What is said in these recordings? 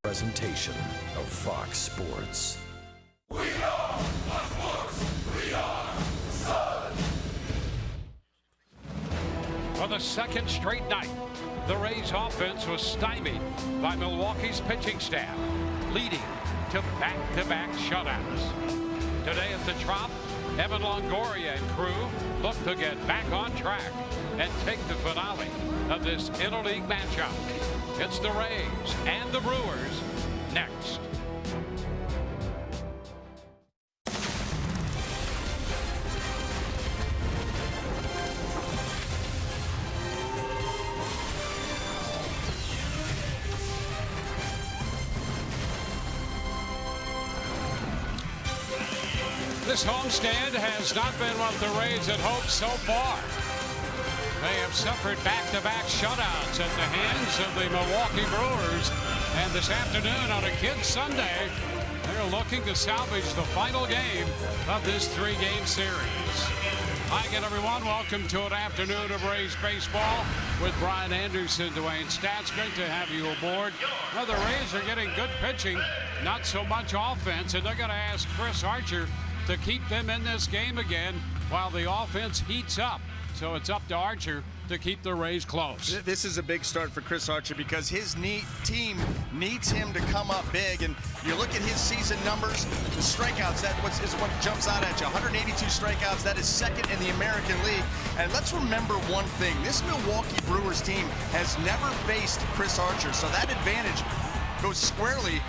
presentation of Fox Sports. We are sports. We are Sun. For the second straight night, the Rays offense was stymied by Milwaukee's pitching staff, leading to back-to-back shutouts. Today at the Trop, Evan Longoria and crew look to get back on track and take the finale of this interleague matchup. It's the Rays and the Brewers next. This homestand has not been what the Rays had hoped so far. They have suffered back-to-back shutouts at the hands of the Milwaukee Brewers. And this afternoon on a Kids Sunday, they're looking to salvage the final game of this three-game series. Hi again, everyone. Welcome to an afternoon of Rays baseball with Brian Anderson, Dwayne Stats. Great to have you aboard. Well, the Rays are getting good pitching, not so much offense, and they're going to ask Chris Archer to keep them in this game again while the offense heats up. So it's up to Archer to keep the Rays close. This is a big start for Chris Archer because his team needs him to come up big. And you look at his season numbers, the strikeouts, is what jumps out at you. 182 strikeouts, that is second in the American League. And let's remember one thing. This Milwaukee Brewers team has never faced Chris Archer. So that advantage goes squarely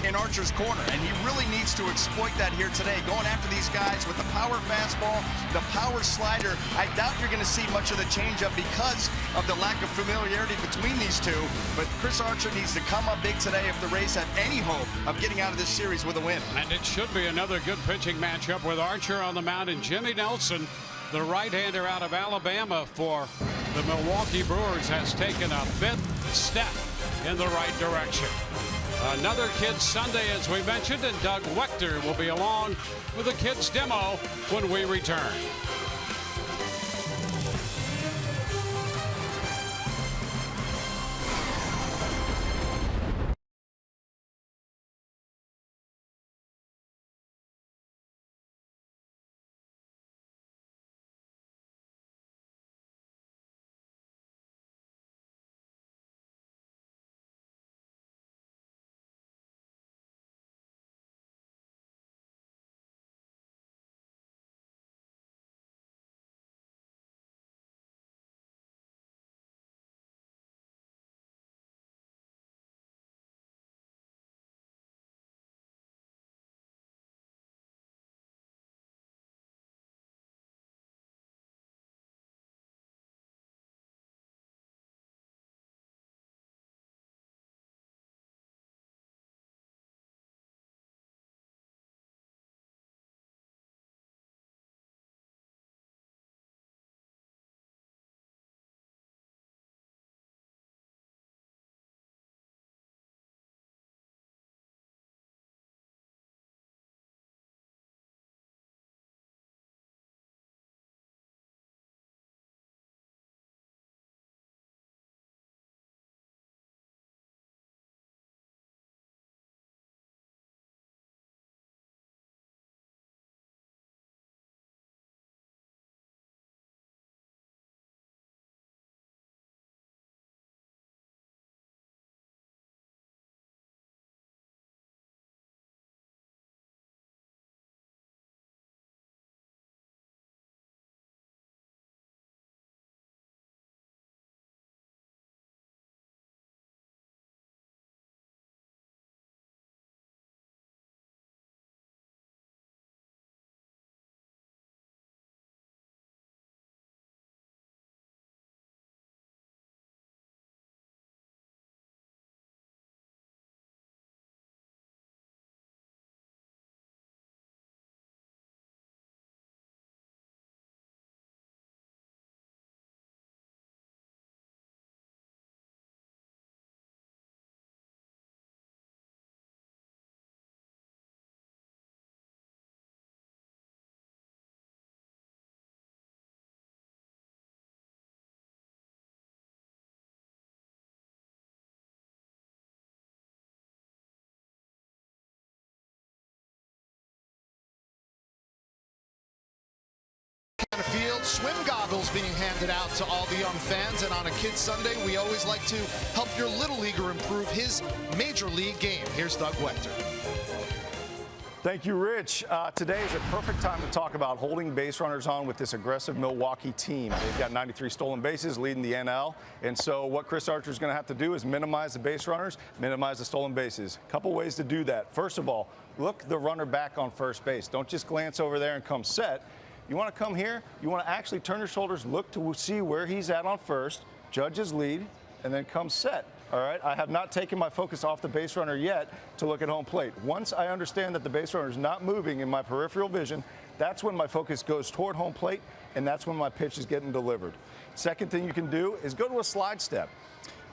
in Archer's corner, and he really needs to exploit that here today, going after these guys with the power fastball, the power slider. I doubt you're going to see much of the changeup because of the lack of familiarity between these two, but Chris Archer needs to come up big today if the Rays have any hope of getting out of this series with a win. And it should be another good pitching matchup with Archer on the mound and Jimmy Nelson, the right-hander out of Alabama for the Milwaukee Brewers, has taken a fifth step in the right direction. Another Kids Sunday, as we mentioned, and Doug Wechter will be along with a Kids demo when we return. field. Swim goggles being handed out to all the young fans. And on a Kids Sunday, we always like to help your little leaguer improve his major league game. Here's Doug Wechter. Thank you, Rich. Today is a perfect time to talk about holding base runners on with this aggressive Milwaukee team. They've got 93 stolen bases, leading the NL. And so what Chris Archer is going to have to do is minimize the base runners, minimize the stolen bases. A couple ways to do that. First of all, look the runner back on first base. Don't just glance over there and come set. You want to come here, you want to actually turn your shoulders, look to see where he's at on first, judge his lead, and then come set. All right, I have not taken my focus off the base runner yet to look at home plate. Once I understand that the base runner is not moving in my peripheral vision, that's when my focus goes toward home plate, and that's when my pitch is getting delivered. Second thing you can do is go to a slide step.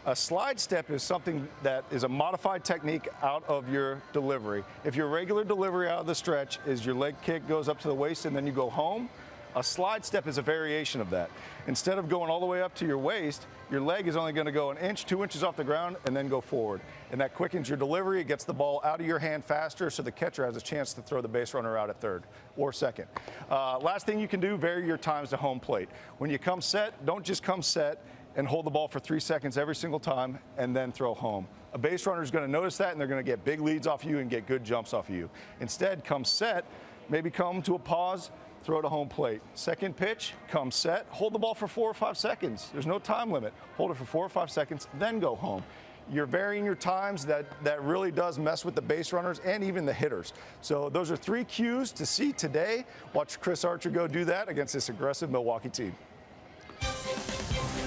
A slide step is something that is a modified technique out of your delivery. If your regular delivery out of the stretch is your leg kick goes up to the waist and then you go home, a slide step is a variation of that. Instead of going all the way up to your waist, your leg is only going to go an inch, 2 inches off the ground, and then go forward. And that quickens your delivery. It gets the ball out of your hand faster, so the catcher has a chance to throw the base runner out at third or second. Last thing you can do, vary your times to home plate. When you come set, don't just come set and hold the ball for 3 seconds every single time and then throw home. A base runner is going to notice that, and they're going to get big leads off you and get good jumps off you. Instead, come set, maybe come to a pause, throw to home plate. Second pitch, come set, hold the ball for 4 or 5 seconds. There's no time limit. Hold it for 4 or 5 seconds, then go home. You're varying your times. That really does mess with the base runners and even the hitters. So those are 3 cues to see today. Watch Chris Archer go do that against this aggressive Milwaukee team.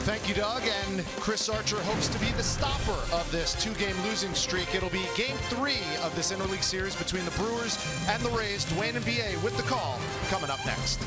Thank you, Doug. And Chris Archer hopes to be the stopper of this 2-game losing streak. It'll be Game 3 of this interleague series between the Brewers and the Rays. Dwayne and BA with the call coming up next.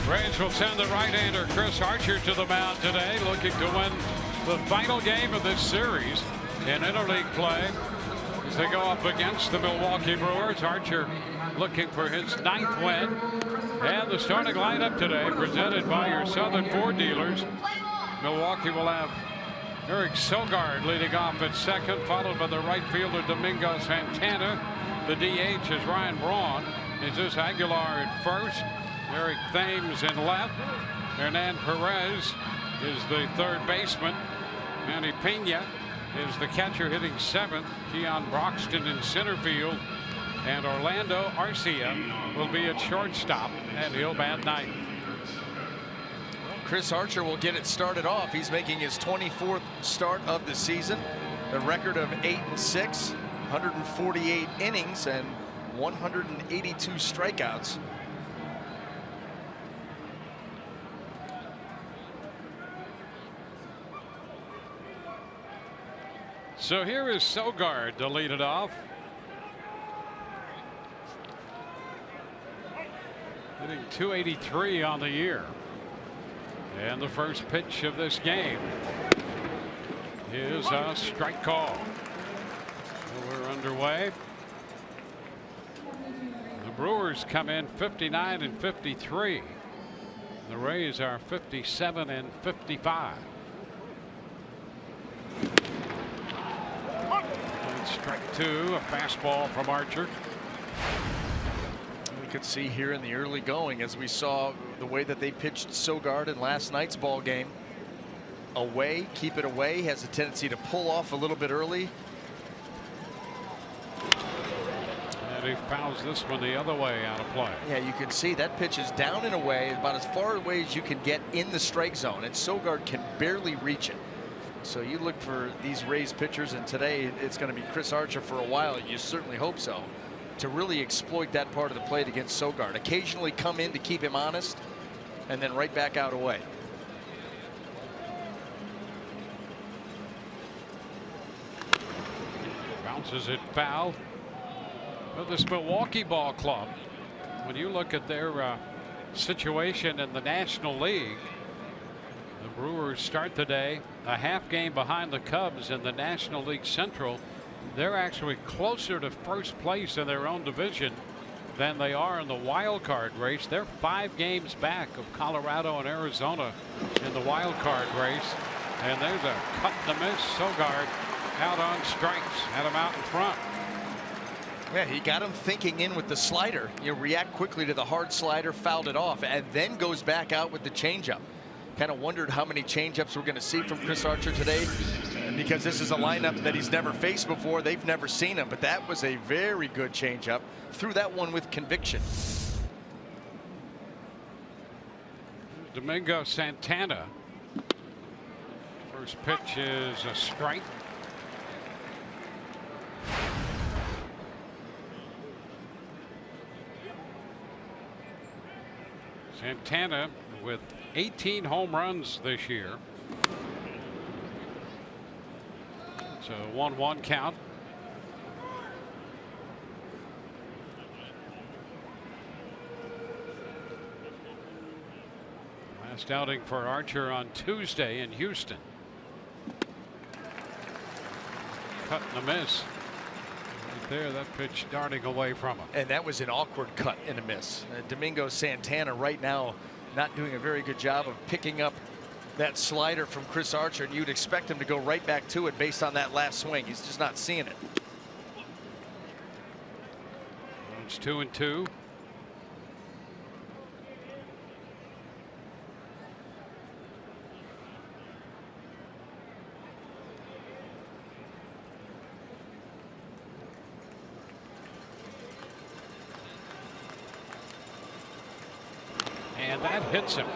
Rays will send the right-hander Chris Archer to the mound today, looking to win the final game of this series in interleague play as they go up against the Milwaukee Brewers. Archer looking for his 9th win. And the starting lineup today presented by your Southern Ford dealers. Milwaukee will have Eric Sogard leading off at second, followed by the right fielder Domingo Santana. The DH is Ryan Braun. Jesus Aguilar at first. Eric Thames in left. Hernan Perez is the third baseman. Manny Pena is the catcher hitting seventh. Keon Broxton in center field. And Orlando Arcia will be at shortstop, and he'll bat ninth. Chris Archer will get it started off. He's making his 24th start of the season. The record of 8-6, 148 innings and 182 strikeouts. So here is Sogard to lead it off. Hitting .283 on the year. And the first pitch of this game is a strike call. So we're underway. The Brewers come in 59 and 53. The Rays are 57 and 55. And strike two, a fastball from Archer. We could see here in the early going, as we saw the way that they pitched Sogard in last night's ball game. Away, keep it away, has a tendency to pull off a little bit early. And he fouls this one the other way out of play. Yeah, you can see that pitch is down and away, about as far away as you can get in the strike zone, and Sogard can barely reach it. So you look for these Rays pitchers, and today it's going to be Chris Archer for a while. You certainly hope so, to really exploit that part of the plate against Sogard. Occasionally come in to keep him honest, and then right back out away. Bounces it foul. But this Milwaukee ball club, when you look at their situation in the National League, the Brewers start today a half game behind the Cubs in the National League Central. They're actually closer to first place in their own division than they are in the wild card race. They're 5 games back of Colorado and Arizona in the wild card race. And there's a cut and a miss. Sogard out on strikes, had him out in front. Yeah, he got him thinking in with the slider. You react quickly to the hard slider, fouled it off, and then goes back out with the changeup. Kind of wondered how many changeups we're going to see from Chris Archer today, because this is a lineup that he's never faced before. They've never seen him, but that was a very good changeup. Threw that one with conviction. Domingo Santana. First pitch is a strike. Santana with 18 home runs this year. It's a 1-1 count. Last outing for Archer on Tuesday in Houston. Cut and a miss. Right there, that pitch darting away from him. And that was an awkward cut and a miss. Domingo Santana right now not doing a very good job of picking up that slider from Chris Archer, and you'd expect him to go right back to it based on that last swing. He's just not seeing it. It's 2-2. And that hits him.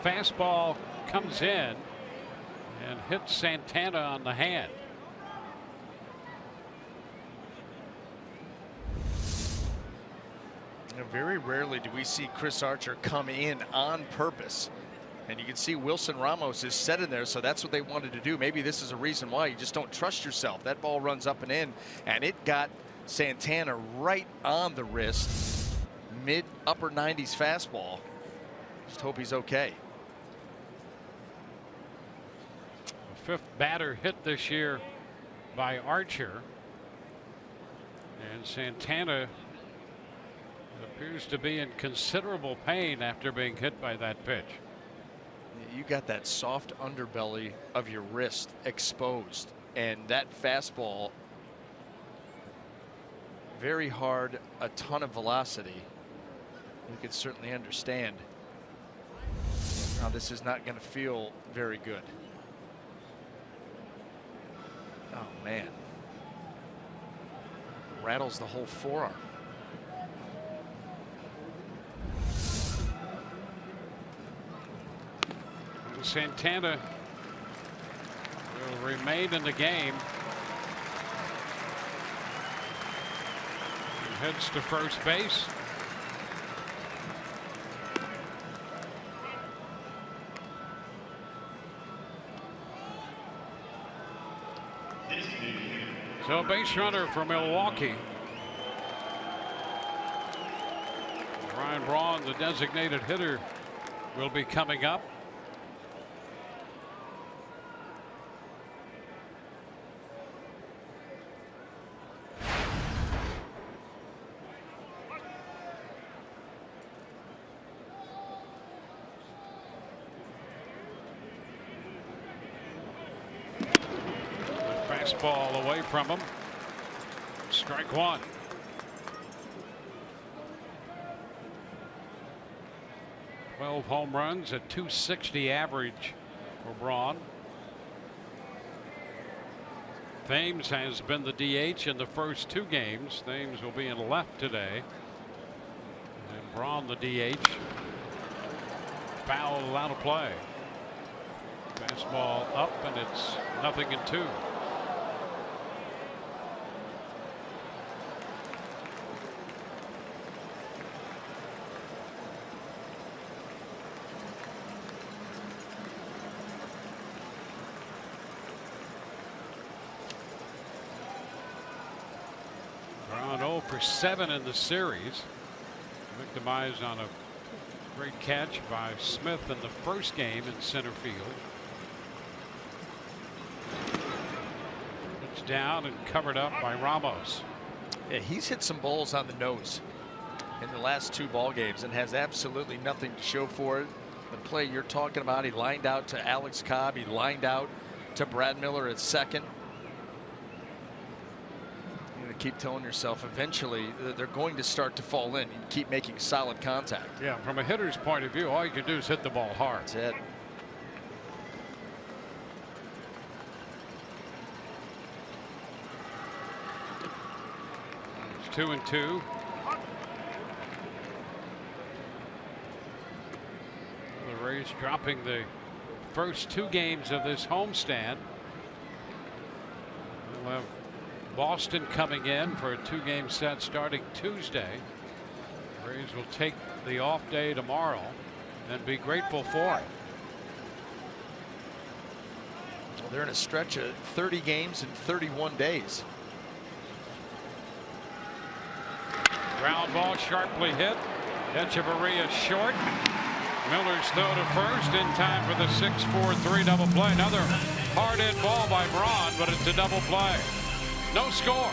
Fastball comes in and hits Santana on the hand. Very rarely do we see Chris Archer come in on purpose. And you can see Wilson Ramos is set in there, so that's what they wanted to do. Maybe this is a reason why you just don't trust yourself. That ball runs up and in, and it got Santana right on the wrist. Mid upper 90s fastball. Just hope he's okay. The 5th batter hit this year by Archer. And Santana appears to be in considerable pain after being hit by that pitch. You got that soft underbelly of your wrist exposed, and that fastball, very hard, a ton of velocity. You could certainly understand how this is not going to feel very good. Oh man, rattles the whole forearm. Santana will remain in the game. He heads to first base. So a base runner for Milwaukee. Ryan Braun, the designated hitter, will be coming up. Fastball away from him. Strike one. Twelve home runs at .260 average for Braun. Thames has been the DH in the first two games. Thames will be in left today. And Braun the DH. Foul out of play. Fastball up, and it's 0-2. Braun 0 for 7 in the series. Victimized on a great catch by Smith in the first game in center field. It's down and covered up by Ramos. Yeah, he's hit some balls on the nose in the last two ball games and has absolutely nothing to show for it. The play you're talking about, he lined out to Alex Cobb, he lined out to Brad Miller at second. You're going to keep telling yourself eventually they're going to start to fall in. You keep making solid contact. Yeah, from a hitter's point of view, all you can do is hit the ball hard. That's it. It's 2-2. The Rays dropping the first two games of this homestand. We'll have Boston coming in for a two-game set starting Tuesday. The Rays will take the off day tomorrow and be grateful for it. Well, they're in a stretch of 30 games in 31 days. Ground ball sharply hit. Echeverria short. Miller's throw to first in time for the 6-4-3 double play. Another hard hit ball by Braun, but it's a double play. No score.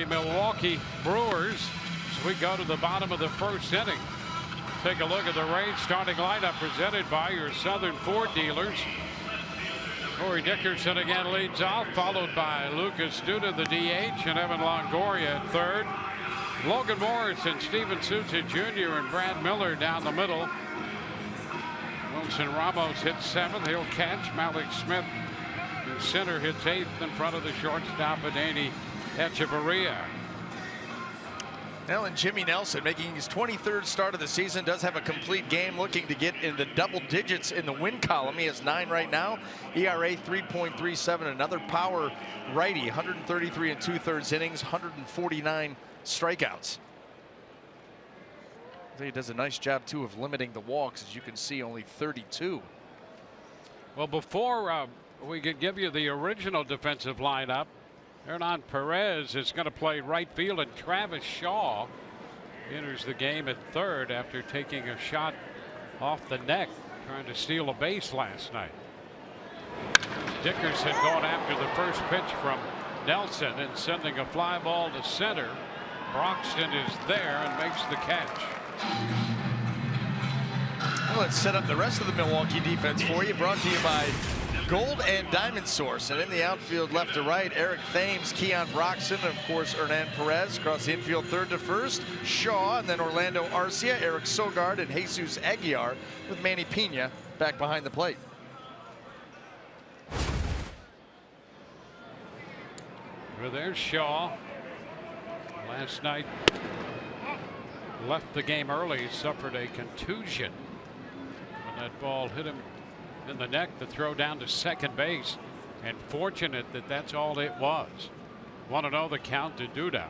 Milwaukee Brewers as we go to the bottom of the first inning. Take a look at the Rays starting lineup presented by your Southern Ford dealers. Corey Dickerson again leads off, followed by Lucas Duda, the DH, and Evan Longoria at third. Logan Morris and Steven Souza Jr. and Brad Miller down the middle. Wilson Ramos hits seventh. He'll catch. Malik Smith in center hits eighth in front of the shortstop, Adeiny Echeverria. Well, and Jimmy Nelson making his 23rd start of the season, does have a complete game, looking to get in the double digits in the win column. He has 9 right now. ERA 3.37. Another power righty. 133 and 2/3 innings. 149 strikeouts. I think he does a nice job too of limiting the walks. As you can see, only 32. Well, before we can give you the original defensive lineup, Hernan Perez is going to play right field, and Travis Shaw enters the game at third after taking a shot off the neck trying to steal a base last night. Dickerson going after the first pitch from Nelson and sending a fly ball to center. Broxton is there and makes the catch. Well, let's set up the rest of the Milwaukee defense for you. Brought to you by Gold and Diamond Source. And in the outfield, left to right, Eric Thames, Keon Broxton, and of course Hernan Perez. Across the infield, third to first, Shaw, and then Orlando Arcia, Eric Sogard, and Jesus Aguiar, with Manny Pena back behind the plate. Well, there's Shaw. Last night left the game early, suffered a contusion when that ball hit him in the neck. The throw down to second base, and fortunate that that's all it was. 1-0 the count to Duda.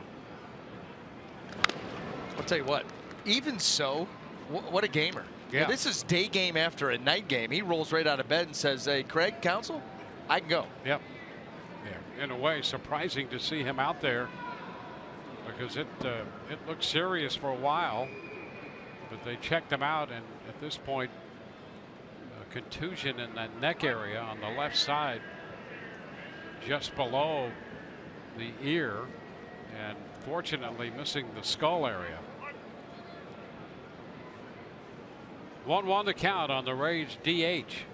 I'll tell you what, even so, what a gamer. Yeah. Now, this is day game after a night game. He rolls right out of bed and says, hey, Craig, Counsell, I can go. Yep. Yeah. In a way, surprising to see him out there, because it looked serious for a while, but they checked him out, and at this point, a contusion in that neck area on the left side, just below the ear, and fortunately missing the skull area. 1-1 the count on the Rays DH.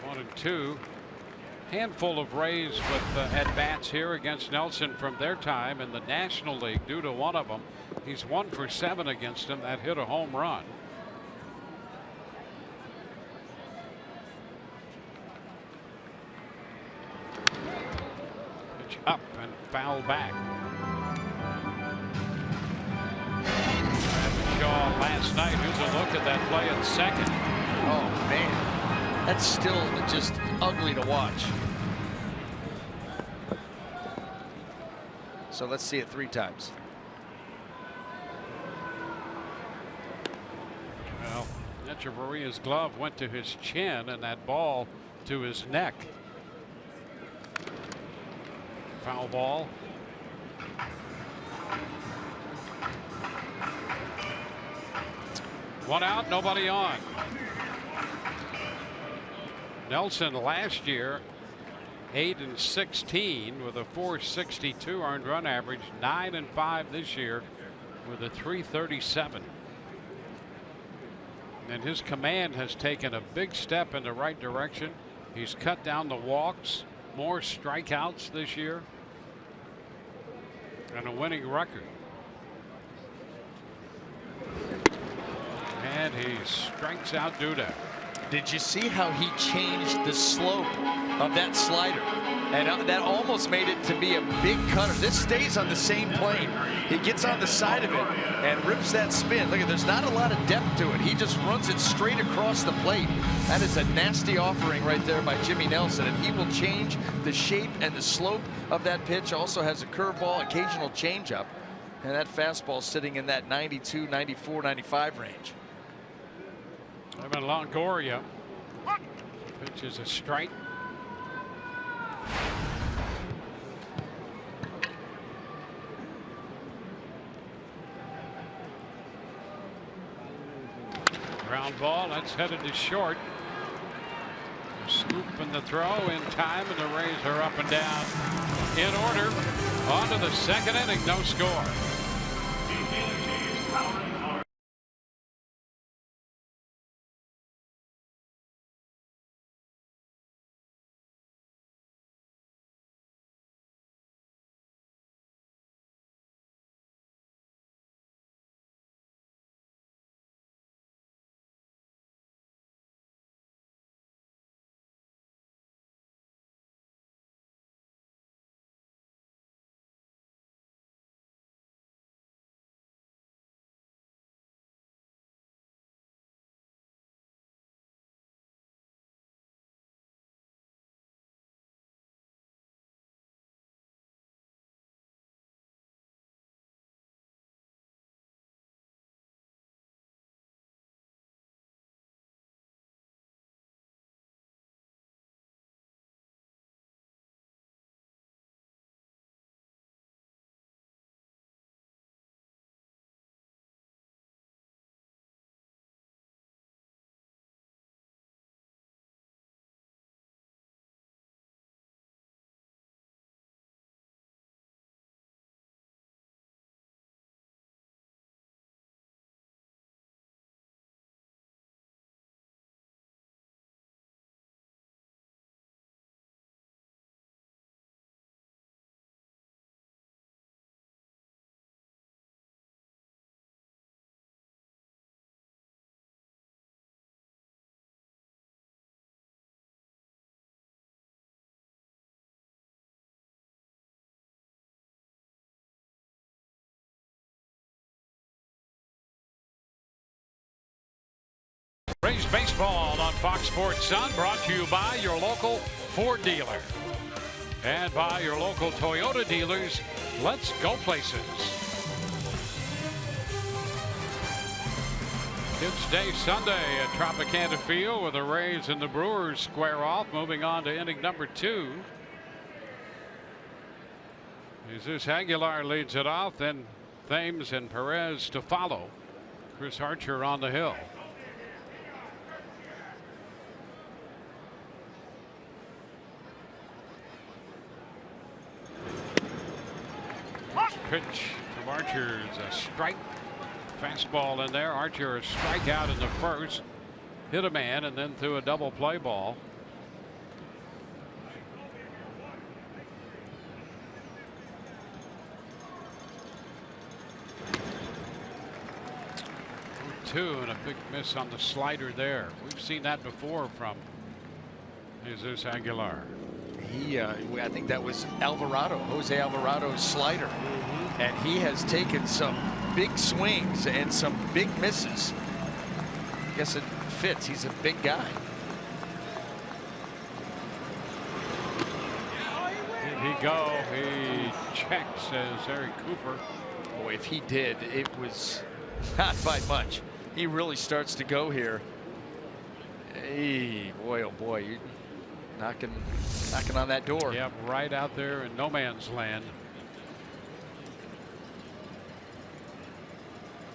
1-2. Handful of Rays with at-bats here against Nelson from their time in the National League. Due to one of them, he's 1 for 7 against him. That hit a home run. Pitch up and foul back. Shaw last night. Here's a look at that play at second. Oh, man. That's still just ugly to watch. So let's see it 3 times. Well, Echeverria's glove went to his chin and that ball to his neck. Foul ball. One out, nobody on. Nelson last year 8-16 with a 4.62 earned run average, 9-5 this year with a 3.37. And his command has taken a big step in the right direction. He's cut down the walks, more strikeouts this year, and a winning record. And he strikes out Duda. Did you see how he changed the slope of that slider? And that almost made it to be a big cutter. This stays on the same plane. He gets on the side of it and rips that spin. Look, there's not a lot of depth to it. He just runs it straight across the plate. That is a nasty offering right there by Jimmy Nelson, and he will change the shape and the slope of that pitch. Also has a curveball, occasional changeup, and that fastball sitting in that 92, 94, 95 range. Evan Longoria pitches a strike. Ground ball, that's headed to short. Scoop and the throw in time, and the Rays are up and down in order. On to the second inning, no score. Rays baseball on Fox Sports Sun, brought to you by your local Ford dealer and by your local Toyota dealers. Let's go places. Kids Day Sunday at Tropicana Field, where the Rays and the Brewers square off. Moving on to inning number 2. Jesus Aguilar leads it off, then Thames and Perez to follow. Chris Archer on the hill. Pitch from Archer is a strike. Fastball in there. Archer a strikeout in the first. Hit a man and then threw a double play ball. Two and a big miss on the slider there. We've seen that before from Jesus Aguilar. I think that was Jose Alvarado's slider. And he has taken some big swings and some big misses. I guess it fits. He's a big guy. Did he go? He checked, says Eric Cooper. Boy, if he did, it was not by much. He really starts to go here. Hey, boy, oh boy. You're knocking on that door. Yep, right out there in no man's land.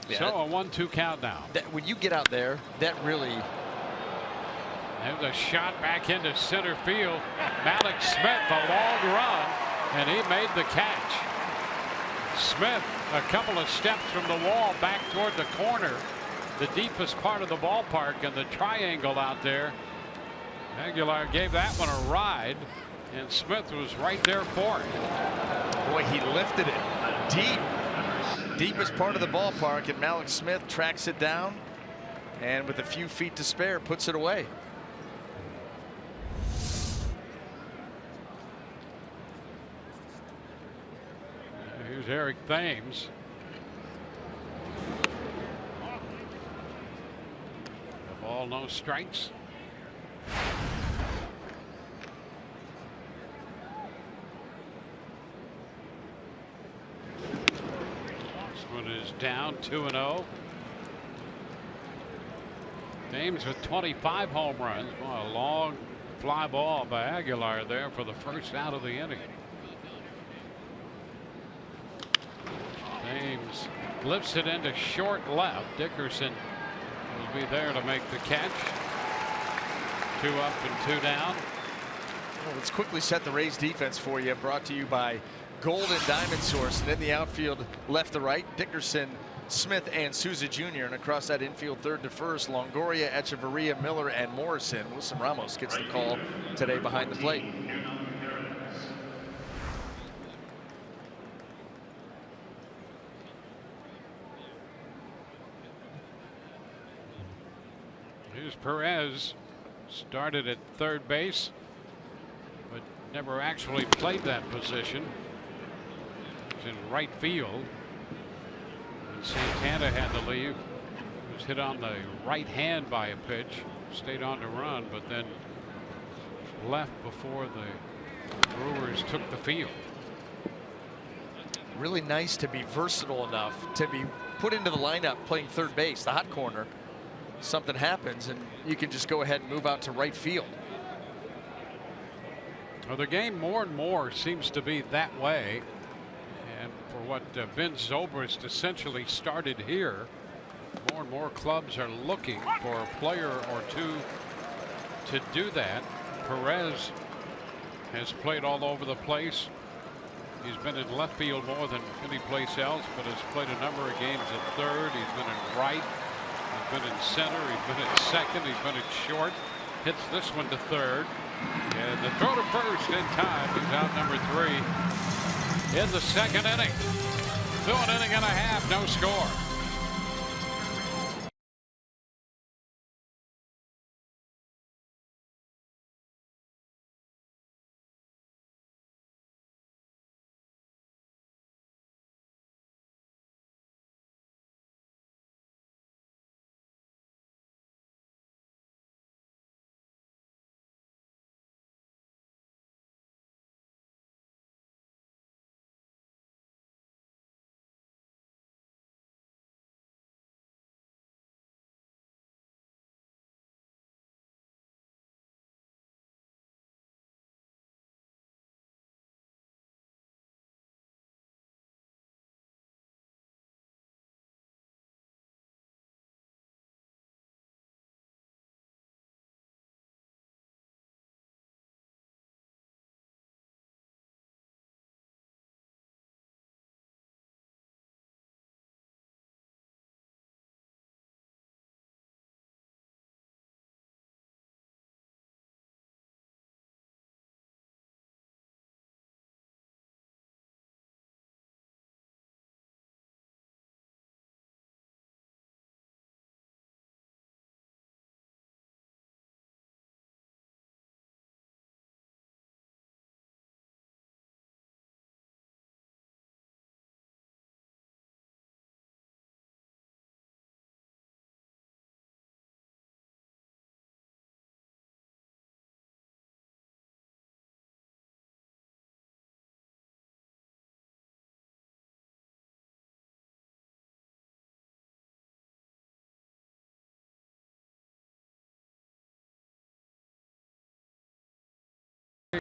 Yeah, so a 1-2 count now. When you get out there, that really. There's a shot back into center field. Malik Smith, a long run, and he made the catch. Smith, a couple of steps from the wall back toward the corner, the deepest part of the ballpark, and the triangle out there. Aguilar gave that one a ride, and Smith was right there for it. Boy, he lifted it deep. Deepest part of the ballpark, and Malik Smith tracks it down, and with a few feet to spare, puts it away. Here's Eric Thames. The ball, no strikes. Is down 2-0. Thames with 25 home runs. Well, a long fly ball by Aguilar there for the first out of the inning. Thames lifts it into short left. Dickerson will be there to make the catch. 2 up and 2 down. Well, let's quickly set the Rays defense for you. Brought to you by Gold and Diamond Source. And in the outfield, left to right, Dickerson, Smith, and Souza Jr. And across that infield, third to first, Longoria, Echeverria, Miller, and Morrison. Wilson Ramos gets the call today behind the plate. Here's Perez. Started at third base, but never actually played that position. He's in right field. And Santana had to leave. He was hit on the right hand by a pitch. Stayed on to run, but then left before the Brewers took the field. Really nice to be versatile enough to be put into the lineup playing third base, the hot corner. Something happens and you can just go ahead and move out to right field. Well, the game more and more seems to be that way. And for what Ben Zobrist essentially started here, more and more clubs are looking for a player or two to do that. Perez has played all over the place. He's been in left field more than any place else, but has played a number of games at third. He's been in right. He's been in center. He's been at second. He's been at short. Hits this one to third. And the throw to first in time. He's out number 3 in the second inning. Through an inning and a half, no score.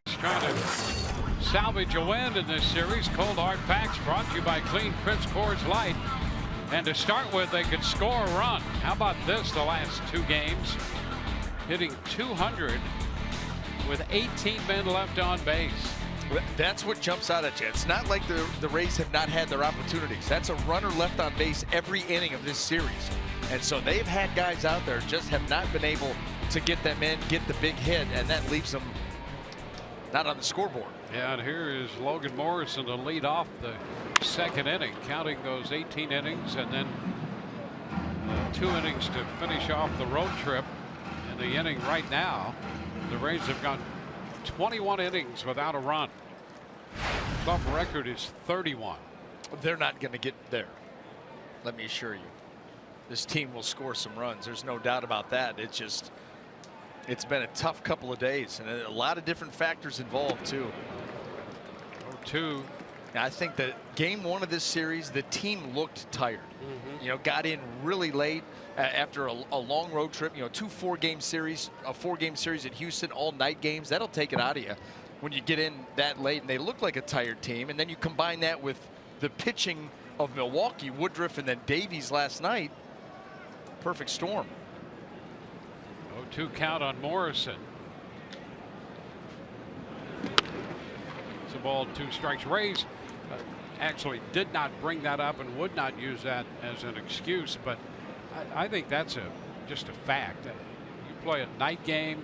He's trying to salvage a win in this series. Cold Hard Facts brought to you by Clean Prince Coors Light. And to start with, they could score a run. How about this the last 2 games? Hitting 200 with 18 men left on base. That's what jumps out at you. It's not like the Rays have not had their opportunities. That's a runner left on base every inning of this series. And so they've had guys out there just have not been able to get them in, get the big hit, and that leaves them not on the scoreboard. Yeah, and here is Logan Morrison to lead off the second inning, counting those 18 innings and then 2 innings to finish off the road trip. In the inning right now, the Rays have gone 21 innings without a run. Club record is 31. They're not going to get there. Let me assure you. This team will score some runs. There's no doubt about that. It's been a tough couple of days and a lot of different factors involved too. 0-2. I think that game 1 of this series, the team looked tired. You know, got in really late after a long road trip. You know, 2 4-game series, a 4-game series at Houston, all night games. That'll take it out of you when you get in that late. And they look like a tired team. And then you combine that with the pitching of Milwaukee, Woodruff, and then Davies last night. Perfect storm. 0-2 count on Morrison. It's a ball, 2 strikes. Rays actually did not bring that up and would not use that as an excuse, but I think that's just a fact. You play a night game,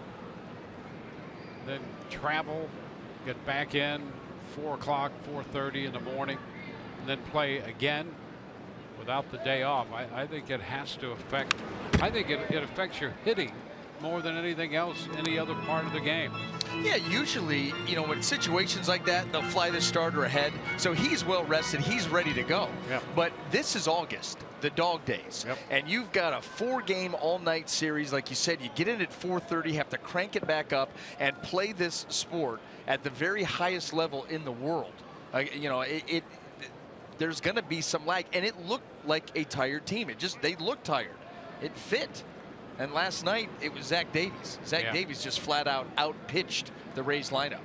then travel, get back in 4 o'clock, 4:30 in the morning, and then play again without the day off. I think it has to affect. I think it affects your hitting more than anything else, any other part of the game. Yeah, usually, you know, in situations like that, they'll fly the starter ahead. So he's well rested. He's ready to go. Yep. But this is August, the dog days. Yep. And you've got a 4-game all-night series. Like you said, you get in at 4:30, have to crank it back up and play this sport at the very highest level in the world. You know, there's going to be some lag. And it looked like a tired team. They looked tired. It fit. And last night, it was Zach Davies. Zach Davies just flat out out-pitched the Rays lineup.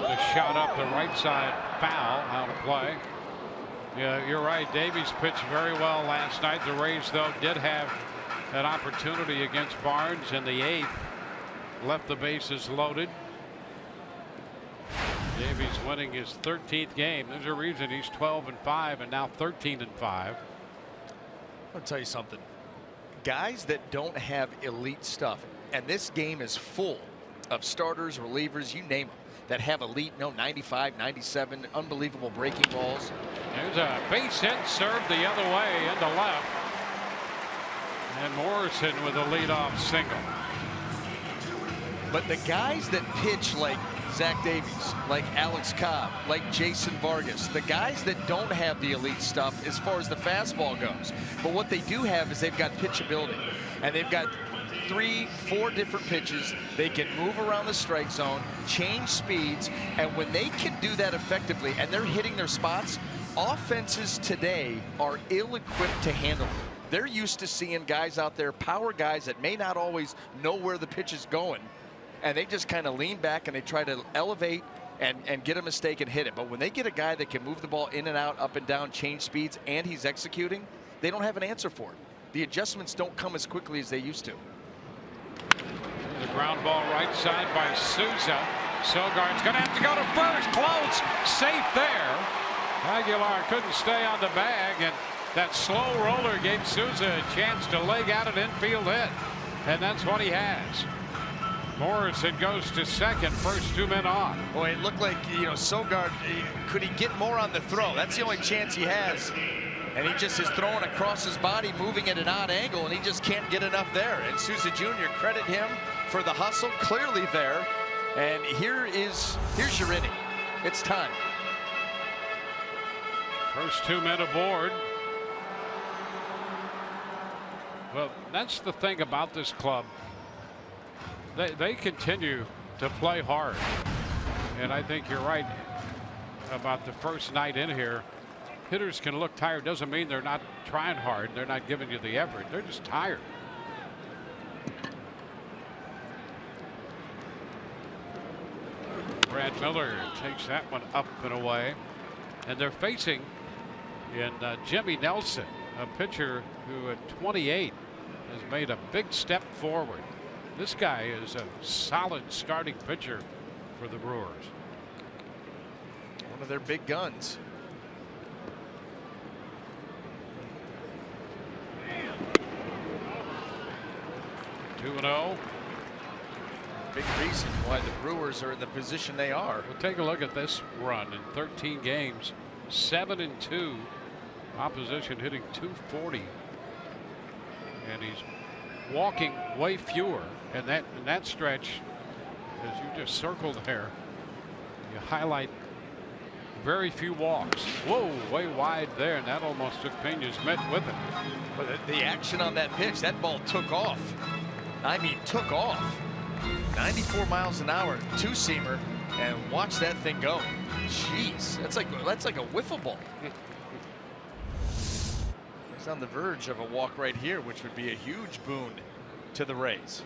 The shot up the right side, foul, out of play. Yeah, you're right. Davies pitched very well last night. The Rays, though, did have an opportunity against Barnes in the 8th. Left the bases loaded. Davies winning his 13th game. There's a reason he's 12-5 and now 13-5. I'll tell you something. Guys that don't have elite stuff, and this game is full of starters, relievers, you name them, that have elite, 95, 97, unbelievable breaking balls. There's a base hit served the other way into left. And Morrison with a leadoff single. But the guys that pitch like Zach Davies, like Alex Cobb, like Jason Vargas, the guys that don't have the elite stuff as far as the fastball goes. But what they do have is they've got pitchability. And they've got 3, 4 different pitches. They can move around the strike zone, change speeds, and when they can do that effectively and they're hitting their spots, offenses today are ill-equipped to handle it. They're used to seeing guys out there, power guys that may not always know where the pitch is going, and they just kind of lean back and they try to elevate and get a mistake and hit it. But when they get a guy that can move the ball in and out, up and down, change speeds, and he's executing, they don't have an answer for it. The adjustments don't come as quickly as they used to. The ground ball right side by Souza. Sogard's going to have to go to first. Close. Safe there. Aguilar couldn't stay on the bag, and that slow roller gave Souza a chance to leg out an infield hit. And that's what he has. Morrison goes to second, first 2 men on. Boy, it looked like, you know, Sogard, could he get more on the throw? That's the only chance he has. And he just is throwing across his body, moving at an odd angle, and he just can't get enough there. And Souza Jr., credit him for the hustle, clearly there. And here's your inning. It's time. First 2 men aboard. Well, that's the thing about this club. They continue to play hard. And I think you're right about the first night in here. Hitters can look tired. Doesn't mean they're not trying hard. They're not giving you the effort. They're just tired. Brad Miller takes that one up and away. And they're facing in Jimmy Nelson, a pitcher who at 28 has made a big step forward. This guy is a solid starting pitcher for the Brewers. One of their big guns. Two 2-0. Big reason why the Brewers are in the position they are. We'll take a look at this run in 13 games. 7-2. Opposition hitting .240. And he's walking way fewer. And in that stretch, as you just circled there, you highlight very few walks. Whoa, way wide there, and that almost took Pena's mitt with it. But the action on that pitch, that ball took off. I mean, took off. 94 miles an hour, 2-seamer, and watch that thing go. Jeez, that's like a wiffle ball. He's on the verge of a walk right here, which would be a huge boon to the Rays.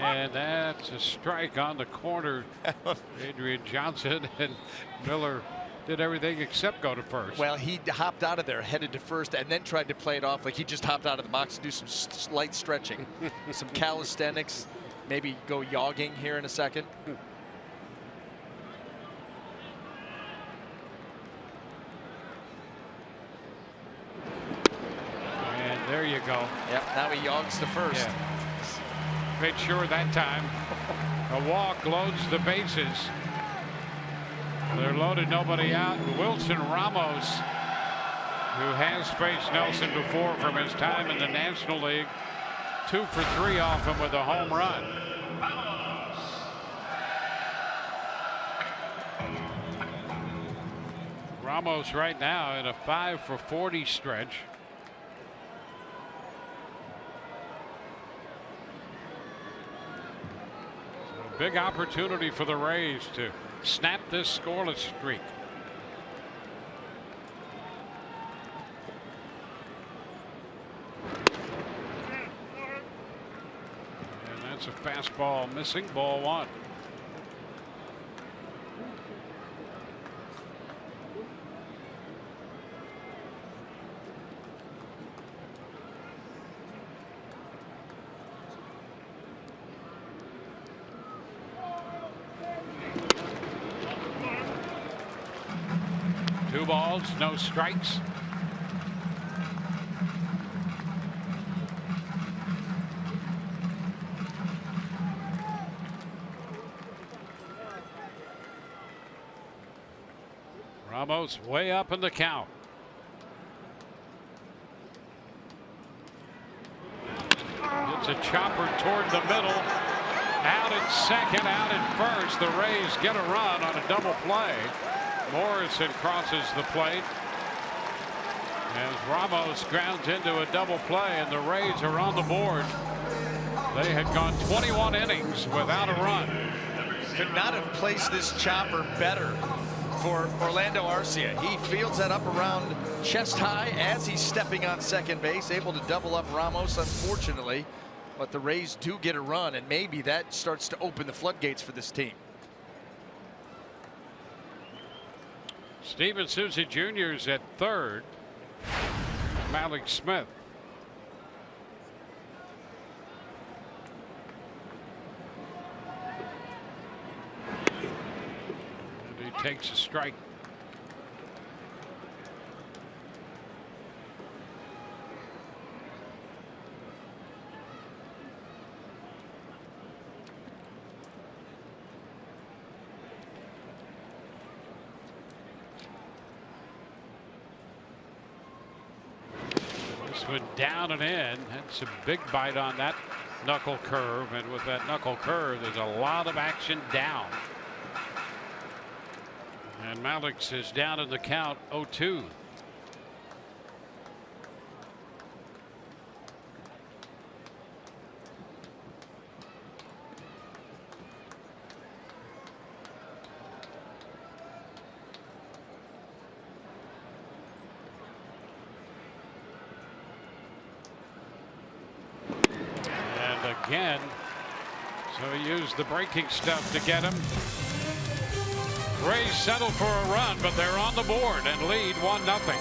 And that's a strike on the corner. Adrian Johnson, and Miller did everything except go to first. Well, he hopped out of there, headed to first, and then tried to play it off like he just hopped out of the box to do some light stretching, some calisthenics, maybe go jogging here in a second. And there you go. Yep, now he jogs to first. Yeah. Made sure that time. A walk loads the bases. They're loaded, nobody out. Wilson Ramos, who has faced Nelson before from his time in the National League, 2 for 3 off him with a home run. Ramos right now in a 5 for 40 stretch. So big opportunity for the Rays to snap this scoreless streak. And that's a fastball missing, ball 1. Two balls, no strikes. Ramos way up in the count. It's a chopper toward the middle. Out at second, out at first. The Rays get a run on a double play. Morrison crosses the plate as Ramos grounds into a double play, and the Rays are on the board. They had gone 21 innings without a run. Could not have placed this chopper better for Orlando Arcia. He fields that up around chest high as he's stepping on second base, able to double up Ramos, unfortunately. But the Rays do get a run, and maybe that starts to open the floodgates for this team. Steven Souza Jr. is at third. Malik Smith. And he takes a strike. Went down and in. That's a big bite on that knuckle curve, and with that knuckle curve there's a lot of action down, and Malix is down in the count 0-2. Again, so he used the breaking stuff to get him. Rays settle for a run, but they're on the board and lead 1-0.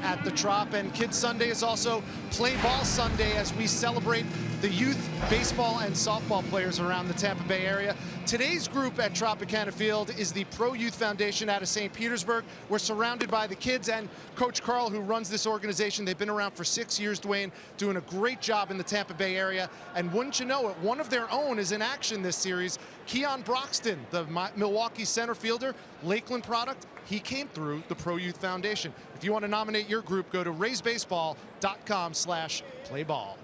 at the Trop, and Kids Sunday is also Play Ball Sunday as we celebrate the youth baseball and softball players around the Tampa Bay area. Today's group at Tropicana Field is the Pro Youth Foundation out of St. Petersburg. We're surrounded by the kids and Coach Carl, who runs this organization. They've been around for 6 years, Dwayne, doing a great job in the Tampa Bay area. And wouldn't you know it, one of their own is in action this series. Keon Broxton, the Milwaukee center fielder, Lakeland product, he came through the Pro Youth Foundation. If you want to nominate your group, go to raisebaseball.com/playball.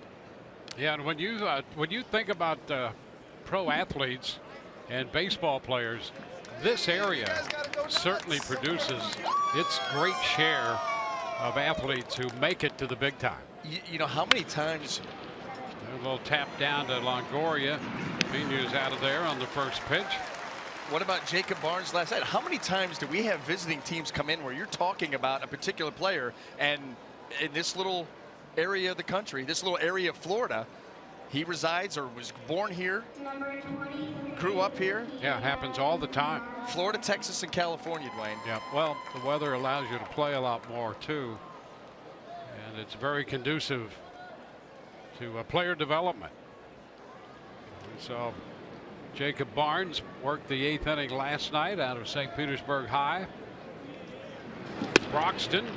Yeah, and when you think about pro athletes and baseball players, this area certainly produces its great share of athletes who make it to the big time. You know how many times? A little tap down to Longoria. Piña's out of there on the first pitch. What about Jacob Barnes last night? How many times do we have visiting teams come in where you're talking about a particular player, and in this little area of the country, this little area of Florida, he resides or was born here, grew up here? Yeah, it happens all the time. Florida, Texas, and California, Dwayne. Yeah, well, the weather allows you to play a lot more too, and it's very conducive to player development. So Jacob Barnes worked the 8th inning last night out of St. Petersburg High. Broxton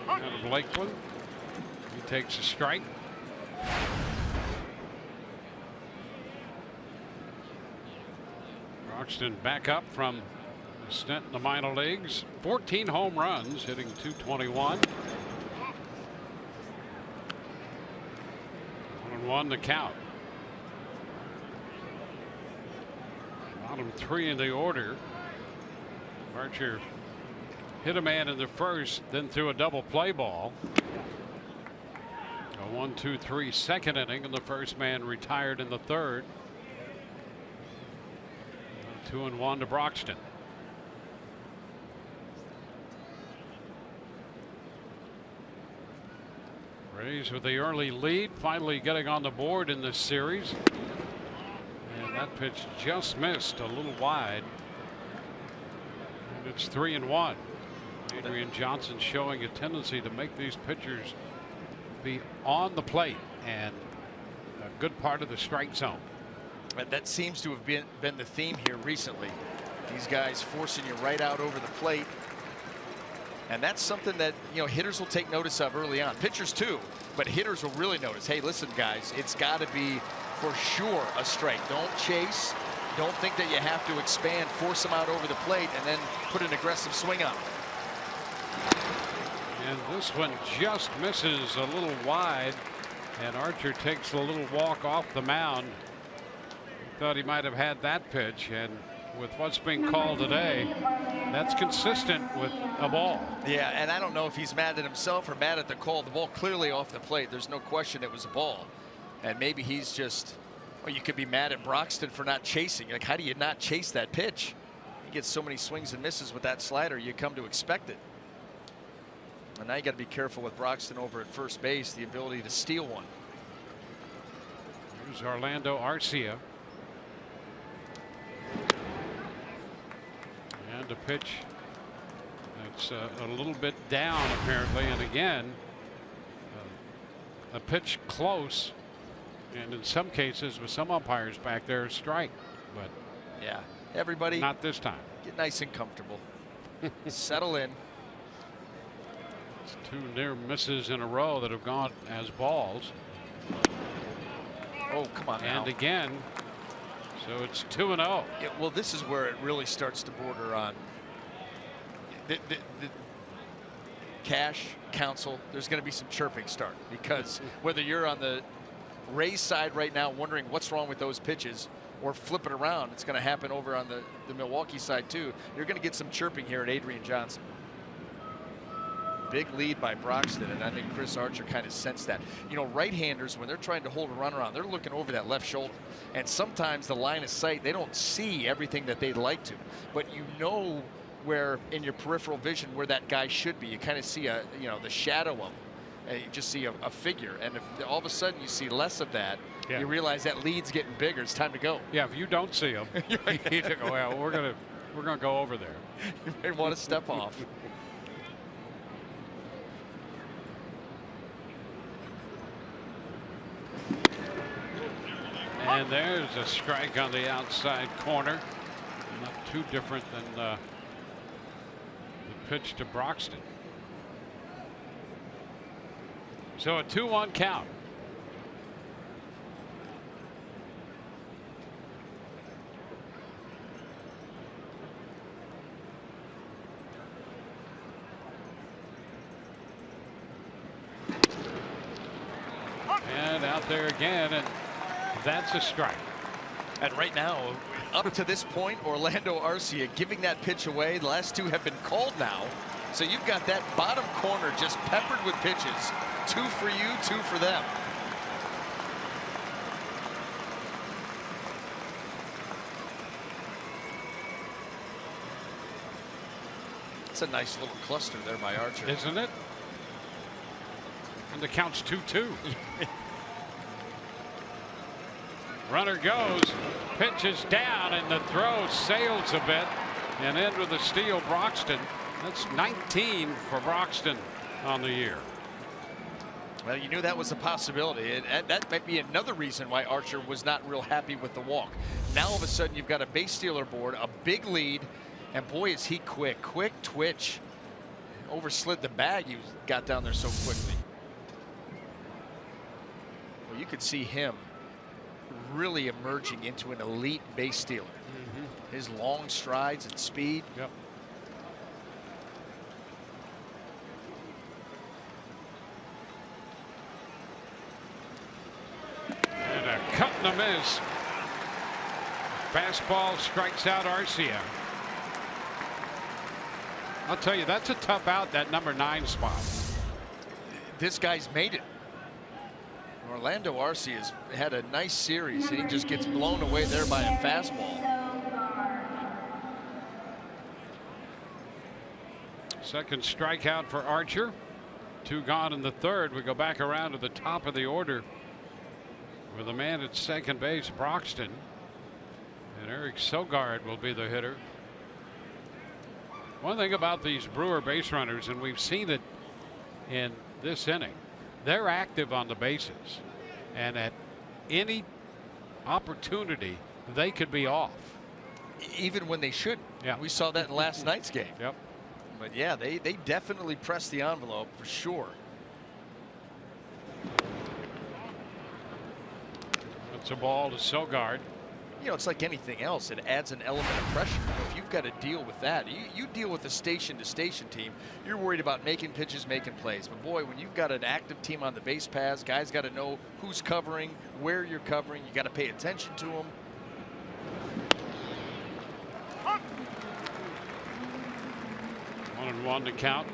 out of Lakeland. He takes a strike. Broxton back up from a stint in the minor leagues. 14 home runs, hitting .221. 1-1 the count. Bottom 3 in the order. Archer hit a man in the first, then threw a double play ball. A 1-2-3 second inning, and the first man retired in the third. 2-1 to Broxton. Rays with the early lead, finally getting on the board in this series. And that pitch just missed, a little wide. And it's 3-1. Adrian Johnson showing a tendency to make these pitchers be on the plate and a good part of the strike zone. And that seems to have been the theme here recently. These guys forcing you right out over the plate. And that's something that, you know, hitters will take notice of early on. Pitchers too, but hitters will really notice. Hey, listen, guys, it's got to be for sure a strike. Don't chase. Don't think that you have to expand, force them out over the plate, and then put an aggressive swing on them. And this one just misses a little wide, and Archer takes a little walk off the mound. Thought he might have had that pitch, and with what's being called today, that's consistent with a ball. Yeah, and I don't know if he's mad at himself or mad at the call. The ball clearly off the plate. There's no question it was a ball. And maybe he's just, well, you could be mad at Broxton for not chasing. Like, how do you not chase that pitch? He gets so many swings and misses with that slider, you come to expect it. And now you got to be careful with Broxton over at first base, the ability to steal one. Here's Orlando Arcia. And a pitch that's a little bit down apparently, and again a pitch close, and in some cases with some umpires back there, a strike, but yeah, everybody not this time. Get nice and comfortable. Settle in. It's 2 near misses in a row that have gone as balls. Oh, come on now. And again, so it's 2-0. Yeah, well, this is where it really starts to border on the Cash, Counsel. There's going to be some chirping start, because whether you're on the Rays side right now wondering what's wrong with those pitches, or flip it around, it's going to happen over on the Milwaukee side too. You're going to get some chirping here at Adrian Johnson. Big lead by Broxton, and I think Chris Archer kind of sensed that. You know, right-handers, when they're trying to hold a run around, they're looking over that left shoulder. And sometimes the line of sight, they don't see everything that they'd like to. But you know where, in your peripheral vision, where that guy should be. You kind of see a, you know, the shadow of him. And you just see a figure. And if all of a sudden you see less of that, yeah, you realize that lead's getting bigger. It's time to go. Yeah, if you don't see him, you need to go, well, we're gonna go over there. You may want to step off. And there's a strike on the outside corner. Not too different than the pitch to Broxton. So a 2-1 count. And out there again, and that's a strike. And right now, up to this point, Orlando Arcia giving that pitch away. The last two have been called now. So you've got that bottom corner just peppered with pitches. 2 for you, 2 for them. It's a nice little cluster there by Archer. Isn't it? And the count's 2-2. Runner goes, pitches down, and the throw sails a bit, and in with the steal, Broxton. That's 19 for Broxton on the year. Well, you knew that was a possibility, and that might be another reason why Archer was not real happy with the walk. Now all of a sudden you've got a base stealer board, a big lead, and boy is he quick twitch. Overslid the bag, he got down there so quickly. Well, you could see him really emerging into an elite base stealer. His long strides and speed. Yep. And a cut and a miss. Fastball strikes out Arcia. I'll tell you, that's a tough out, that number 9 spot. This guy's made it. Orlando Arcia has had a nice series, and he just gets blown away there by a fastball. Second strikeout for Archer. 2 gone in the third. We go back around to the top of the order with a man at second base, Broxton. And Eric Sogard will be the hitter. One thing about these Brewer base runners, and we've seen it in this inning, they're active on the bases, and at any opportunity they could be off. Even when they should. Yeah. We saw that in last night's game. Yep. But yeah, they definitely press the envelope for sure. It's a ball to Sogard. You know, it's like anything else. It adds an element of pressure. If you've got to deal with that, you deal with a station-to-station team, you're worried about making pitches, making plays. But boy, when you've got an active team on the base paths, guys got to know who's covering, where you're covering. You got to pay attention to them. One and one to count.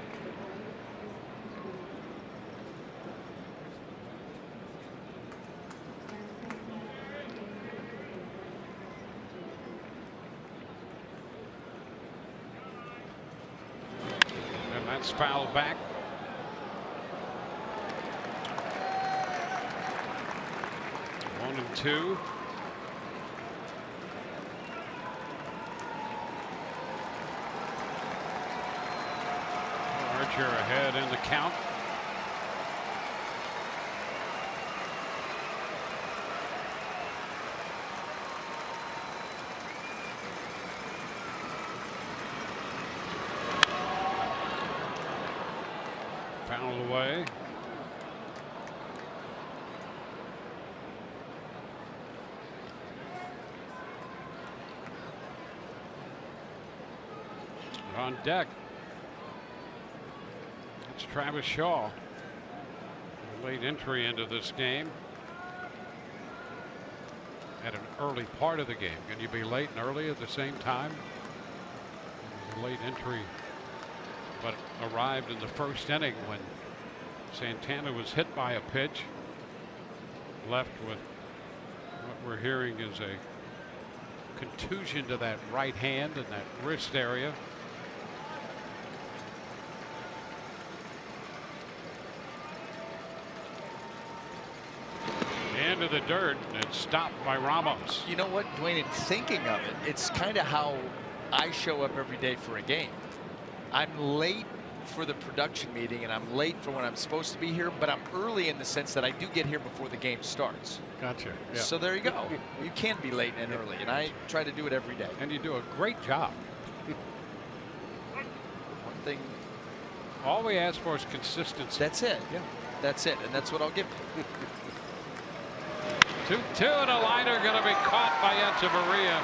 And that's fouled back. One and two. Archer ahead in the count. Fouled away. On deck, it's Travis Shaw. A late entry into this game at an early part of the game. Can you be late and early at the same time? It was a late entry, but arrived in the first inning when Santana was hit by a pitch. Left with what we're hearing is a contusion to that right hand and that wrist area. Into the dirt, and it's stopped by Ramos. You know what, Dwayne, in thinking of it, it's kind of how I show up every day for a game. I'm late for the production meeting, and I'm late for when I'm supposed to be here, but I'm early in the sense that I do get here before the game starts. Gotcha. Yeah. So there you go. You can be late and early, and I try to do it every day. And you do a great job. One thing. All we ask for is consistency. That's it. Yeah. That's it, and that's what I'll give you. 2-2 and a liner going to be caught by Echeverria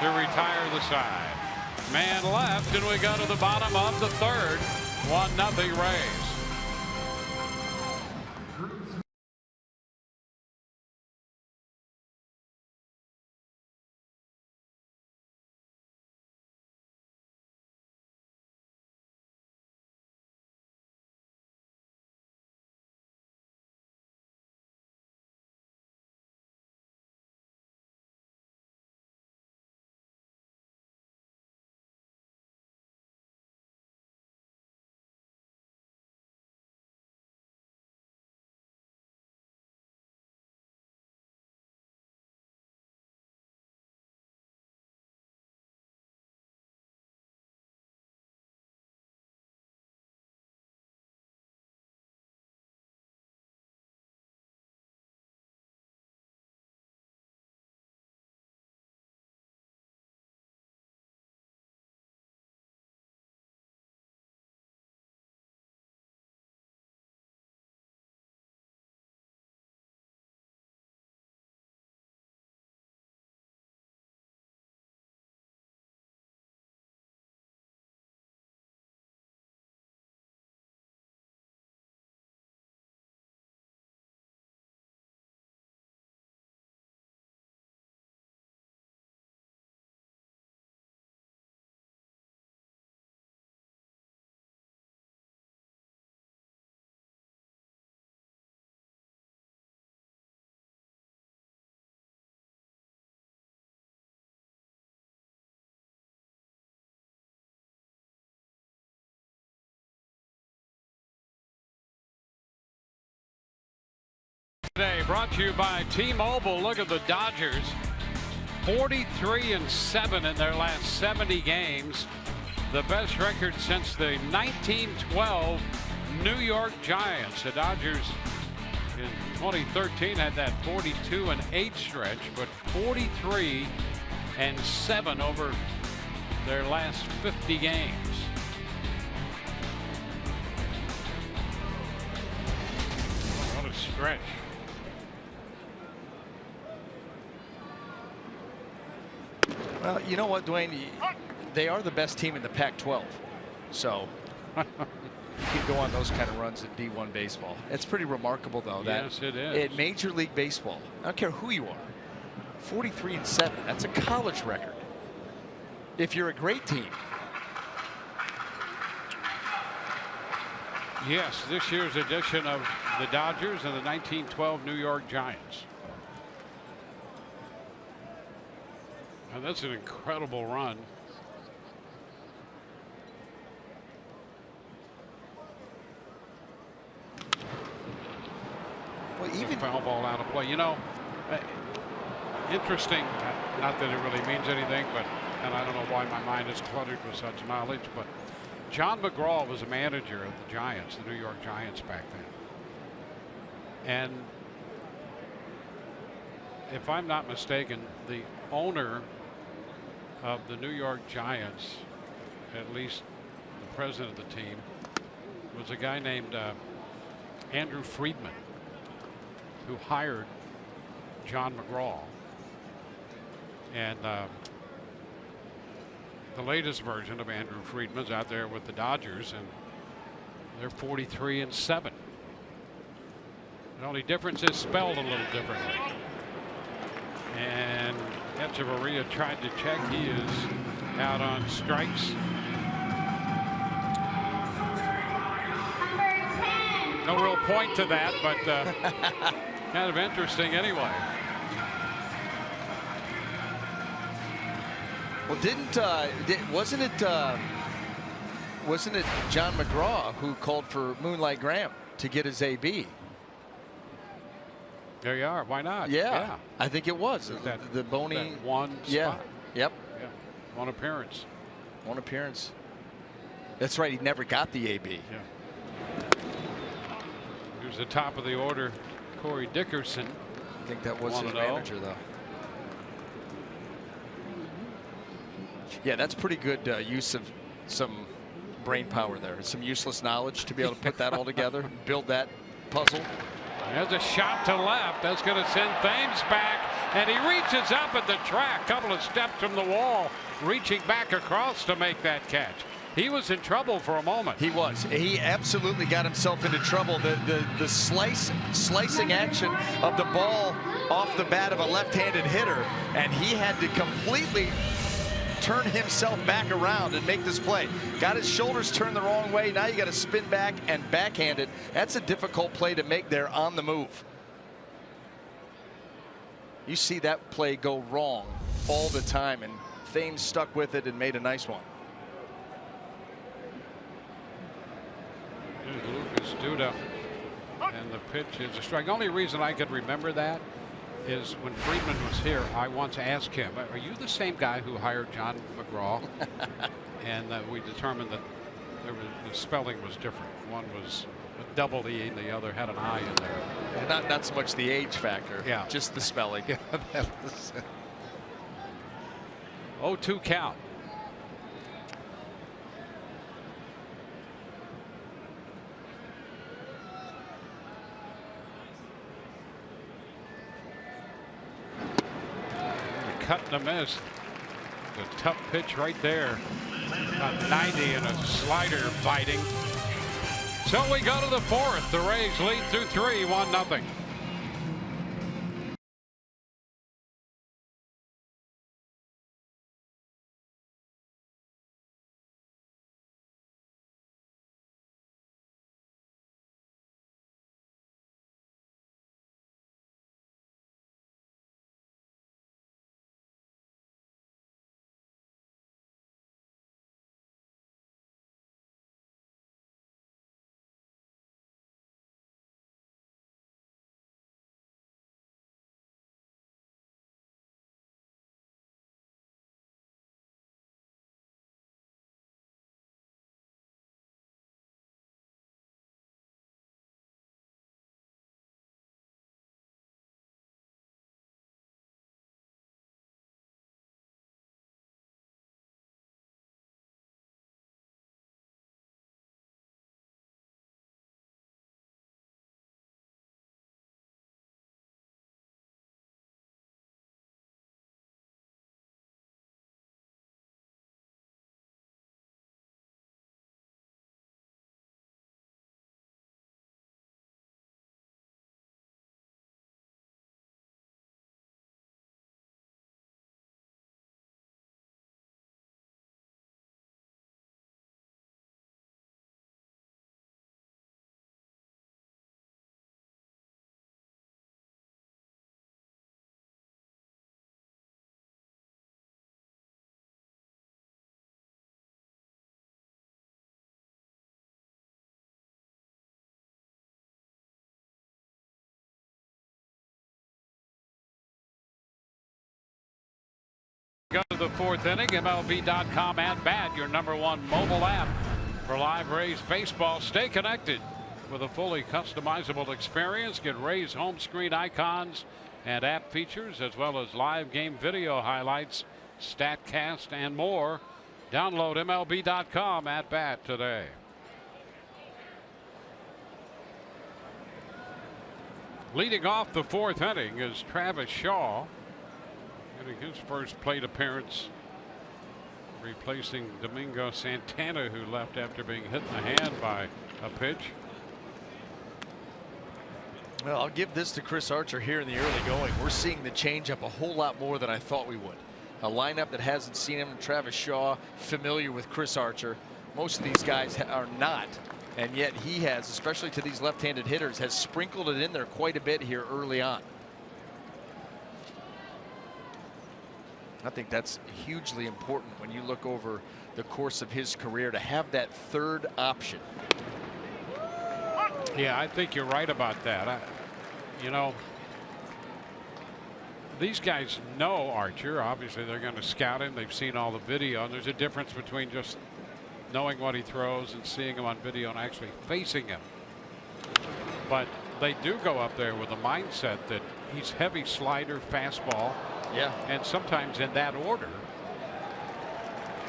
to retire the side. Man left, and we go to the bottom of the third. 1-0 Rays. Today brought to you by T-Mobile. Look at the Dodgers, 43-7 in their last 70 games, the best record since the 1912 New York Giants. The Dodgers in 2013 had that 42-8 stretch, but 43-7 over their last 50 games. What a stretch. Well, you know what, Dwayne? They are the best team in the Pac-12. So you can go on those kind of runs in D1 baseball. It's pretty remarkable, though. That yes, it is. In Major League Baseball, I don't care who you are, 43-7. That's a college record. If you're a great team. Yes, this year's edition of the Dodgers and the 1912 New York Giants. And that's an incredible run. Well, even foul ball out of play. You know, interesting. Not that it really means anything, but and I don't know why my mind is cluttered with such knowledge, but John McGraw was a manager of the Giants, the New York Giants back then. And if I'm not mistaken, the owner of the New York Giants, at least the president of the team, was a guy named Andrew Friedman, who hired John McGraw. And the latest version of Andrew Friedman's out there with the Dodgers, and they're 43-7. The only difference is spelled a little differently. And Echeverria tried to check. He is out on strikes. No real point to that, but kind of interesting anyway. Well, wasn't it John McGraw who called for Moonlight Graham to get his AB? There you are. Why not? Yeah. I think it was the bony that one spot. Yeah. Yep. Yeah. One appearance. One appearance. That's right. He never got the AB. Yeah. Here's the top of the order, Corey Dickerson. I think that was his manager, though. Yeah, that's pretty good use of some brain power there. Some useless knowledge to be able to put that all together, build that puzzle. There's a shot to left. That's going to send Thames back, and he reaches up at the track, couple of steps from the wall, reaching back across to make that catch. He was in trouble for a moment. He was. He absolutely got himself into trouble. The slicing action of the ball off the bat of a left-handed hitter, and he had to completely turn himself back around and make this play. Got his shoulders turned the wrong way. Now you got to spin back and backhand it. That's a difficult play to make there on the move. You see that play go wrong all the time, and Thames stuck with it and made a nice one. Lucas Duda, and the pitch is a strike. Only reason I could remember that is when Friedman was here, I once asked him, are you the same guy who hired John McGraw? And we determined that the spelling was different. One was a double E and the other had an I in there. And not so much the age factor, yeah, just the spelling. Yeah, that was 0-2 count. Cut and a miss. The tough pitch right there. About 90 and a slider biting. So we go to the fourth. The Rays lead through 3, 1-0. Go to the fourth inning. MLB.com at bat, your #1 mobile app for live Rays baseball. Stay connected with a fully customizable experience. Get Rays home screen icons and app features, as well as live game video highlights, StatCast, and more. Download MLB.com at bat today. Leading off the fourth inning is Travis Shaw, getting his first plate appearance, replacing Domingo Santana, who left after being hit in the hand by a pitch. Well, I'll give this to Chris Archer here in the early going. We're seeing the changeup a whole lot more than I thought we would. A lineup that hasn't seen him. Travis Shaw, familiar with Chris Archer. Most of these guys are not, and yet he has, especially to these left-handed hitters, has sprinkled it in there quite a bit here early on. I think that's hugely important when you look over the course of his career, to have that third option. Yeah, I think you're right about that. You know, these guys know Archer. Obviously, they're going to scout him. They've seen all the video, and there's a difference between just knowing what he throws and seeing him on video and actually facing him. But they do go up there with a mindset that he's heavy slider, fastball, and sometimes in that order.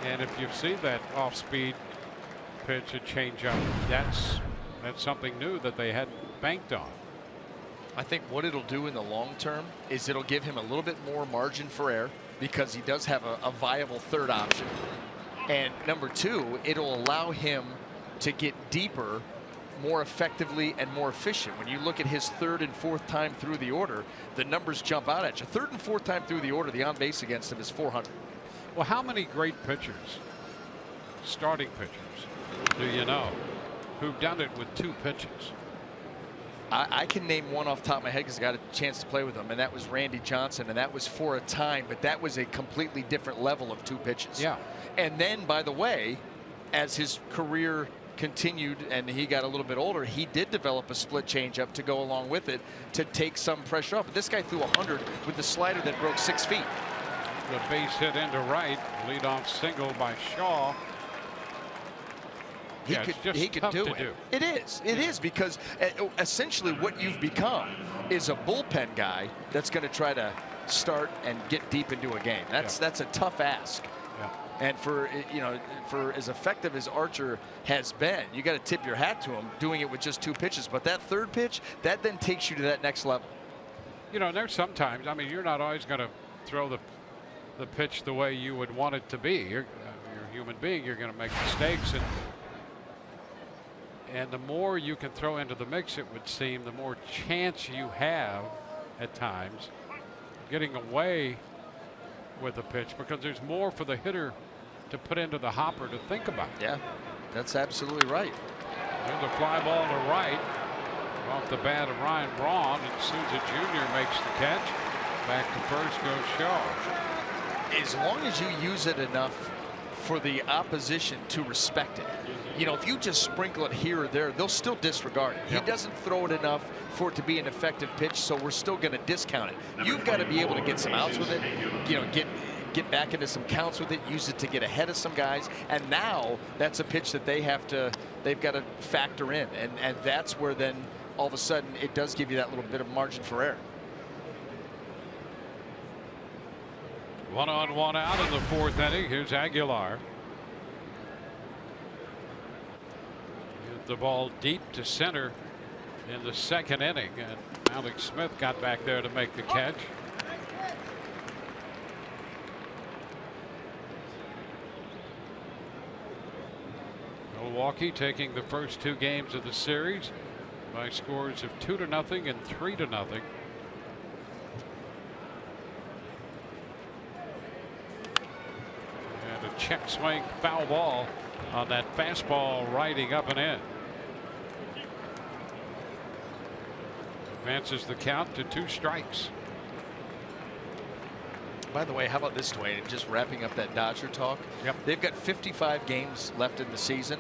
And if you see that off-speed pitch, a changeup, that's something new that they hadn't banked on. I think what it'll do in the long term is it'll give him a little bit more margin for error because he does have a viable third option. And number two, it'll allow him to get deeper more effectively and more efficient. When you look at his third and fourth time through the order, the numbers jump out at you. Third and fourth time through the order, the on base against him is 400. Well, how many great pitchers, starting pitchers, do you know who've done it with 2 pitches? I can name one off the top of my head because I got a chance to play with him, and that was Randy Johnson, and that was for a time, but that was a completely different level of 2 pitches. Yeah. And then, by the way, as his career continued and he got a little bit older, he did develop a split changeup to go along with it to take some pressure off. But this guy threw 100 with the slider that broke 6 feet. The base hit into right, leadoff single by Shaw. He could do it. It is because essentially what you've become is a bullpen guy that's going to try to start and get deep into a game. That's a tough ask. And for as effective as Archer has been, you got to tip your hat to him doing it with just 2 pitches. But that third pitch, that then takes you to that next level. You know, there's sometimes, I mean, you're not always going to throw the pitch the way you would want it to be. You're a human being. You're going to make mistakes, and the more you can throw into the mix, it would seem, the more chance you have at times getting away with the pitch, because there's more for the hitter to put into the hopper to think about. Yeah, that's absolutely right. There's a fly ball to right off the bat of Ryan Braun, and Souza Jr. makes the catch. Back to first goes Shaw. As long as you use it enough for the opposition to respect it. You know, if you just sprinkle it here or there, they'll still disregard it. He doesn't throw it enough for it to be an effective pitch, so we're still going to discount it. You've got to be able to get some outs with it, you know, get back into some counts with it, use it to get ahead of some guys, and now that's a pitch that they've got to factor in, and that's where then all of a sudden it does give you that little bit of margin for error. 1 on 1 out in the 4th inning. Here's Aguilar. Hit the ball deep to center in the 2nd inning, and Alex Smith got back there to make the catch. Milwaukee taking the first 2 games of the series by scores of 2-0 and 3-0. Check swing, foul ball on that fastball riding up and in. Advances the count to 2 strikes. By the way, how about this, Dwayne? Just wrapping up that Dodger talk. Yep. They've got 55 games left in the season.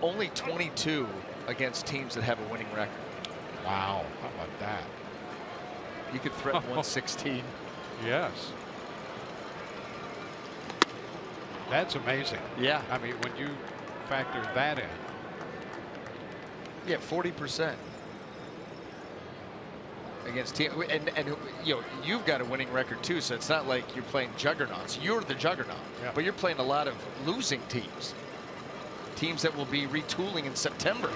Only 22 against teams that have a winning record. Wow, how about that? You could threaten 116. Yes. That's amazing. Yeah. I mean, when you factor that in. Yeah, 40% against team, and you know, you've got a winning record too, so it's not like you're playing juggernauts. You're the juggernaut, but you're playing a lot of losing teams that will be retooling in September.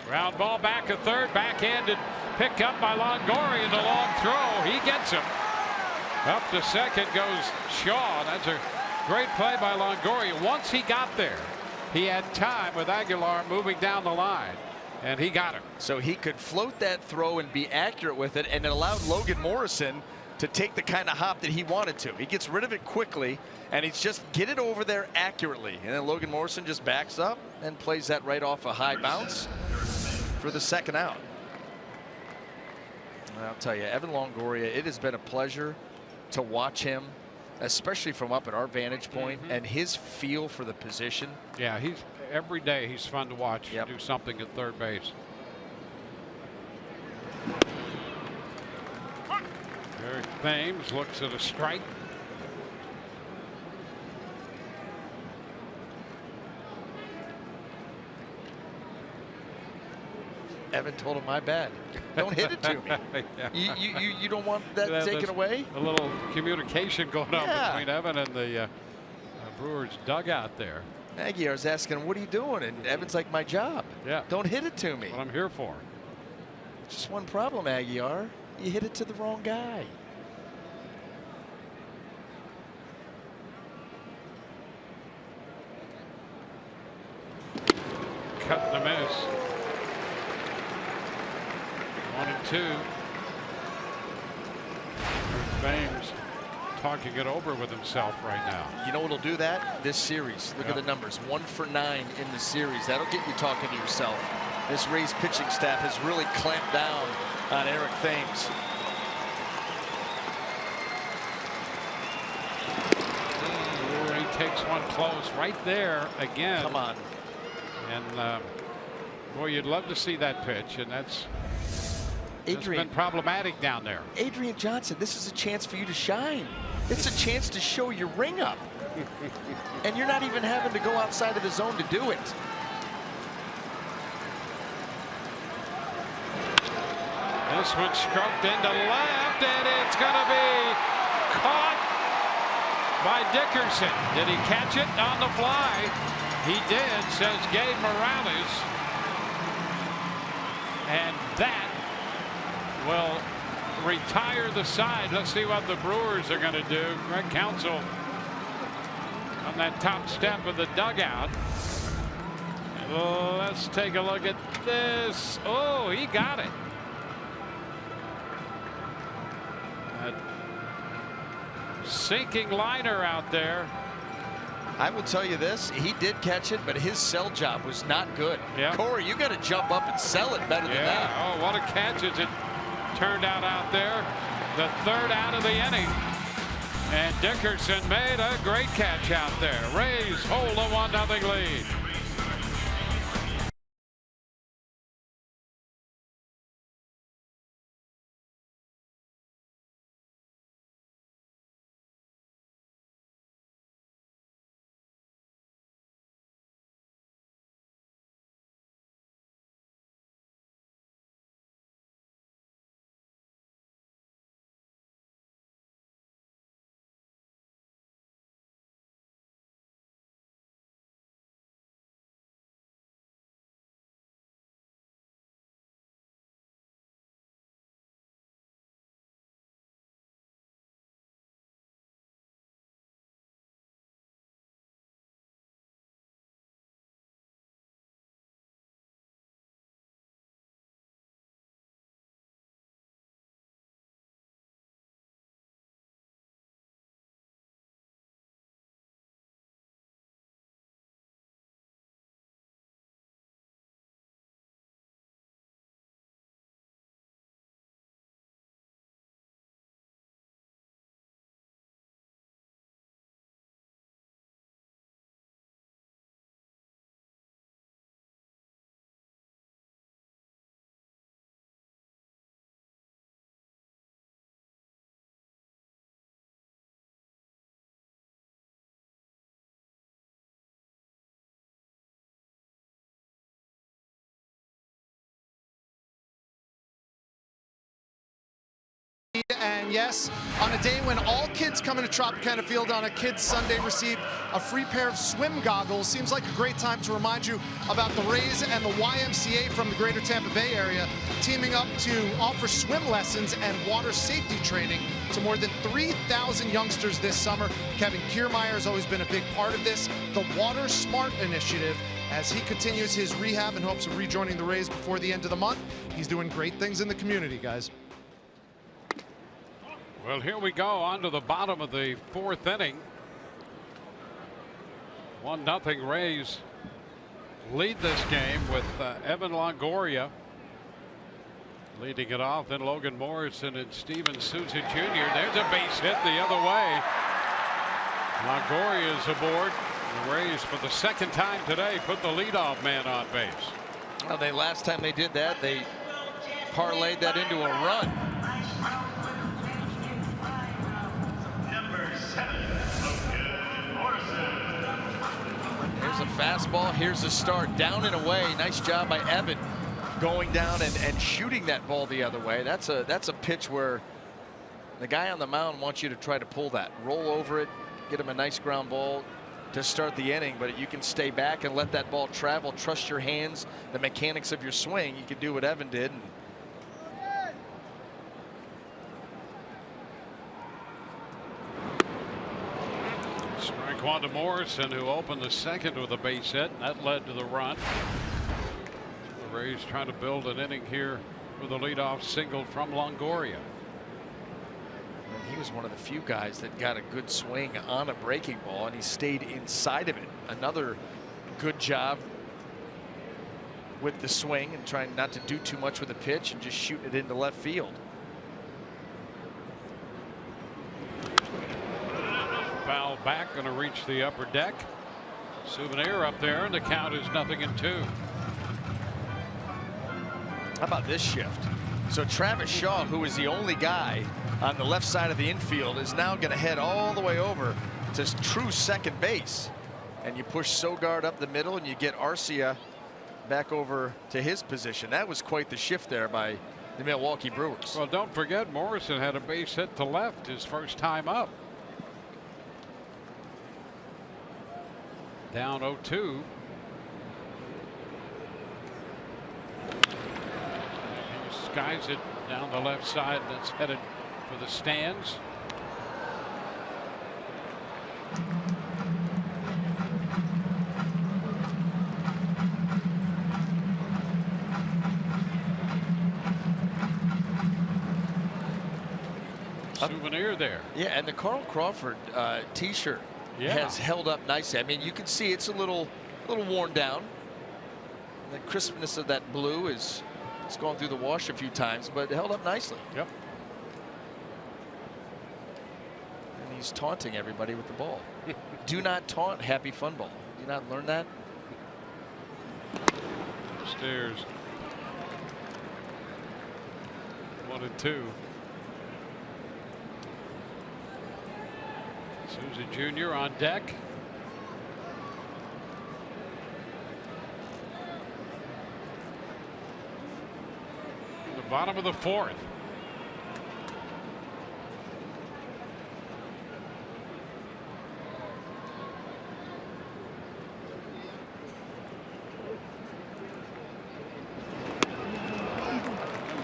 Ground ball back at third, backhanded pick up by Longoria in the long throw. He gets him. Up to second goes Shaw. That's a great play by Longoria. Once he got there, he had time with Aguilar moving down the line, and he got him. So he could float that throw and be accurate with it, and it allowed Logan Morrison to take the kind of hop that he wanted to. He gets rid of it quickly, and he's just get it over there accurately. And then Logan Morrison just backs up and plays that right off a high bounce for the 2nd out. And I'll tell you, Evan Longoria, it has been a pleasure to watch him, especially from up at our vantage point, and his feel for the position. Yeah, every day he's fun to watch do something at third base. Eric Thames looks at a strike. told him, my bad. Don't hit it to me. Yeah. You don't want that taken away? A little communication going on between Evan and the Brewers dugout there. Aguilar's asking him, what are you doing? And Evan's like, my job. Yeah. Don't hit it to me. What I'm here for. Just one problem, Aguilar. You hit it to the wrong guy. Cut and a miss. 1-2. Baines talking it over with himself right now. You know what'll do that? This series. Look at the numbers. 1 for 9 in the series. That'll get you talking to yourself. This Rays pitching staff has really clamped down on Eric Thames. He takes one close right there again. Come on. And boy, you'd love to see that pitch, and that's Adrian, been problematic down there. Adrian Johnson, this is a chance for you to shine. It's a chance to show your ring up. And you're not even having to go outside of the zone to do it. This one stroked into left, and it's going to be caught by Dickerson. Did he catch it on the fly? He did, says Gabe Morales. And that will retire the side. Let's see what the Brewers are going to do. Greg Counsell on that top step of the dugout. Let's take a look at this. Oh, he got it. Sinking liner out there. I will tell you this, he did catch it, but his sell job was not good. Yeah. Corey, you got to jump up and sell it better than that. Oh, what a catch as it turned out there. The third out of the inning. And Dickerson made a great catch out there. Rays hold a 1-0 lead. And yes, on a day when all kids coming to Tropicana Field on a Kids Sunday receive a free pair of swim goggles, seems like a great time to remind you about the Rays and the YMCA from the greater Tampa Bay area teaming up to offer swim lessons and water safety training to more than 3,000 youngsters this summer. Kevin Kiermaier has always been a big part of this. The Water Smart initiative, as he continues his rehab in hopes of rejoining the Rays before the end of the month. He's doing great things in the community, guys. Well, here we go on to the bottom of the fourth inning. 1-0 Rays lead this game with Evan Longoria leading it off. Then Logan Morrison and Steven Souza Jr. There's a base hit the other way. Longoria is aboard. The Rays, for the second time today, put the leadoff man on base. Well, last time they did that, they parlayed that into a run. Here's a fastball. Here's a start. Down and away. Nice job by Evan. going down and shooting that ball the other way. That's a pitch where the guy on the mound wants you to try to pull that, roll over it, get him a nice ground ball to start the inning, but you can stay back and let that ball travel, trust your hands, the mechanics of your swing. You can do what Evan did. Strike one to Morrison, who opened the second with a base hit, and that led to the run. The Rays trying to build an inning here with a leadoff single from Longoria. He was one of the few guys that got a good swing on a breaking ball, and he stayed inside of it. Another good job with the swing and trying not to do too much with the pitch and just shooting it into left field. Foul back, going to reach the upper deck. Souvenir up there, and the count is 0-2. How about this shift? So Travis Shaw, who is the only guy on the left side of the infield, is now going to head all the way over to true second base. And you push Sogard up the middle, and you get Arcia back over to his position. That was quite the shift there by the Milwaukee Brewers. Well, don't forget, Morrison had a base hit to left his first time up. Down 0-2. Skies it down the left side. That's headed for the stands. Souvenir there. Yeah, and the Carl Crawford t-shirt has held up nicely. I mean, you can see it's a little worn down. The crispness of that blue is it's gone through the wash a few times, but it held up nicely. Yep. And he's taunting everybody with the ball. Do not taunt Happy Fun Ball. Do you not learn that? Upstairs. 1-2. Souza Jr. on deck. In the bottom of the fourth.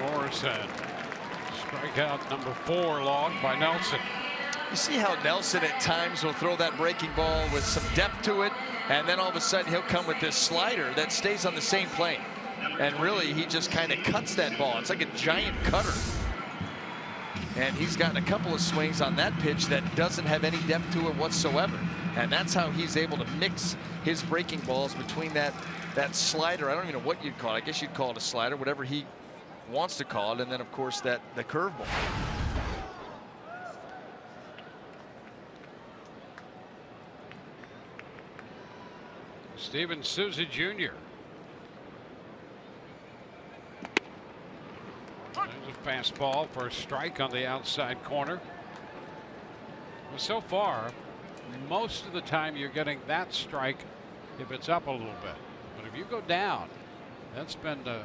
Morrison. Strikeout number 4 logged by Nelson. You see how Nelson at times will throw that breaking ball with some depth to it, and then all of a sudden he'll come with this slider that stays on the same plane. And really, he just kind of cuts that ball. It's like a giant cutter. And he's gotten a couple of swings on that pitch that doesn't have any depth to it whatsoever. And that's how he's able to mix his breaking balls between that slider. I don't even know what you'd call it. I guess you'd call it a slider, whatever he wants to call it. And then, of course, the curveball. Steven Souza Jr. There's a fastball for a strike on the outside corner. Well, so far, most of the time you're getting that strike if it's up a little bit. But if you go down, that's been a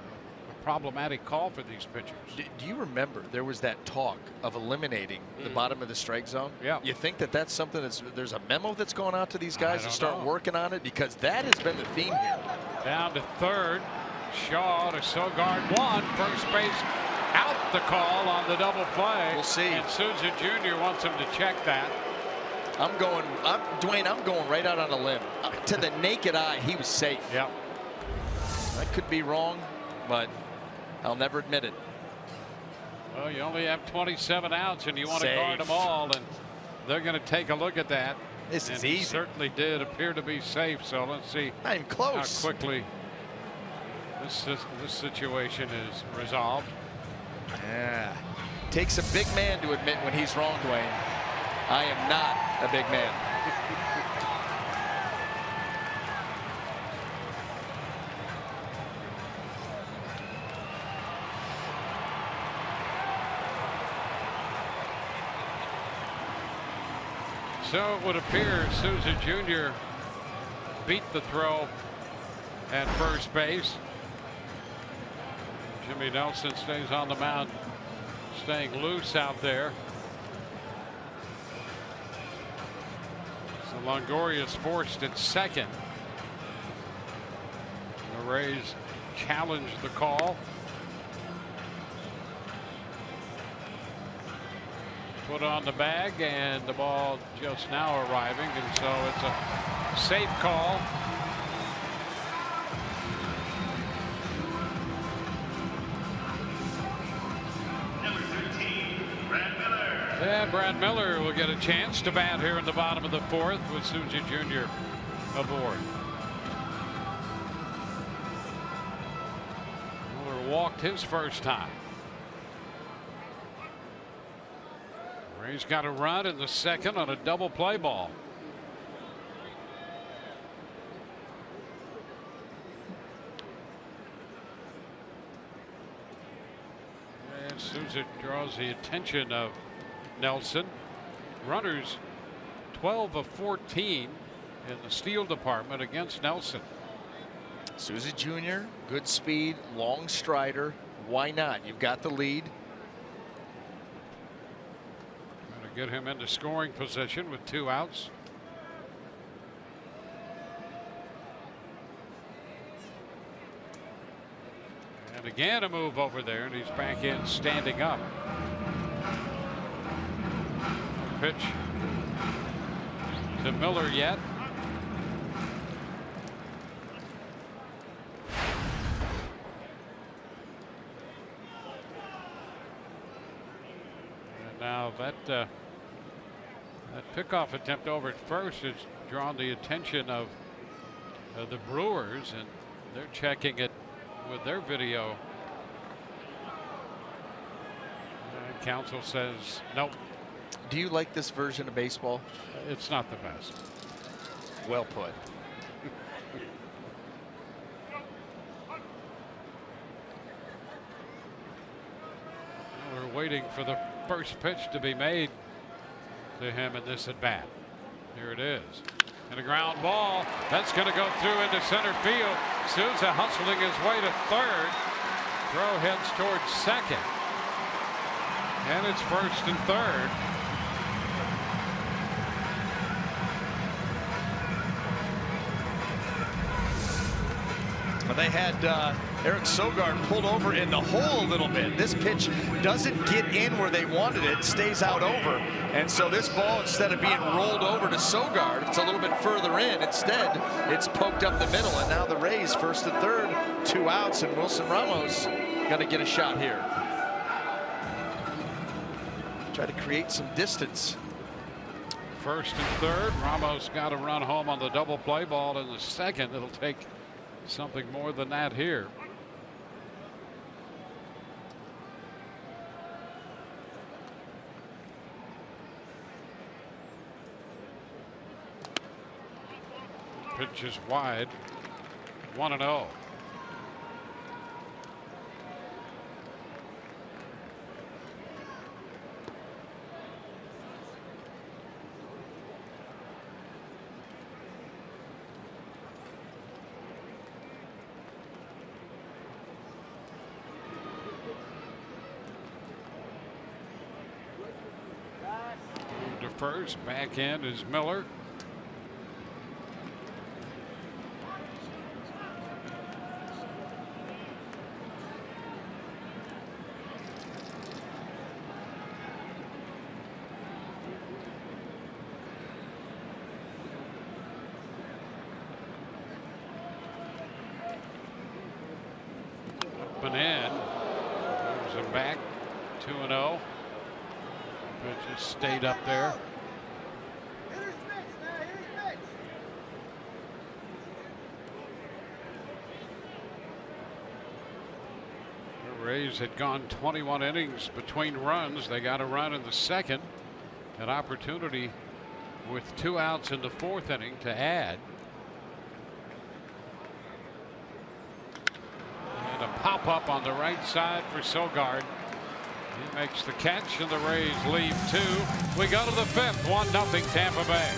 problematic call for these pitchers. Do you remember there was that talk of eliminating the bottom of the strike zone? Yeah. You think that's something there's a memo that's going out to these guys to start working on it? Because that has been the theme here. Down to third. Shaw to Sogard 1. First base out the call on the double play. We'll see. And Souza Jr. wants him to check that. Dwayne, I'm going right out on a limb. To the naked eye, he was safe. Yep. I could be wrong, but I'll never admit it. Well, you only have 27 outs, and you want to Safe. guard them all, and they're going to take a look at that. This is and easy. It certainly did appear to be safe. So let's see Not even close. how quickly this situation is resolved. Yeah. Takes a big man to admit when he's wrong, Dwayne. I am not a big man. So it would appear Souza Jr. beat the throw at first base. Jimmy Nelson stays on the mound, staying loose out there. So Longoria's forced at second. The Rays challenge the call. Put on the bag, and the ball just now arriving, and so it's a safe call. And Brad Miller will get a chance to bat here in the bottom of the fourth with Suzy Jr. aboard. Miller walked his first time. Rays got a run in the second on a double play ball. And Souza draws the attention of Nelson. Runners 12 of 14 in the steal department against Nelson. Suzy Jr., good speed, long strider. Why not? You've got the lead. Trying to get him into scoring position with 2 outs. And again a move over there, and he's back in standing up. Pitch to Miller yet. And now that pickoff attempt over at first has drawn the attention of the Brewers, and they're checking it with their video. And counsel says nope. Do you like this version of baseball? It's not the best. Well put. We're waiting for the first pitch to be made to him in this at bat. Here it is. And a ground ball. That's going to go through into center field. Souza hustling his way to third. Throw heads towards second. And it's first and third. They had Eric Sogard pulled over in the hole a little bit. This pitch doesn't get in where they wanted it, stays out over. And so this ball, instead of being rolled over to Sogard, it's a little bit further in. Instead, it's poked up the middle. And now the Rays, first and third, 2 outs, and Wilson Ramos going to get a shot here. Try to create some distance. First and third. Ramos got a run home on the double play ball in the second. It'll take something more than that here. Pitch is wide. 1-0. First, back end is Miller. Up and in. Moves him back. 2-0. Pitch just stayed up there. Rays had gone 21 innings between runs. They got a run in the second. An opportunity with 2 outs in the fourth inning to add. And a pop up on the right side for Sogard. He makes the catch, and the Rays lead 2. We go to the fifth. 1-0 Tampa Bay.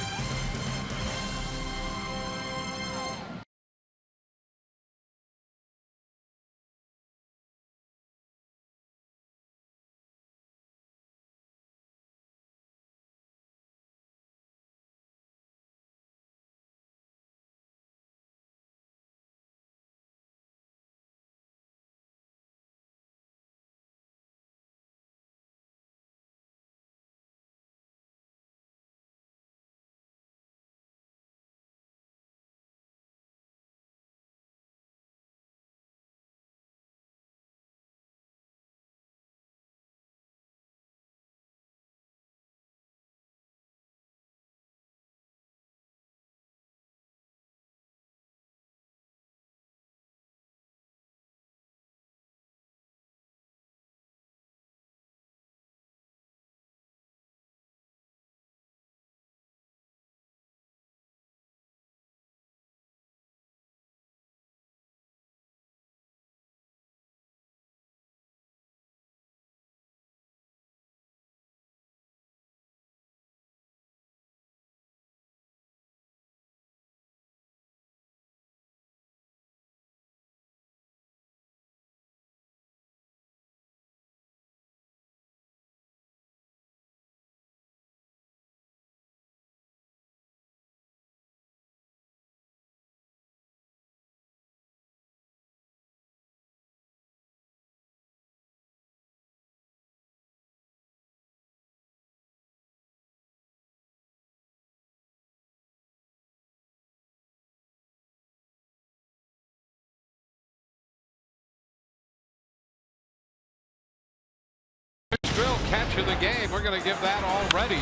catch of the game. We're going to give that already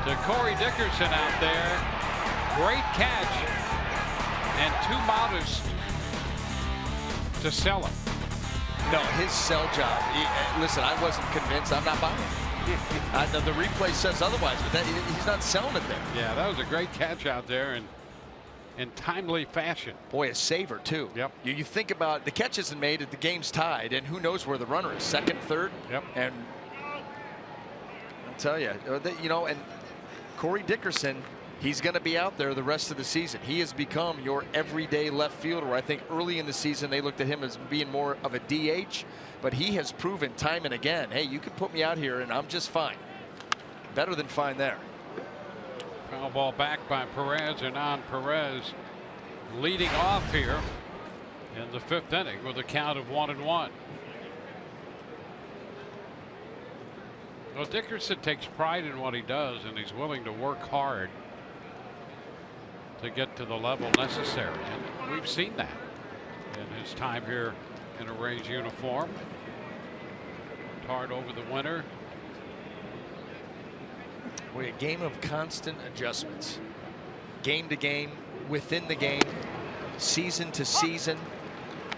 to Corey Dickerson out there. Great catch, and too modest to sell him. No, his sell job. Listen, I wasn't convinced. I'm not buying it. The replay says otherwise, but he's not selling it there. Yeah, that was a great catch out there, and in timely fashion. Boy, a saver too. Yep. You think about the catch isn't made, the game's tied, and who knows where the runner is, second, third. Yep. And I'll tell you, and Corey Dickerson, he's going to be out there the rest of the season. He has become your everyday left fielder. I think early in the season they looked at him as being more of a DH, but he has proven time and again, hey, you can put me out here and I'm just fine. Better than fine there. Foul ball back by Perez, and on Perez leading off here in the 5th inning with a count of 1-1. Well, Dickerson takes pride in what he does, and he's willing to work hard to get to the level necessary, and we've seen that in his time here in a Rays uniform. Hard over the winter. Boy, a game of constant adjustments, game to game, within the game, season to season.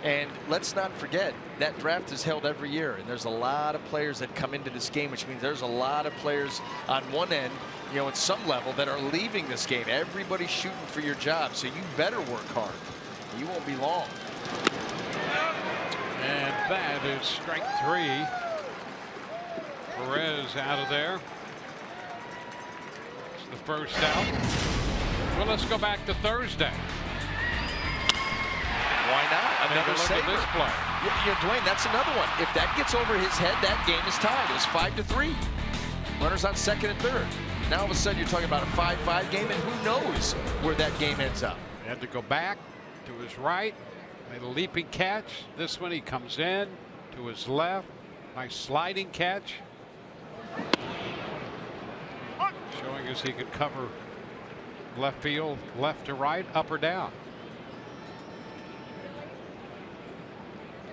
And let's not forget that draft is held every year, and there's a lot of players that come into this game, which means there's a lot of players on one end, at some level, that are leaving this game. Everybody's shooting for your job, so you better work hard. You won't be long. And that is strike 3. Perez out of there. It's the first out. Well, let's go back to Thursday. Why not? Another look at this play. Dwayne, that's another one. If that gets over his head, that game is tied. It's 5-3. Runners on second and third. Now all of a sudden you're talking about a 5-5 game, and who knows where that game ends up. He had to go back to his right. Made a leaping catch. This one he comes in to his left. Nice sliding catch. Showing us he could cover left field, left to right, up or down.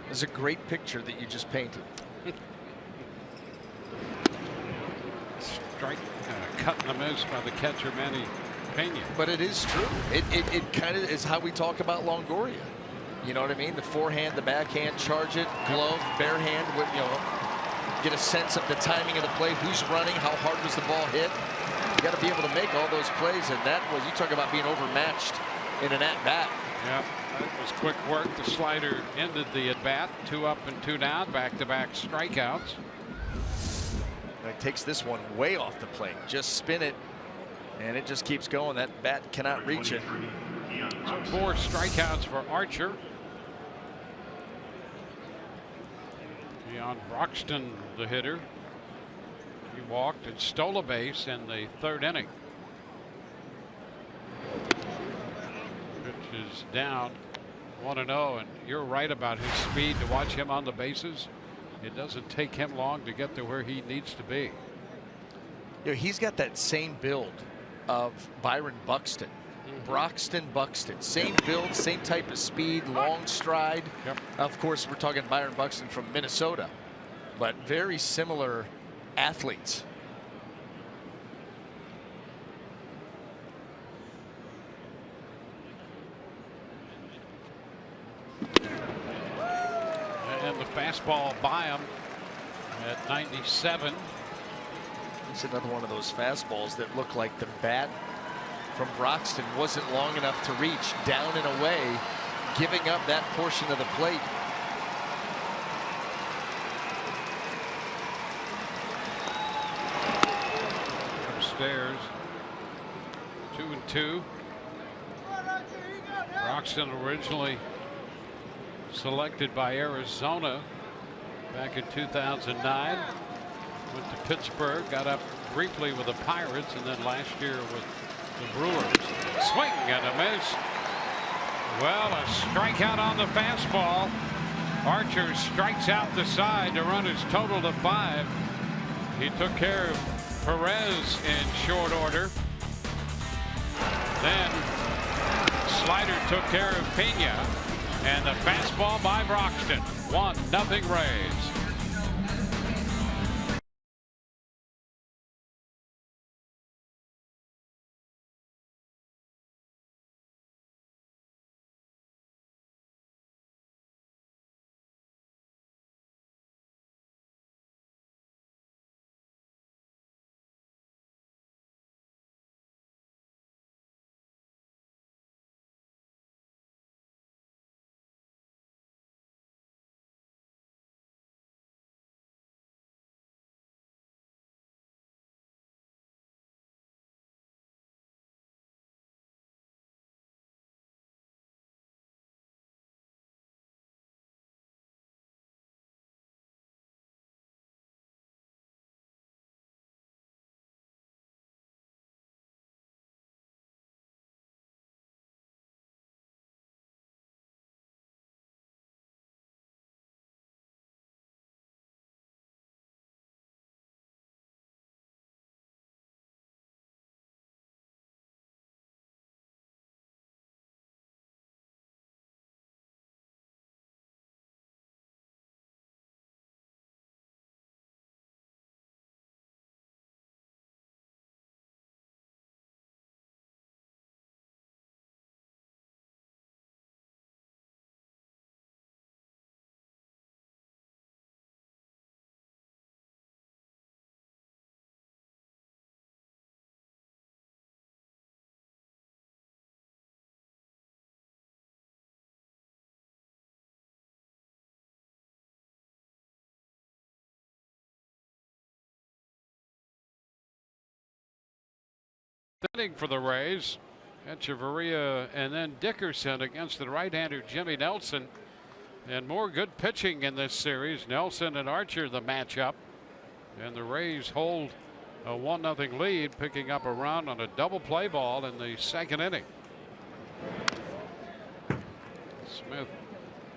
It's a great picture that you just painted. Strike cut and a miss by the catcher Manny Pena. But it is true. It kind of is how we talk about Longoria. You know what I mean? The forehand, the backhand, charge it, glove, bare hand. Get a sense of the timing of the play, who's running, how hard was the ball hit. You got to be able to make all those plays, and that was, you talk about being overmatched in an at-bat. Yeah, that was quick work. The slider ended the at-bat. 2 up and 2 down, back-to-back strikeouts. That takes this one way off the plate. Just spin it, and it just keeps going. That bat cannot reach it. So 4 strikeouts for Archer. Keon Broxton, the hitter. He walked and stole a base in the 3rd inning. Pitch is down 1-0, and you're right about his speed. To watch him on the bases, it doesn't take him long to get to where he needs to be. He's got that same build of Byron Buxton. Broxton Buxton, same build, same type of speed, long stride. Yep. Of course, we're talking Byron Buxton from Minnesota, but very similar athletes. And the fastball by him at 97. It's another one of those fastballs that look like the bat from Broxton wasn't long enough to reach, down and away, giving up that portion of the plate. Upstairs, 2-2. Broxton originally selected by Arizona back in 2009. Went to Pittsburgh, got up briefly with the Pirates, and then last year with the Brewers. Swing and a miss. Well, a strikeout on the fastball. Archer strikes out the side to run his total to 5. He took care of Perez in short order. Then slider took care of Pena, and the fastball by Broxton. 1-0 Rays. For the Rays, Echeverria and then Dickerson against the right-hander Jimmy Nelson, and more good pitching in this series. Nelson and Archer the matchup, and the Rays hold a 1-0 lead, picking up a run on a double play ball in the second inning. Smith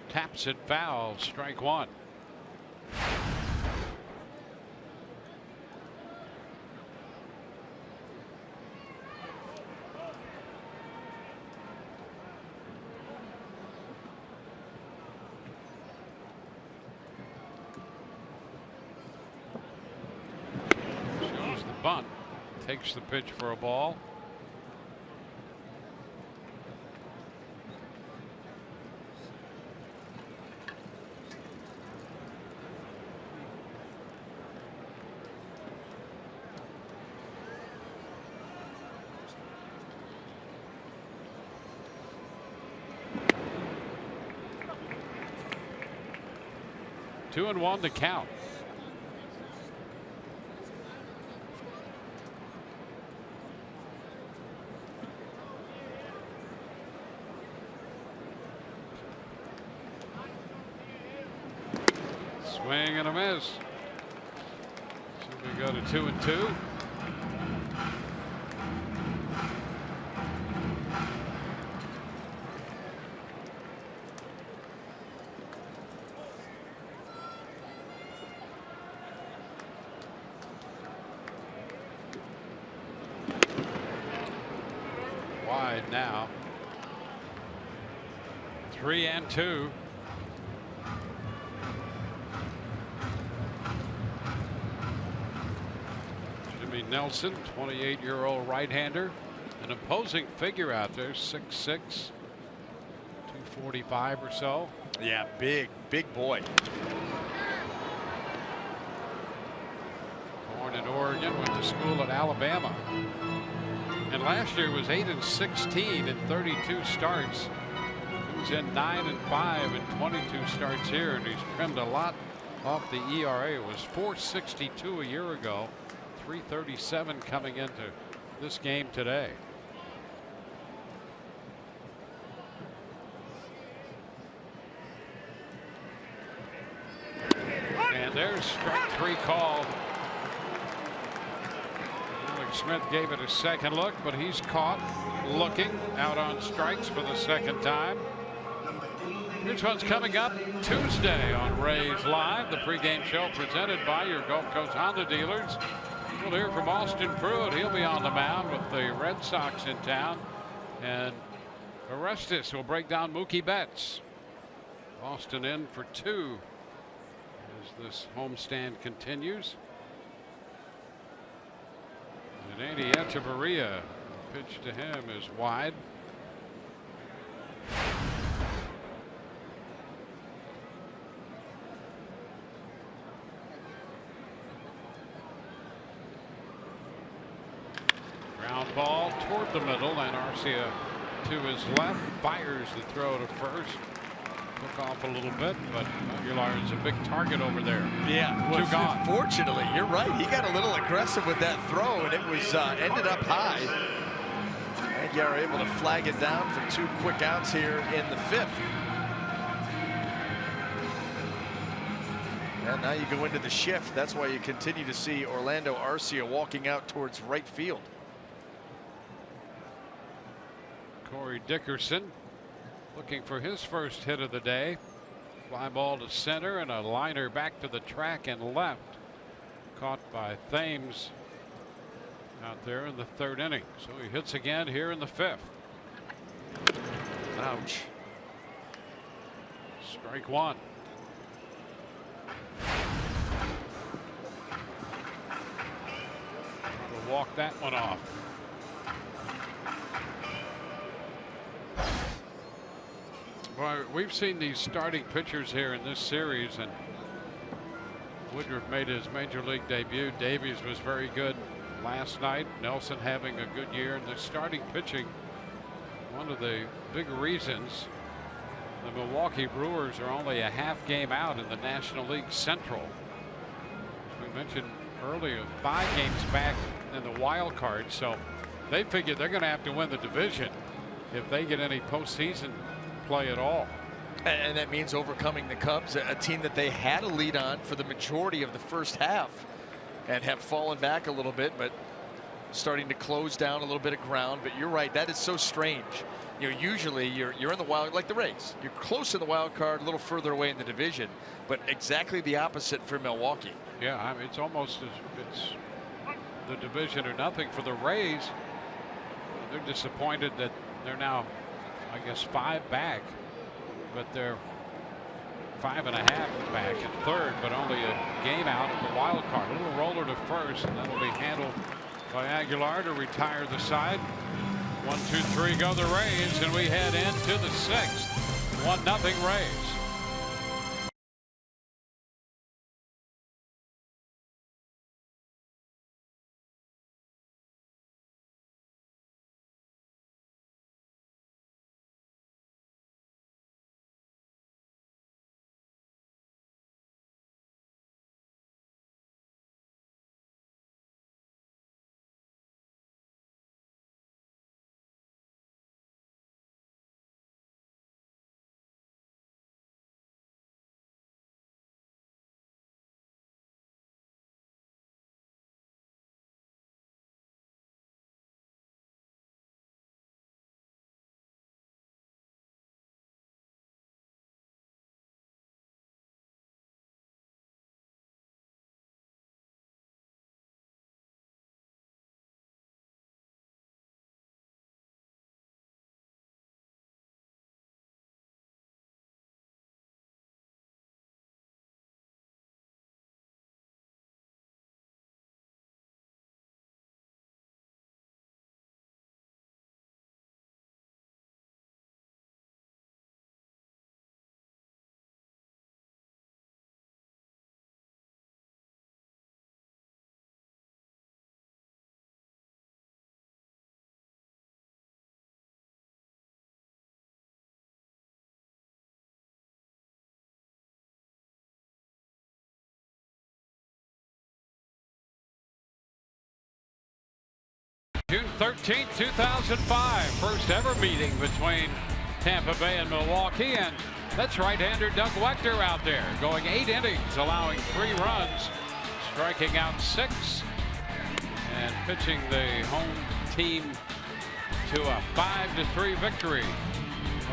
taps it foul, strike one. Bunt, takes the pitch for a ball. Two and one to count. Swing and a miss. So we go to 2-2. Wide now. 3-2. Nelson, 28-year-old right-hander, an imposing figure out there, 6'6", 245 or so. Yeah, big boy. Born in Oregon, went to school at Alabama, and last year was 8-16 in 32 starts. He was in 9-5 in 22 starts here, and he's trimmed a lot off the ERA. It was 4.62 a year ago. 337 coming into this game today. And there's strike three called. Alex Smith gave it a second look, but he's caught looking out on strikes for the second time. This one's coming up Tuesday on Rays Live, the pregame show presented by your Gulf Coast Honda dealers. We'll hear from Austin Pruitt. He'll be on the mound with the Red Sox in town. And Orestes will break down Mookie Betts. Austin in for 2 as this homestand continues. And Andy Echeverria, pitch to him is wide. Ground ball toward the middle, and Arcia to his left, fires the throw to first. Took off a little bit, but Aguilar is a big target over there. Yeah, well, gone. Fortunately, you're right. He got a little aggressive with that throw, and it was ended up high. Aguilar able to flag it down for 2 quick outs here in the 5th. And now you go into the shift. That's why you continue to see Orlando Arcia walking out towards right field. Corey Dickerson looking for his first hit of the day. Fly ball to center and a liner back to the track and left. Caught by Thames out there in the 3rd inning. So he hits again here in the 5th. Ouch. Strike one. Trying to walk that one off. Well, we've seen these starting pitchers here in this series, and Woodruff made his major league debut. Davies was very good last night. Nelson having a good year. And the starting pitching, one of the big reasons the Milwaukee Brewers are only a half game out in the National League Central. As we mentioned earlier, 5 games back in the wild card. So they figure they're going to have to win the division if they get any postseason play at all. And that means overcoming the Cubs, a team that they had a lead on for the majority of the first half and have fallen back a little bit, but starting to close down a little bit of ground. But you're right, that is so strange. You know, usually you're in the wild, like the Rays. You're close in the wild card, a little further away in the division, but exactly the opposite for Milwaukee. Yeah, I mean, it's almost it's the division or nothing for the Rays. They're disappointed that they're now, I guess, 5 back, but they're 5.5 back in third, but only a game out of the wild card. A little roller to first, and that'll be handled by Aguilar to retire the side. 1, 2, 3 go the Rays, and we head into the 6th. 1-0 Rays. June 13th, 2005, first ever meeting between Tampa Bay and Milwaukee, and that's right-hander Doug Wechter out there, going 8 innings, allowing 3 runs, striking out 6, and pitching the home team to a 5-3 victory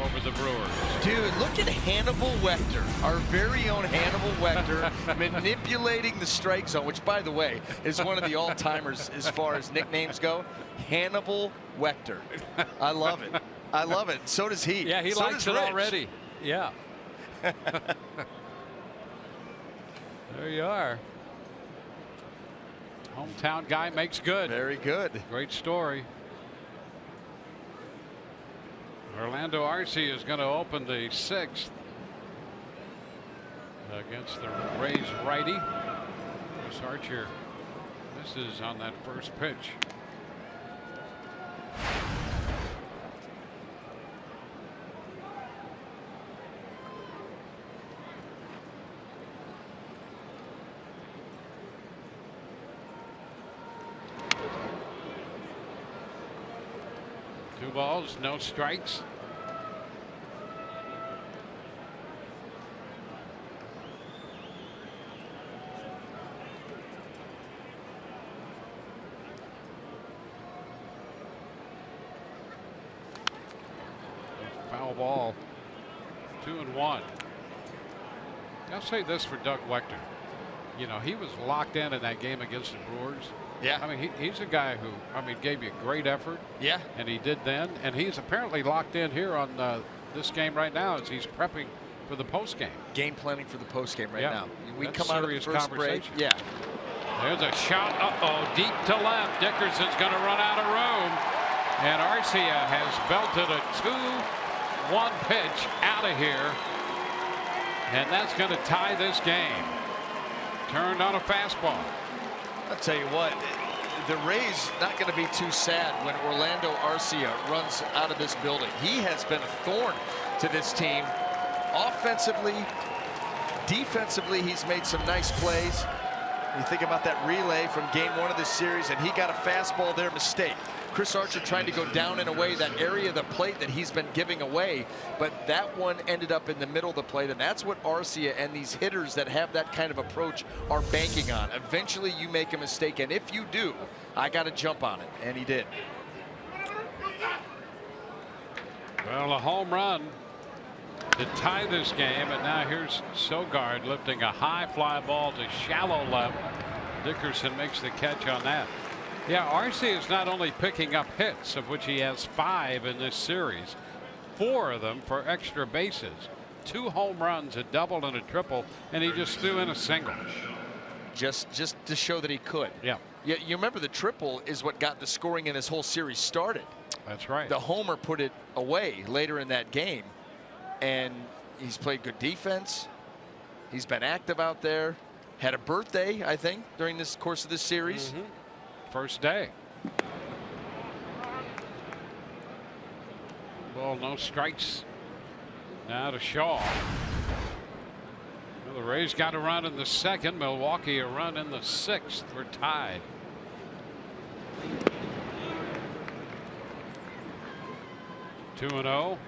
over the Brewers. Dude, look at Hannibal Wechter, our very own Hannibal Wechter, manipulating the strike zone, which, by the way, is one of the all-timers as far as nicknames go. Hannibal Wechter. I love it. I love it. So does he. Yeah, he so likes it Rich. already. Yeah. There you are. Hometown guy makes good. Very good. Great story. Orlando Arcia is going to open the 6th against the Rays righty. Chris Archer misses on that first pitch. Two balls, no strikes. Foul ball. 2-1. I'll say this for Doug Wechter. You know, he was locked in that game against the Brewers. Yeah. I mean, he's a guy who, I mean, gave you great effort. Yeah. And he did then. And he's apparently locked in here on this game right now as he's prepping for the post game. Game planning for the post game right now. We That's come out of the first break. Yeah. There's a shot. Deep to left. Dickerson's going to run out of room. And Arcia has belted a 2-1 pitch out of here. And that's going to tie this game. Turned on a fastball. I'll tell you what, the Rays not going to be too sad when Orlando Arcia runs out of this building. He has been a thorn to this team. Offensively, defensively, he's made some nice plays. You think about that relay from game 1 of this series, and he got a fastball there, mistake. Chris Archer trying to go down and away that area of the plate that he's been giving away, but that one ended up in the middle of the plate, and that's what Arcia and these hitters that have that kind of approach are banking on. Eventually you make a mistake, and if you do, I got to jump on it, and he did. Well, a home run to tie this game, and now here's Sogard lifting a high fly ball to shallow left. Dickerson makes the catch on that. Yeah, Arcia is not only picking up hits, of which he has 5 in this series, 4 of them for extra bases, 2 home runs, a double and a triple, and he just threw in a single. Just to show that he could. Yeah. You remember the triple is what got the scoring in this whole series started. That's right. The homer put it away later in that game, and he's played good defense. He's been active out there. Had a birthday, I think, during this course of this series. First day. Well, no strikes now to Shaw. Well, the Rays got a run in the 2nd. Milwaukee a run in the 6th. We're tied. Two and 0.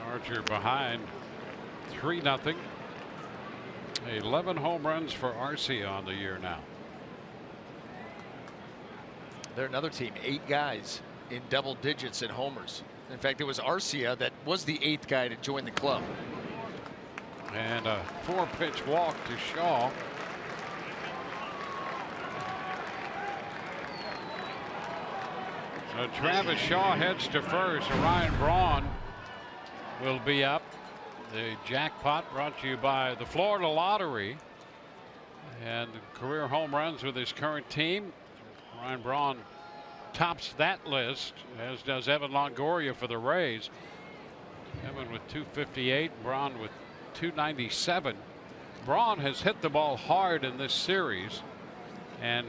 Archer behind 3-0. 11 home runs for Arcia on the year now. They're another team, 8 guys in double digits in homers. In fact, it was Arcia that was the 8th guy to join the club. And a 4-pitch walk to Shaw. So Travis Shaw heads to first. Ryan Braun will be up. The jackpot brought to you by the Florida Lottery and career home runs with his current team. Ryan Braun tops that list, as does Evan Longoria for the Rays. Evan with 258, Braun with 297. Braun has hit the ball hard in this series and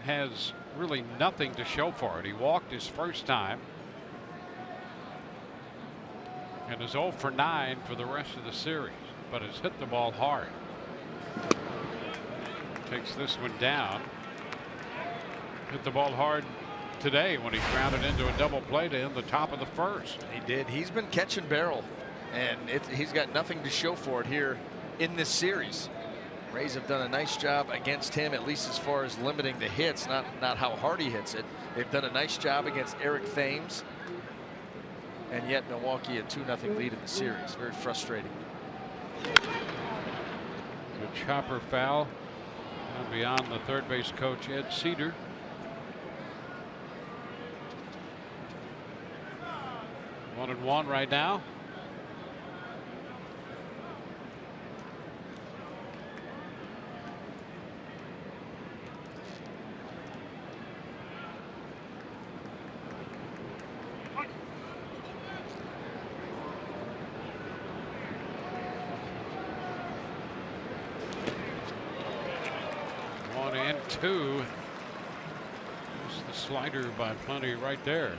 has really nothing to show for it. He walked his first time and is 0 for 9 for the rest of the series, but has hit the ball hard. Takes this one down. Hit the ball hard today when he grounded into a double play to end the top of the 1st. He did. He's been catching barrel, and he's got nothing to show for it here in this series. Rays have done a nice job against him, at least as far as limiting the hits, not how hard he hits it. They've done a nice job against Eric Thames, and yet Milwaukee a 2-0 lead in the series. Very frustrating. Good chopper foul down beyond the third base coach Ed Cedar. One and one right now. One and two. Just the slider by plenty right there.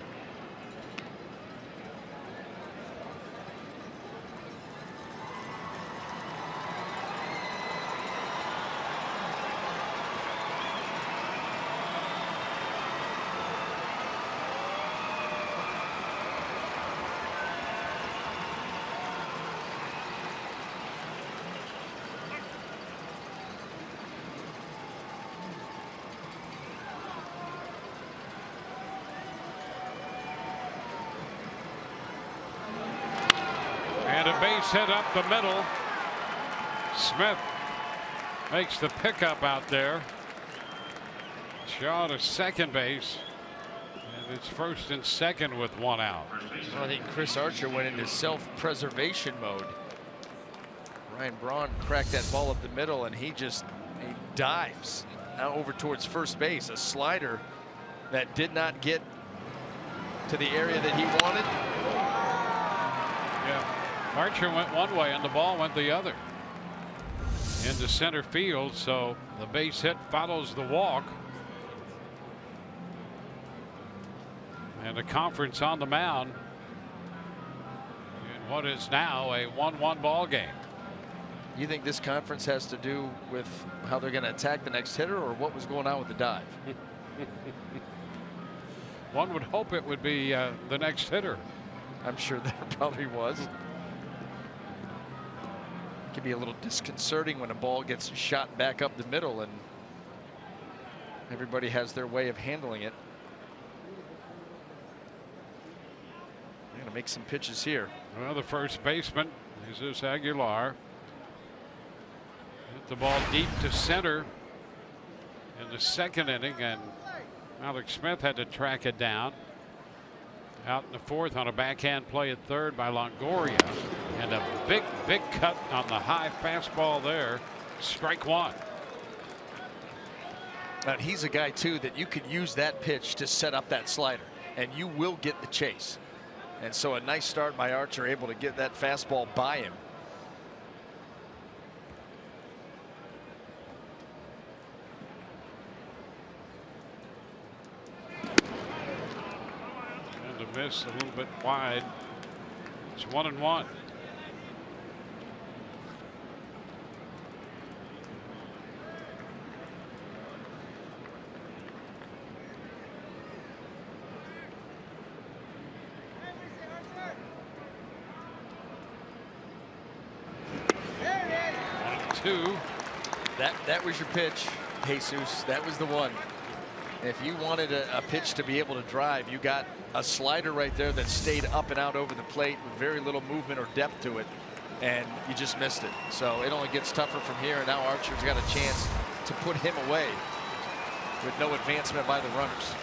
Base hit up the middle. Smith makes the pickup out there. Shaw to second base, and it's first and second with one out. Well, I think Chris Archer went into self-preservation mode. Ryan Braun cracked that ball up the middle, and he dives now over towards first base. A slider that did not get to the area that he wanted. Yeah. Archer went one way and the ball went the other. into center field, so the base hit follows the walk. And the conference on the mound in what is now a 1-1 ball game. You think this conference has to do with how they're going to attack the next hitter, or what was going on with the dive? One would hope it would be the next hitter. I'm sure there probably was. It can be a little disconcerting when a ball gets shot back up the middle and everybody has their way of handling it. They're going to make some pitches here. Well, the first baseman, Jesus Aguilar, hit the ball deep to center in the second inning, and Alex Smith had to track it down. Out in the fourth on a backhand play at third by Longoria, and a big cut on the high fastball there. Strike one. Now, he's a guy too that you could use that pitch to set up that slider, and you will get the chase. And so a nice start by Archer, able to get that fastball by him. And a miss a little bit wide. It's 1-1. That was your pitch, Jesus. That was the one. If you wanted a pitch to be able to drive, you got a slider right there that stayed up and out over the plate with very little movement or depth to it, and you just missed it. So it only gets tougher from here, and now Archer's got a chance to put him away with no advancement by the runners.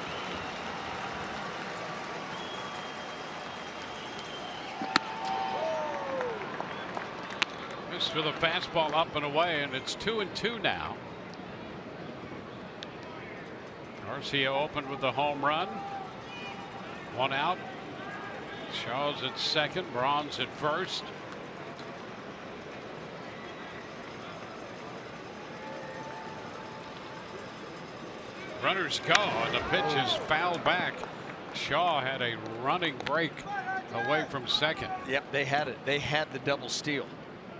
For the fastball up and away, and it's 2-2 now. Garcia opened with the home run. One out. Shaw's at second. Braun's at first. Runners go, and the pitch is fouled back. Shaw had a running break away from second. Yep, they had it. They had the double steal.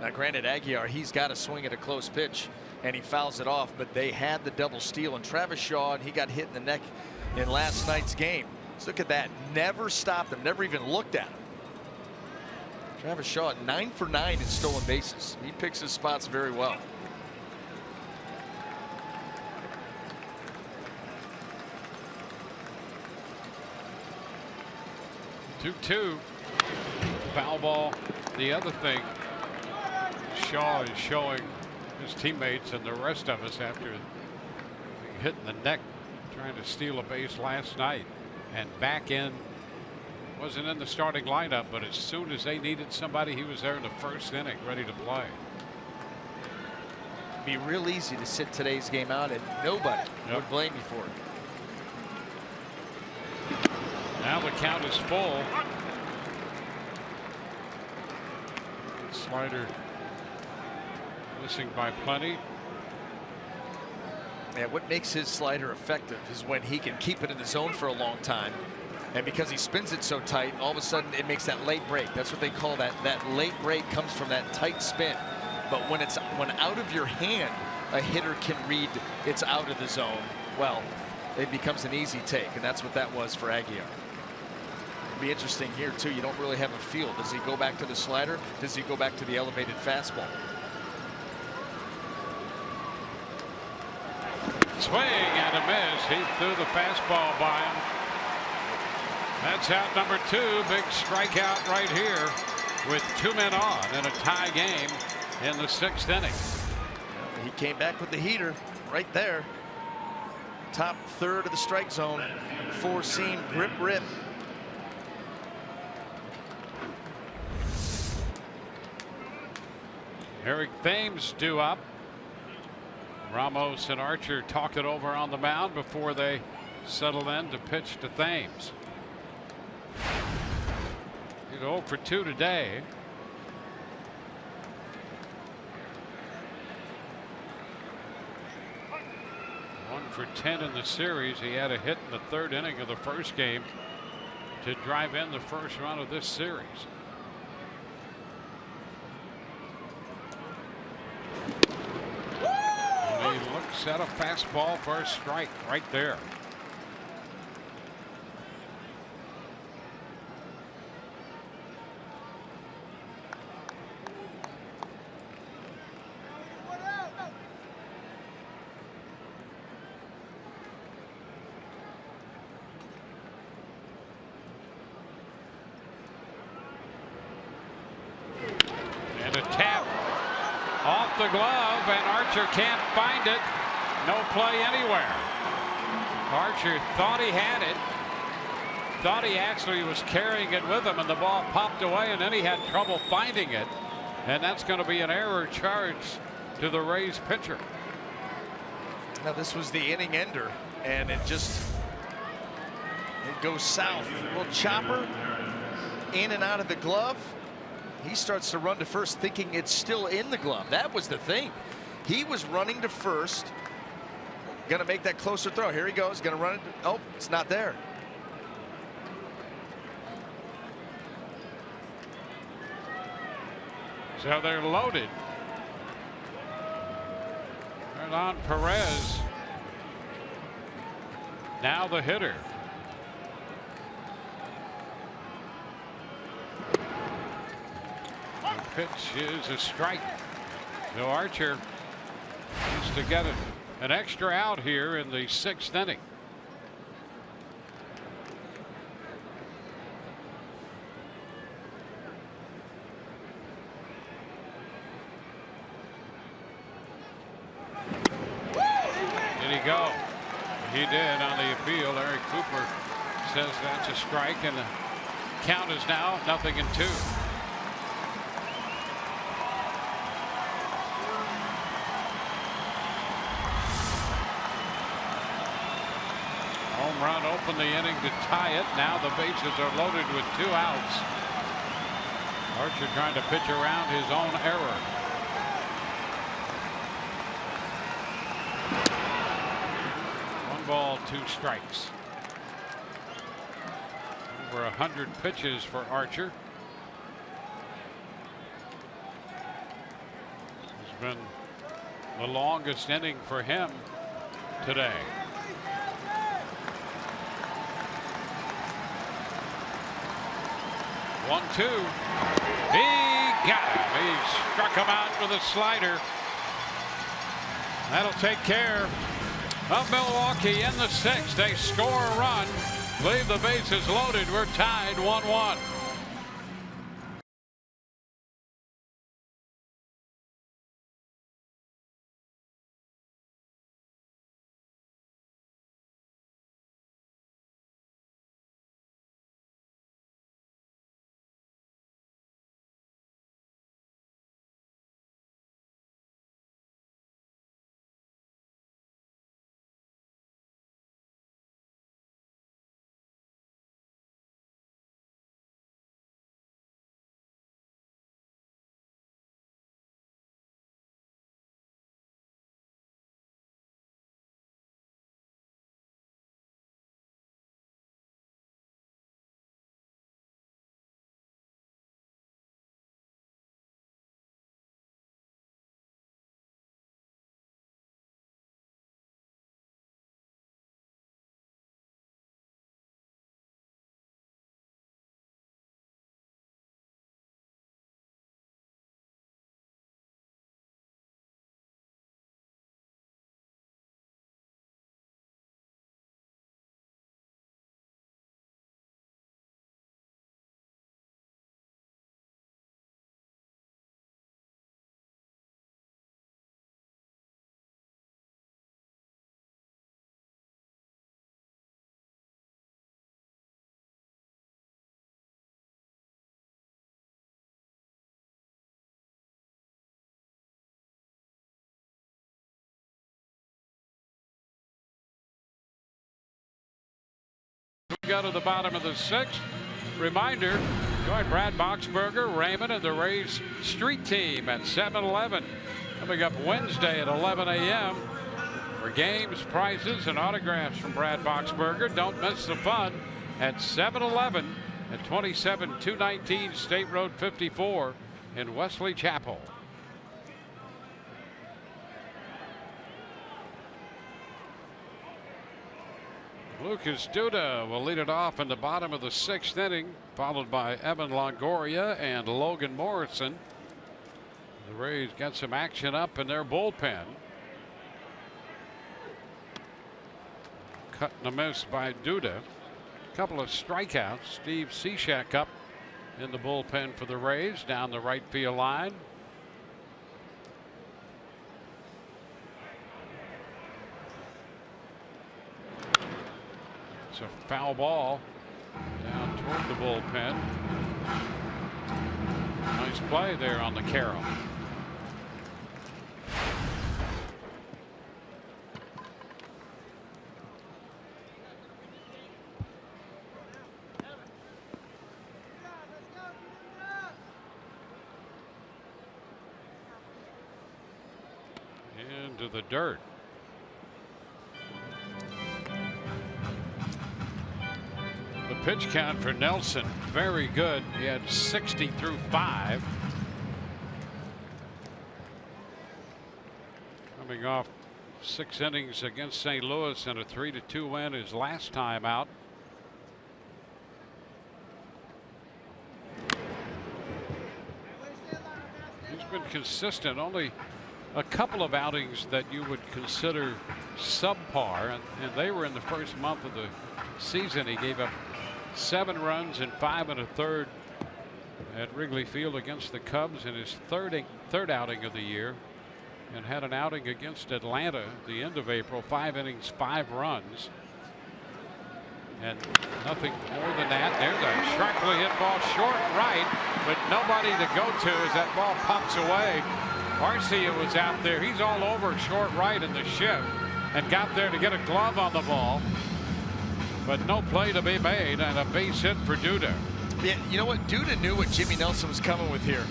Now, granted, Aguilar, he's got to swing at a close pitch, and he fouls it off, but they had the double steal. And Travis Shaw, and he got hit in the neck in last night's game. So look at that. Never stopped him, never even looked at him. Travis Shaw at 9 for 9 in stolen bases. He picks his spots very well. Two. Foul ball. The other thing Shaw is showing his teammates and the rest of us after being hit in the neck trying to steal a base last night, and back in, wasn't in the starting lineup, but as soon as they needed somebody, he was there in the first inning ready to play. Be real easy to sit today's game out, and nobody would blame you for it. Now the count is full. Slider missing by plenty. And what makes his slider effective is when he can keep it in the zone for a long time, and because he spins it so tight, all of a sudden it makes that late break. That's what they call that late break, comes from that tight spin. But when out of your hand, a hitter can read it's out of the zone, well, it becomes an easy take, and that's what that was for Aguilar. It'll be interesting here too. You don't really have a feel. Does he go back to the slider? Does he go back to the elevated fastball? Swing and a miss. He threw the fastball by him. That's out number 2. Big strikeout right here with 2 men on in a tie game in the 6th inning. He came back with the heater right there. Top third of the strike zone. 4-seam grip rip. Eric Thames due up. Ramos and Archer talk it over on the mound before they settle in to pitch to Thames. He's 0 for 2 today. for 10 in the series. He had a hit in the 3rd inning of the 1st game to drive in the 1st run of this series. And he looks at a fastball for a strike right there. The glove, and Archer can't find it. No play anywhere. Archer thought he had it. Thought he actually was carrying it with him, and the ball popped away, and then he had trouble finding it. And that's going to be an error charge to the Rays pitcher. Now this was the inning ender, and it goes south. A little chopper in and out of the glove. He starts to run to first thinking it's still in the glove. That was the thing. He was running to first. Going to make that closer throw. Here he goes. Going to run it. Oh, it's not there. So they're loaded. Hernan Perez. Now the hitter. Pitch is a strike. So Archer needs to get an extra out here in the 6th inning. Did he go? He did on the appeal. Eric Cooper says that's a strike, and the count is now 0-2. Home run opened the inning to tie it. Now the bases are loaded with 2 outs. Archer trying to pitch around his own error. One ball, 2 strikes. Over 100 pitches for Archer. It's been the longest inning for him today. 1-2. He got him. He struck him out with a slider. That'll take care of Milwaukee in the 6th. They score a run, leave the bases loaded. We're tied 1-1. We go to the bottom of the 6th. Reminder, join Brad Boxberger, Raymond, and the Rays Street Team at 7-Eleven. Coming up Wednesday at 11 a.m. for games, prizes, and autographs from Brad Boxberger. Don't miss the fun at 7-Eleven at 27219 State Road 54 in Wesley Chapel. Lucas Duda will lead it off in the bottom of the 6th inning, followed by Evan Longoria and Logan Morrison. The Rays got some action up in their bullpen. Cut and a miss by Duda. Couple of strikeouts. Steve Cishek up in the bullpen for the Rays down the right field line. It's a foul ball down toward the bullpen. Nice play there on the Carroll. Into the dirt. The pitch count for Nelson, very good. He had 60 through 5. Coming off 6 innings against St. Louis and a 3-2 win his last time out. He's been consistent. Only a couple of outings that you would consider subpar, and they were in the first month of the season. He gave up 7 runs in 5 1/3 at Wrigley Field against the Cubs in his third outing of the year, and had an outing against Atlanta at the end of April. 5 innings, 5 runs, and nothing more than that. There's a sharply hit ball short right, but nobody to go to as that ball pops away. Arcia was out there. He's all over short right in the shift and got there to get a glove on the ball, but no play to be made, and a base hit for Duda. Yeah, you know what? Duda knew what Jimmy Nelson was coming with here.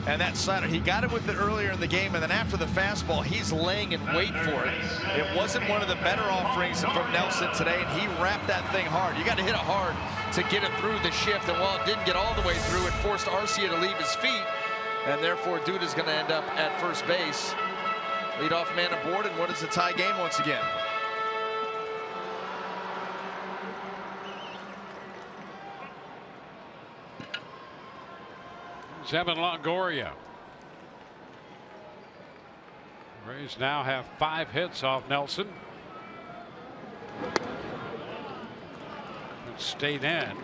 And that slider, he got it with it earlier in the game, and then after the fastball, he's laying in wait for it. It wasn't one of the better offerings from Nelson today, and he wrapped that thing hard. You got to hit it hard to get it through the shift, and while it didn't get all the way through, it forced Arcia to leave his feet, and therefore Duda's going to end up at first base. Leadoff man aboard, and what is a tie game once again? Evan Longoria. Rays now have 5 hits off Nelson. It stayed in.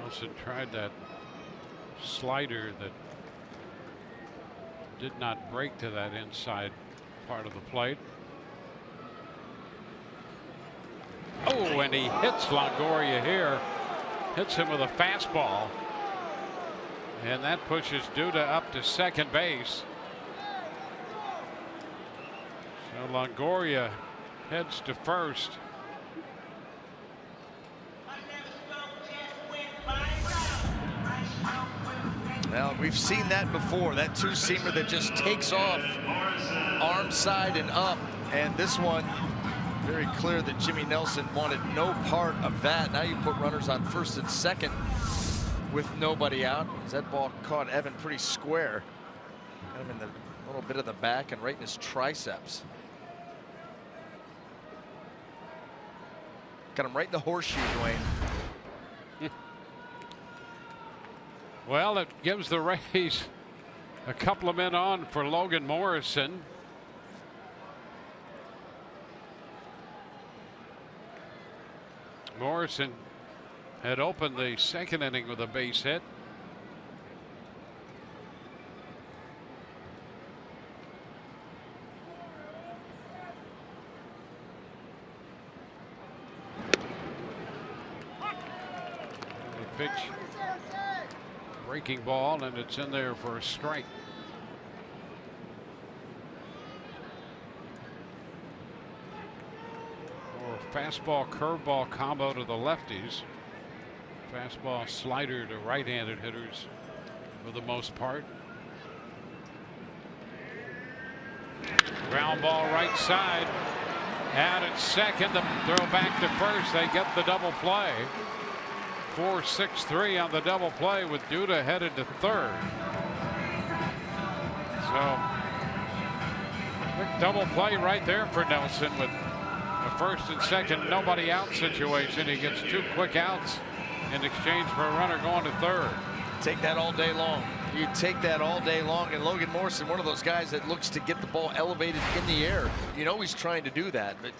Nelson tried that slider that did not break to that inside part of the plate. Oh, and he hits Longoria here. Hits him with a fastball. And that pushes Duda up to second base. So Longoria heads to first. Well, we've seen that before. That two-seamer that just takes off arm side and up. And this one, very clear that Jimmy Nelson wanted no part of that. Now you put runners on first and second with nobody out. That ball caught Evan pretty square. Got him in the little bit of the back and right in his triceps. Got him right in the horseshoe, Dwayne. Well, it gives the Rays a couple of men on for Logan Morrison. Morrison had opened the second inning with a base hit. The pitch, breaking ball, and it's in there for a strike. Fastball curveball combo to the lefties. Fastball slider to right-handed hitters for the most part. Ground ball right side. Out at second. The throw back to first. They get the double play. 4-6-3 on the double play with Duda headed to third. So quick double play right there for Nelson with a first and second nobody out situation. He gets 2 quick outs in exchange for a runner going to third. Take that all day long. You take that all day long. And Logan Morrison, one of those guys that looks to get the ball elevated in the air. You know he's trying to do that, but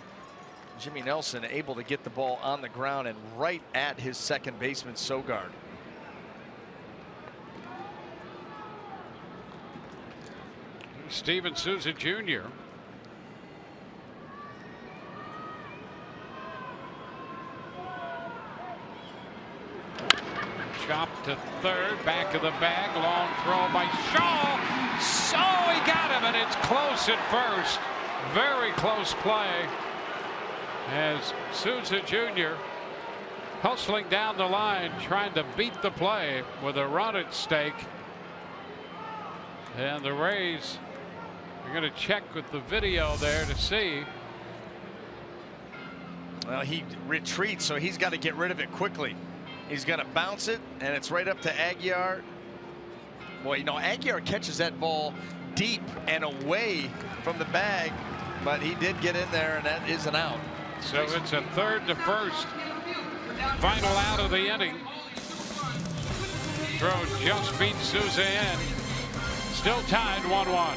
Jimmy Nelson able to get the ball on the ground and right at his second baseman Sogard. Steven Souza Jr. Chopped to third, back of the bag, long throw by Shaw. So he got him, and it's close at first. Very close play as Souza Jr. hustling down the line, trying to beat the play with a run at stake. And the Rays are going to check with the video there to see. Well, he retreats, so he's got to get rid of it quickly. He's going to bounce it, and it's right up to Aguiar. Boy, you know, Aguiar catches that ball deep and away from the bag, but he did get in there, and that is an out. So it's a third to first. Final out of the inning. Throw just beat Souza in. Still tied 1-1.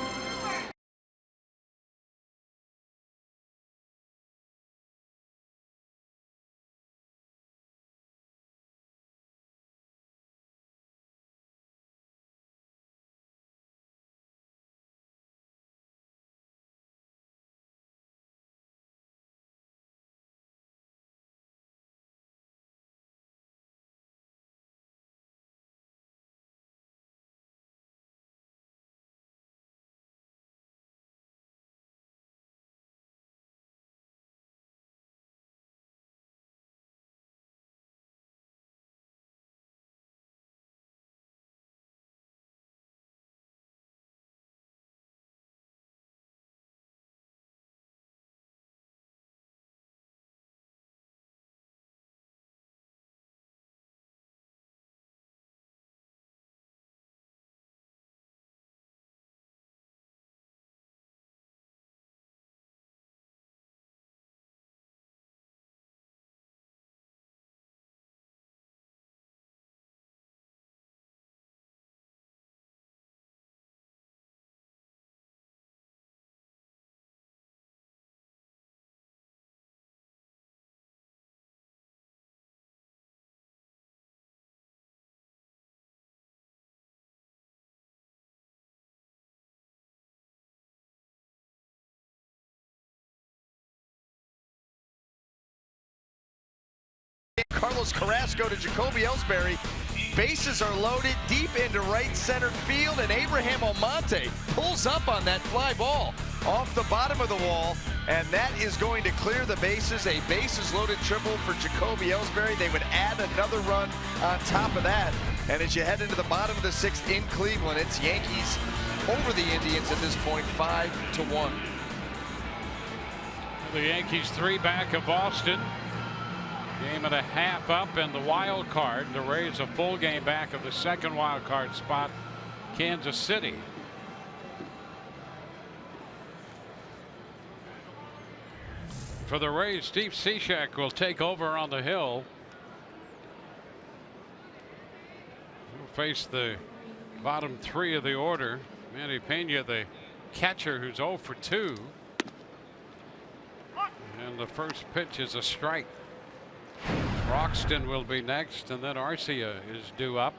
Carlos Carrasco to Jacoby Ellsbury. Bases are loaded deep into right center field, and Abraham Almonte pulls up on that fly ball off the bottom of the wall, and that is going to clear the bases. A bases loaded triple for Jacoby Ellsbury. They would add another run on top of that. And as you head into the bottom of the 6th in Cleveland, it's Yankees over the Indians at this point, 5-1. The Yankees 3 back of Boston. Game and a half up in the wild card. The Rays a full game back of the second wild card spot, Kansas City. For the Rays, Steve Cishek will take over on the hill. He'll face the bottom 3 of the order. Manny Pena, the catcher, who's 0 for 2. And the first pitch is a strike. Roxton will be next, and then Arcia is due up.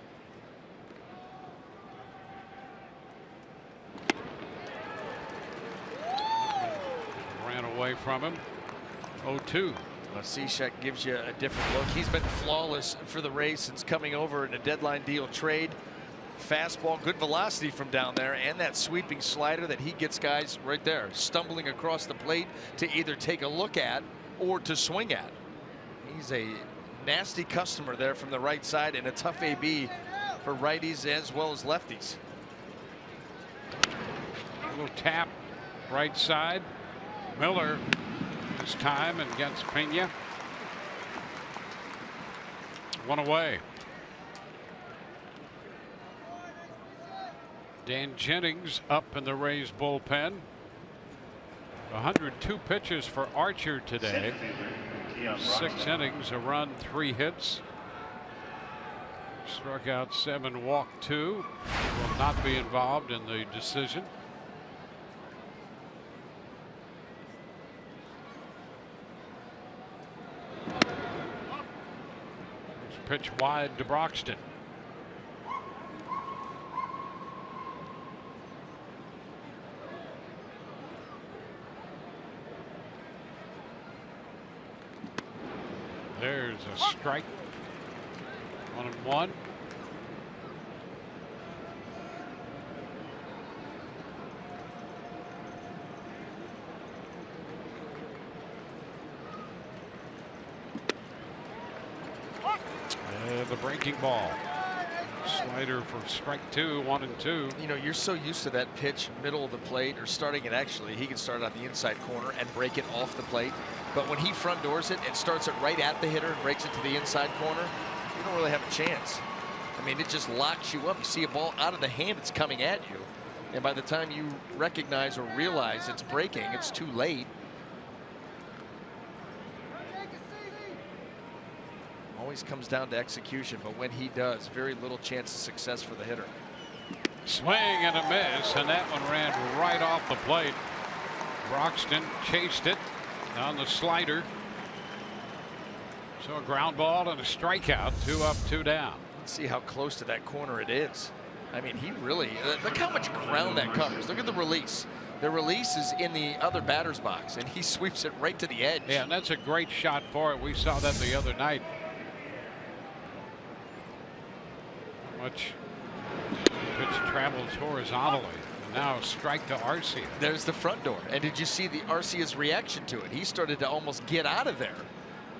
Ran away from him. 0-2. Well, Cishek gives you a different look. He's been flawless for the Rays since coming over in a deadline deal trade. Fastball, good velocity from down there, and that sweeping slider that he gets guys right there stumbling across the plate to either take a look at or to swing at. He's a nasty customer there from the right side, and a tough AB for righties as well as lefties. A little tap Right side. Miller this time and gets Pena. One away. Dan Jennings up in the Rays bullpen. 102 pitches for Archer today. 6 innings, a run, 3 hits. Struck out 7, walked 2. Will not be involved in the decision. Pitch wide to Broxton. There's a strike. 1-1. The breaking ball. Slider for strike 2, 1-2. You know, you're so used to that pitch middle of the plate, or starting it actually. He can start on the inside corner and break it off the plate. But when he front doors it and starts it right at the hitter and breaks it to the inside corner, you don't really have a chance. I mean, it just locks you up. You see a ball out of the hand, it's coming at you. And by the time you recognize or realize it's breaking, it's too late. Always comes down to execution, but when he does, very little chance of success for the hitter. Swing and a miss, and that one ran right off the plate. Broxton chased it on the slider. So a ground ball and a strikeout. 2 up, 2 down. Let's see how close to that corner it is. I mean, he really, look how much ground that covers. Look at the release. The release is in the other batter's box, and he sweeps it right to the edge. Yeah, and that's a great shot for it. We saw that the other night. Much pitch travels horizontally, and now a strike to Arcia. There's the front door, and did you see the Arcia's reaction to it? He started to almost get out of there,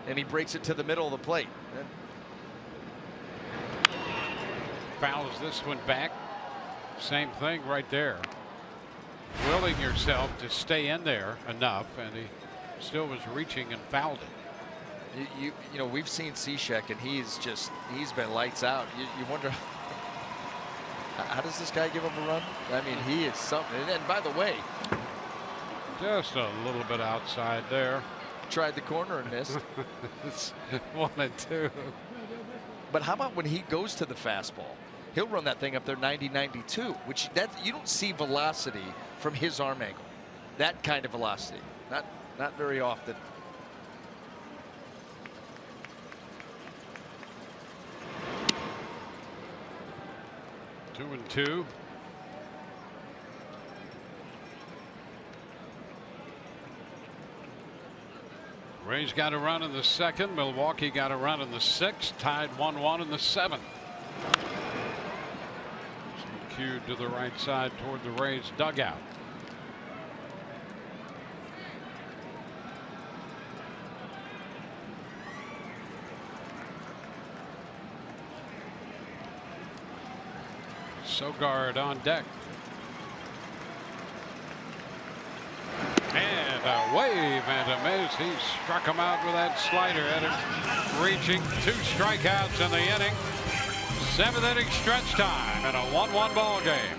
and he breaks it to the middle of the plate. Fouls this one back. Same thing right there. Willing yourself to stay in there enough, and he still was reaching and fouled it. You know, we've seen Cishek, and he's been lights out. You wonder, how does this guy give up a run? I mean, he is something. And by the way, just a little bit outside there. Tried the corner and missed. It's 1-2. But how about when he goes to the fastball? He'll run that thing up there 90-92, which you don't see velocity from his arm angle. That kind of velocity, not very often. Two and two. Rays got a run in the 2nd. Milwaukee got a run in the 6th. Tied 1-1 in the 7th. Cued to the right side toward the Rays dugout. Sogard on deck. And a wave and a miss. He struck him out with that slider at him. Reaching 2 strikeouts in the inning. 7th inning stretch time in a 1-1 ball game.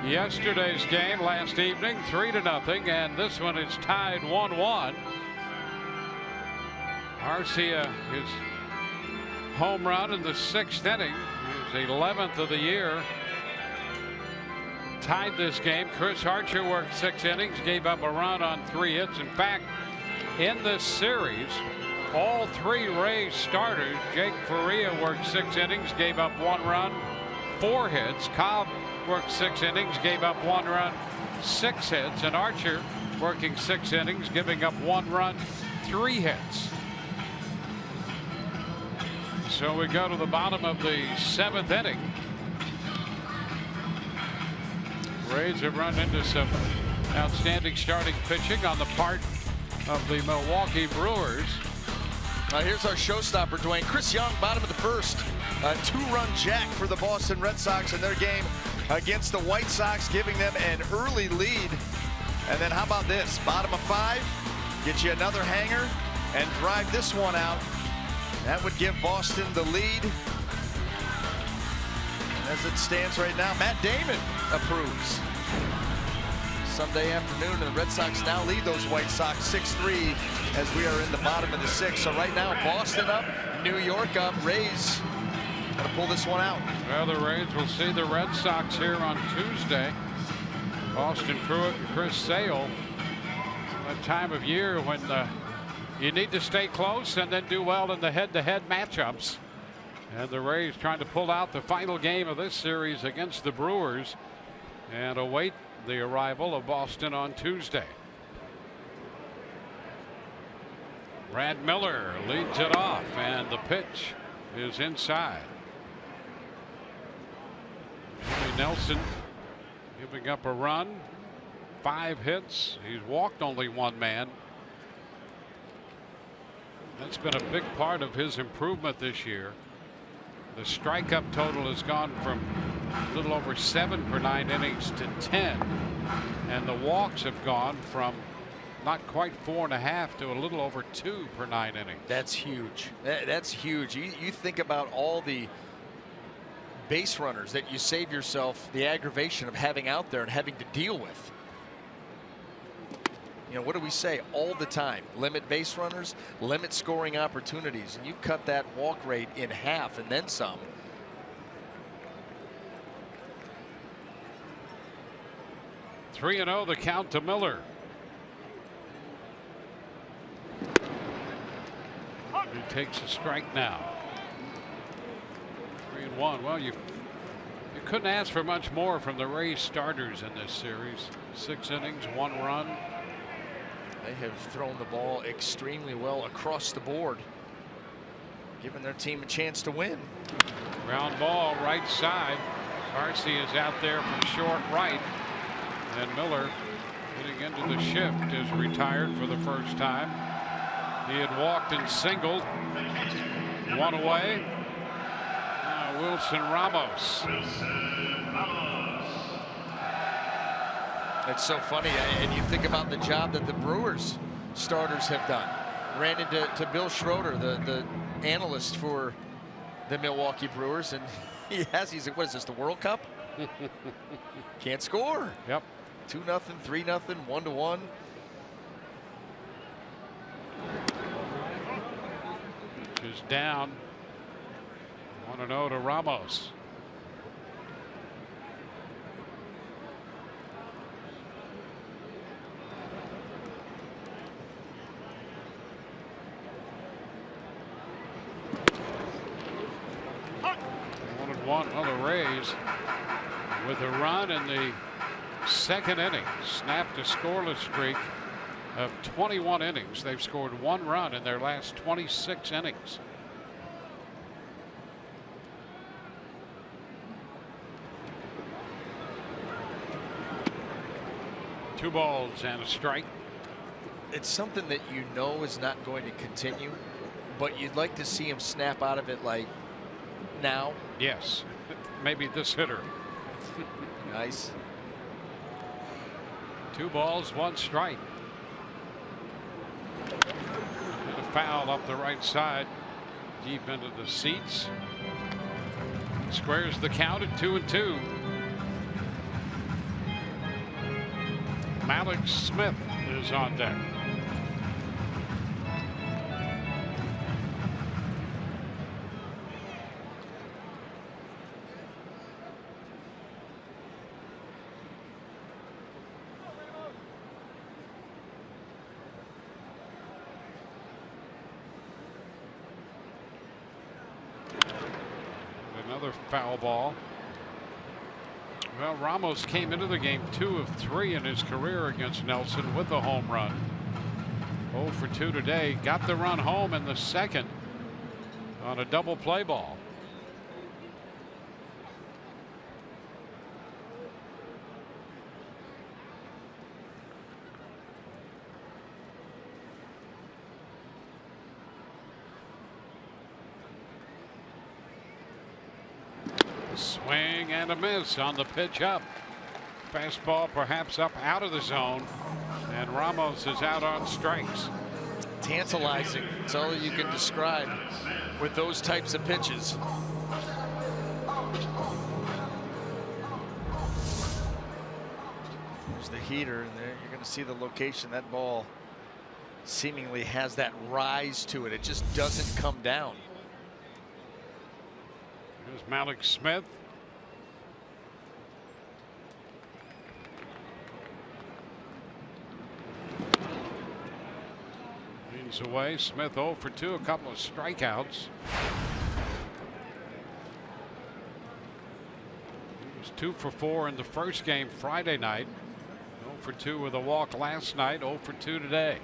Yesterday's game last evening, 3-0, and this one is tied 1-1. Arcia, his home run in the 6th inning, his 11th of the year, tied this game. Chris Archer worked 6 innings, gave up a run on 3 hits. In fact, in this series, all 3 Rays starters, Jake Faria worked 6 innings, gave up 1 run, 4 hits. Cobb worked 6 innings, gave up 1 run, 6 hits. And Archer working 6 innings, giving up 1 run, 3 hits. So we go to the bottom of the 7th inning. Rays have run into some outstanding starting pitching on the part of the Milwaukee Brewers. Here's our showstopper, Dwayne. Chris Young, bottom of the 1st. A 2-run jack for the Boston Red Sox in their game against the White Sox, giving them an early lead. And then how about this? Bottom of 5, get you another hanger and drive this one out. That would give Boston the lead. As it stands right now, Matt Damon approves. Sunday afternoon, and the Red Sox now lead those White Sox 6-3 as we are in the bottom of the 6th. So right now, Boston up, New York up. Rays gonna pull this one out. Well, the Rays will see the Red Sox here on Tuesday. Austin Pruitt and Chris Sale. A time of year when you need to stay close and then do well in the head-to-head matchups. And the Rays trying to pull out the final game of this series against the Brewers and await the arrival of Boston on Tuesday. Brad Miller leads it off, and the pitch is inside. Jimmy Nelson giving up a run, 5 hits. He's walked only 1 man. That's been a big part of his improvement this year. The strikeout total has gone from a little over 7 per 9 innings to 10, and the walks have gone from not quite 4.5 to a little over 2 per 9 innings. That's huge. That's huge. You think about all the base runners that you save yourself the aggravation of having out there and having to deal with. You know, what do we say all the time? Limit base runners, limit scoring opportunities, and you cut that walk rate in half and then some. 3-0 the count to Miller. He takes a strike now. 3-1. Well, you couldn't ask for much more from the Rays starters in this series. 6 innings, 1 run. They have thrown the ball extremely well across the board, giving their team a chance to win. Ground ball right side. Arcia is out there from short right, and Miller getting into the shift is retired for the first time. He had walked and singled. 1 away. Wilson Ramos. It's so funny, and you think about the job that the Brewers starters have done. Ran into Bill Schroeder, the analyst for the Milwaukee Brewers, and he's like, what is this, the World Cup? Can't score. Yep. 2-0, 3-0, 1-1. Which is down. 1-0 to Ramos. One of the Rays with a run in the 2nd inning snapped a scoreless streak of 21 innings. They've scored 1 run in their last 26 innings. Two balls and a strike. It's something that you know is not going to continue, but you'd like to see him snap out of it like now. Yes, maybe this hitter. Nice. 2 balls, 1 strike. And a foul up the right side, deep into the seats. Squares the count at 2-2. Malik Smith is on deck. Another foul ball. Well, Ramos came into the game 2 of 3 in his career against Nelson with a home run. 0 for 2 today. Got the run home in the second on a double play ball. Swing and a miss on the pitch up. Fastball perhaps up out of the zone, and Ramos is out on strikes. Tantalizing. It's all you can describe with those types of pitches. There's the heater, and there you're going to see the location. That ball seemingly has that rise to it. It just doesn't come down. Here's Malik Smith. Leans away. Smith 0 for 2, a couple of strikeouts. He was 2 for 4 in the first game Friday night. 0 for 2 with a walk last night. 0 for 2 today.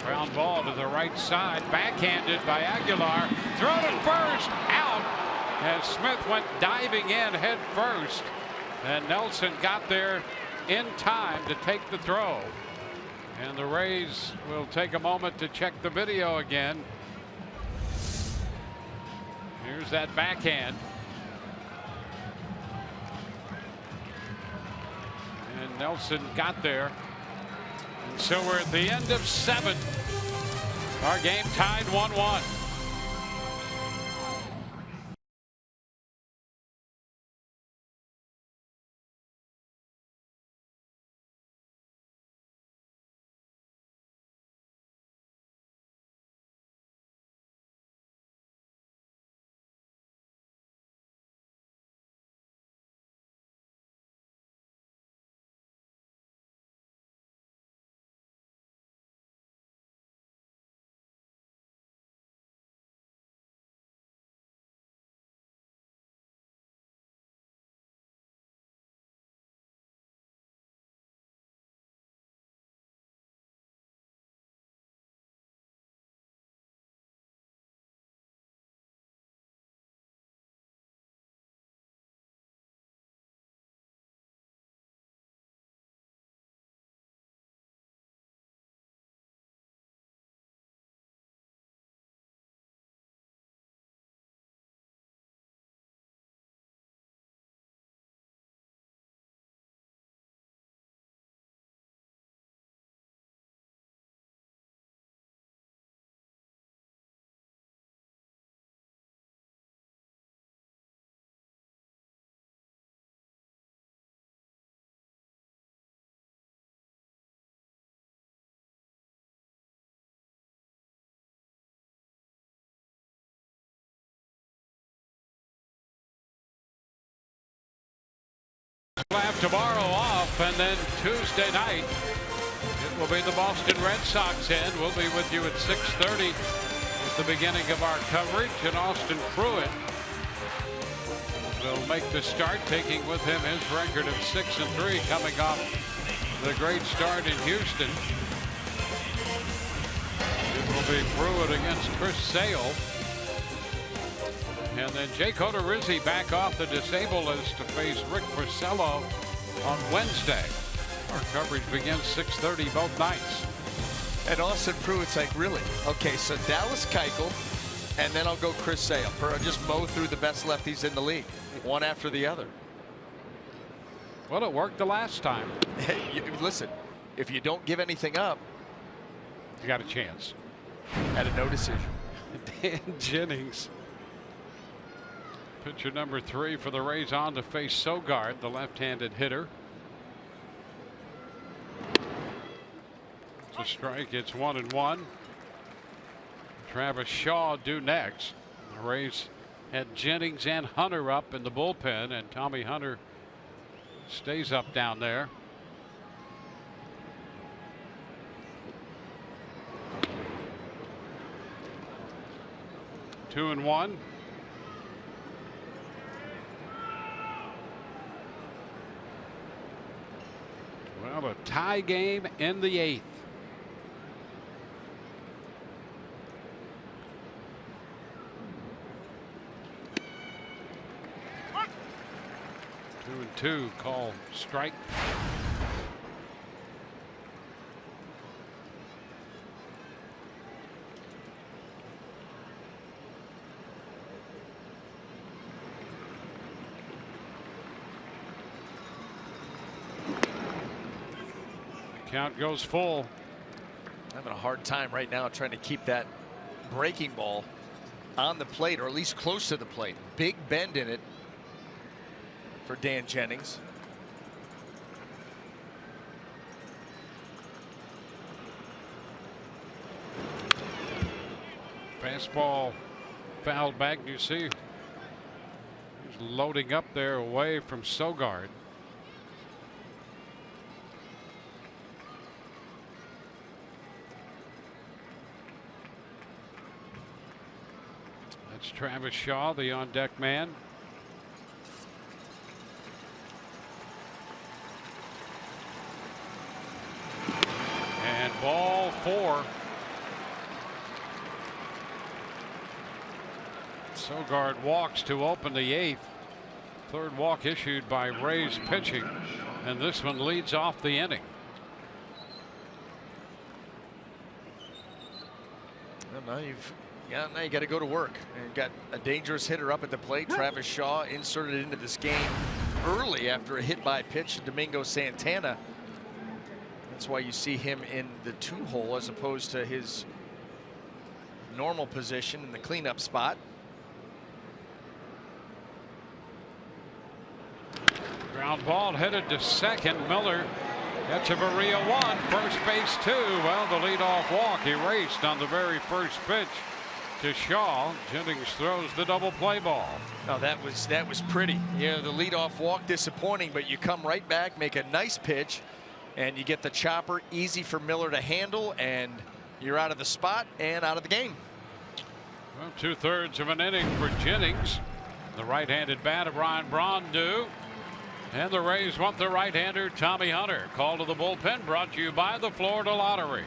Ground ball to the right side, backhanded by Aguilar. Throw to first, out. As Smith went diving in head first, and Nelson got there in time to take the throw. And the Rays will take a moment to check the video again. Here's that backhand. And Nelson got there. And so we're at the end of 7. Our game tied 1-1. We'll have tomorrow off, and then Tuesday night it will be the Boston Red Sox in. We'll be with you at 6:30 at the beginning of our coverage, and Austin Pruitt will make the start, taking with him his record of 6-3 coming off the great start in Houston. It will be Pruitt against Chris Sale. And then Jake Odorizzi back off the disabled list to face Rick Porcello on Wednesday. Our coverage begins 6:30 both nights. And Austin Pruitt's like, really? Okay, so Dallas Keuchel, and then I'll go Chris Sale. Or just mow through the best lefties in the league, one after the other. Well, it worked the last time. Listen, if you don't give anything up, you got a chance. At a no decision. Dan Jennings Pitcher number 3 for the Rays on to face Sogard, the left-handed hitter. It's a strike. It's 1-1. Travis Shaw due next. The Rays had Jennings and Hunter up in the bullpen, and Tommy Hunter stays up down there. Two and one. Well, a tie game in the 8th. Two and two, call strike. Count goes full. Having a hard time right now trying to keep that breaking ball on the plate, or at least close to the plate. Big bend in it for Dan Jennings. Fastball fouled back. You see he's loading up there away from Sogard. That's Travis Shaw, the on-deck man. And ball 4. Sogard walks to open the 8th. Third walk issued by Rays pitching, and this one leads off the inning. Well, now you got to go to work. And you've got a dangerous hitter up at the plate. Travis Shaw inserted into this game early after a hit by pitch to Domingo Santana. That's why you see him in the 2-hole as opposed to his normal position in the cleanup spot. Ground ball headed to second. Miller Echeverria 1, first base 2. Well, the leadoff walk erased on the very first pitch to Shaw. Jennings throws the double play ball. Oh, that was pretty. Yeah, the leadoff walk disappointing, but you come right back, make a nice pitch, and you get the chopper easy for Miller to handle, and you're out of the spot and out of the game. Well, 2/3 of an inning for Jennings. The right-handed bat of Ryan Braun due. And the Rays want the right-hander Tommy Hunter. Call to the bullpen brought to you by the Florida Lottery.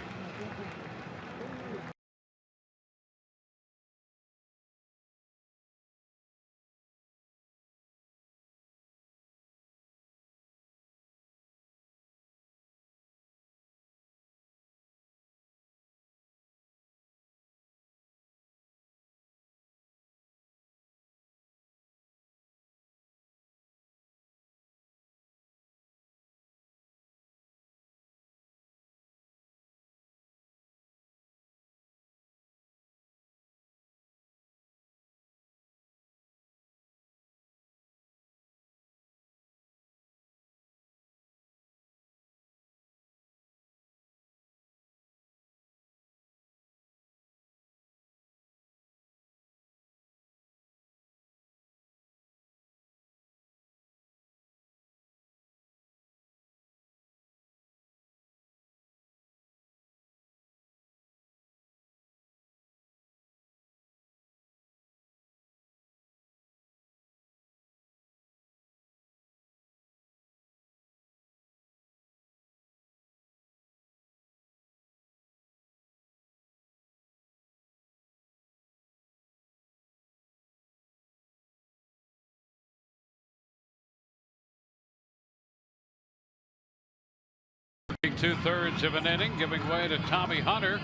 Two-thirds of an inning, giving way to Tommy Hunter.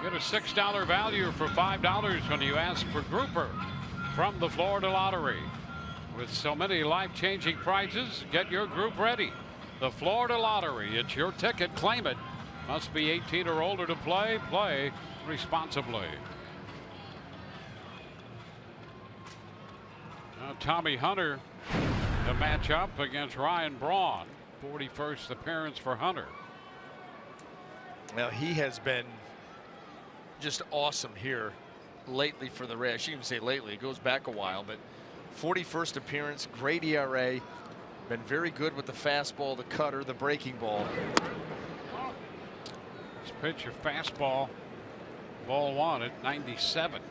Get a $6 value for $5 when you ask for Grouper from the Florida Lottery. With so many life-changing prizes, get your group ready. The Florida Lottery, it's your ticket. Claim it. Must be 18 or older to play. Play responsibly. Now Tommy Hunter to match up against Ryan Braun. 41st appearance for Hunter. Now he has been just awesome here lately for the Rays. I shouldn't even say lately, it goes back a while, but 41st appearance, great ERA, been very good with the fastball, the cutter, the breaking ball. This pitch, a fastball, ball one at 97.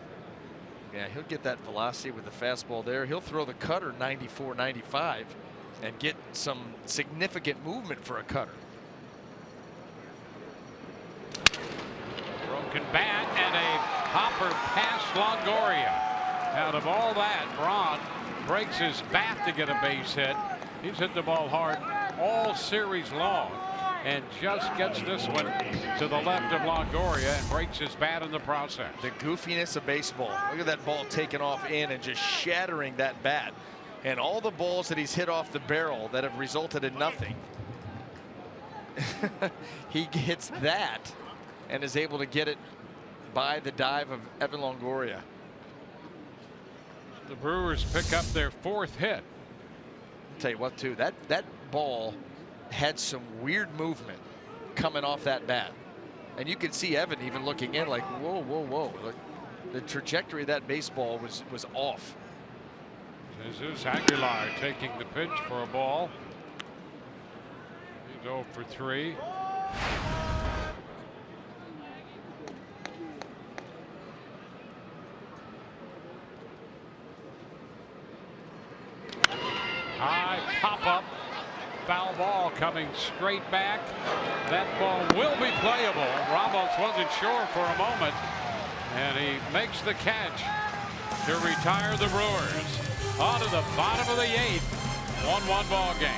Yeah, he'll get that velocity with the fastball there. He'll throw the cutter 94, 95 and get some significant movement for a cutter. Broken bat and a hopper past Longoria. Out of all that, Braun breaks his bat to get a base hit. He's hit the ball hard all series long and just gets this one to the left of Longoria and breaks his bat in the process. The goofiness of baseball. Look at that ball taking off in and just shattering that bat. And all the balls that he's hit off the barrel that have resulted in nothing. He hits that and is able to get it by the dive of Evan Longoria. The Brewers pick up their 4th hit. I'll tell you what, too, that ball had some weird movement coming off that bat. And you could see Evan even looking in like, whoa, whoa, whoa. Look, the trajectory of that baseball was off. Jesus Aguilar taking the pitch for a ball. He's 0 for 3. High pop-up, foul ball coming straight back. That ball will be playable. Ramos wasn't sure for a moment, and he makes the catch to retire the Brewers. On to the bottom of the 8th, 1-1 ball game.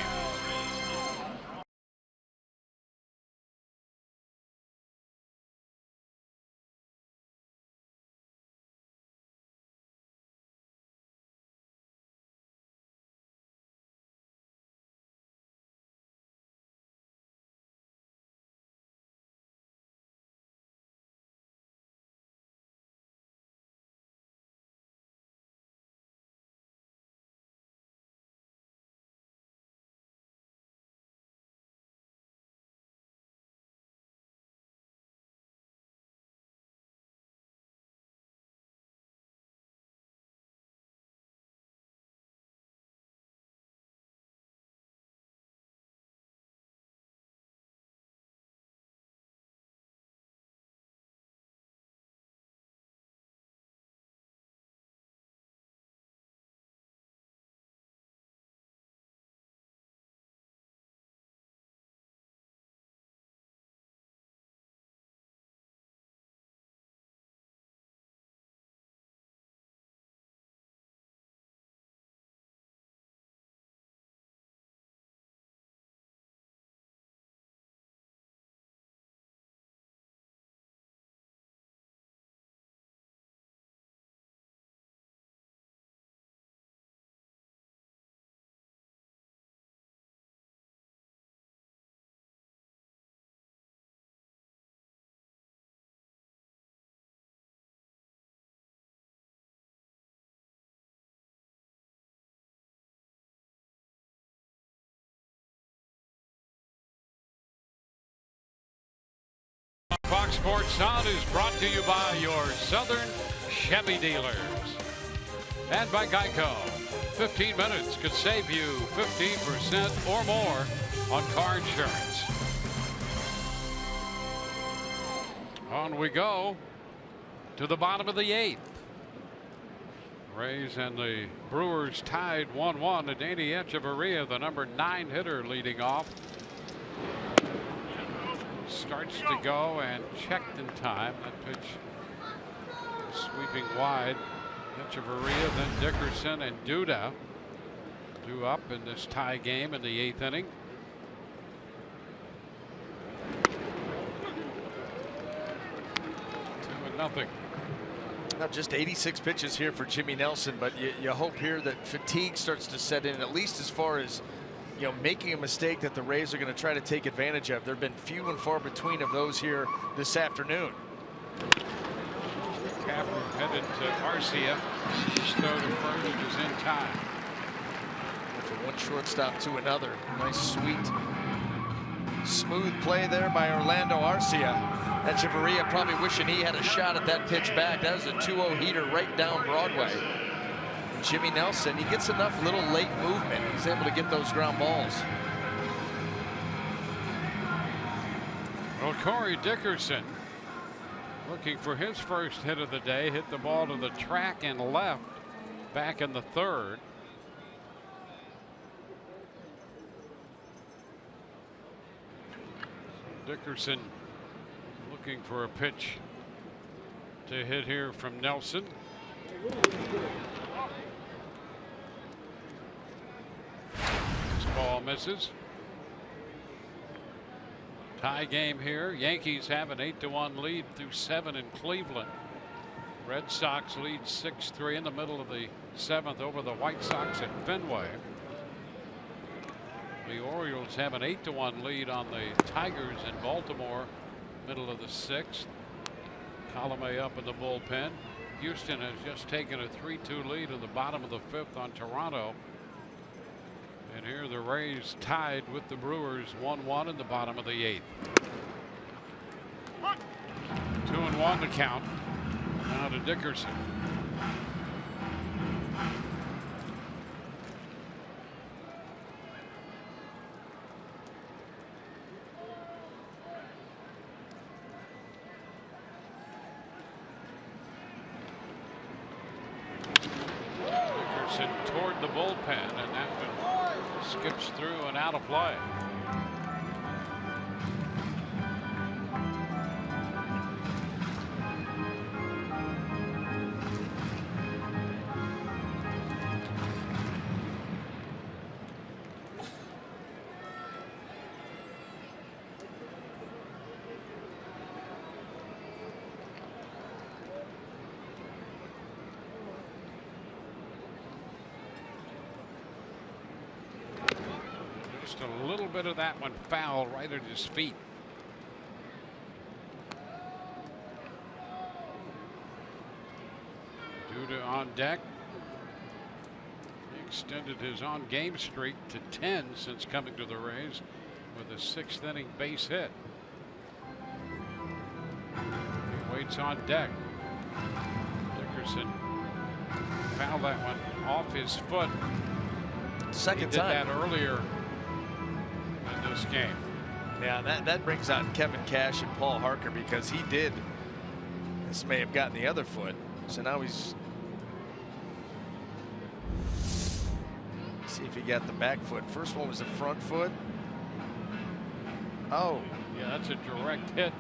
Fox Sports Sound is brought to you by your Southern Chevy dealers and by Geico. 15 minutes could save you 15% or more on car insurance. On we go to the bottom of the 8th. Rays and the Brewers tied 1-1. Danny Echeverria, the number 9 hitter, leading off. Starts to go and checked in time. That pitch sweeping wide. Echeverria, then Dickerson and Duda due up in this tie game in the 8th inning. Nothing. Not just 86 pitches here for Jimmy Nelson, but you hope here that fatigue starts to set in, at least as far as, you know, making a mistake that the Rays are going to try to take advantage of. There have been few and far between of those here this afternoon. Capper headed to Arcia. His throw to first is in time. one shortstop to another. Nice, sweet, smooth play there by Orlando Arcia. Echeverria probably wishing he had a shot at that pitch back. That was a 2-0 heater right down Broadway. Jimmy Nelson, he gets enough little late movement. He's able to get those ground balls. Well, Corey Dickerson looking for his first hit of the day. Hit the ball to the track and left back in the third. Dickerson looking for a pitch to hit here from Nelson. This ball misses. Tie game here. Yankees have an 8-1 lead through 7 in Cleveland. Red Sox lead 6-3 in the middle of the 7th over the White Sox at Fenway. The Orioles have an 8-1 lead on the Tigers in Baltimore, middle of the 6th. Colomé up in the bullpen. Houston has just taken a 3-2 lead in the bottom of the 5th on Toronto. And here the Rays tied with the Brewers 1-1 in the bottom of the 8th. 2-1 to count. Now to Dickerson. Dickerson toward the bullpen, and that one skips through and out of play. Just a little bit of that one foul right at his feet. Duda on deck. He extended his on-game streak to 10 since coming to the Rays with a 6th inning base hit. He waits on deck. Dickerson fouled that one off his foot. Second he did time. that earlier in this game. Yeah, that brings out Kevin Cash and Paul Harker, because he did. This may have gotten the other foot, so now he's. See if he got the back foot. First one was the front foot. Oh, yeah, that's a direct hit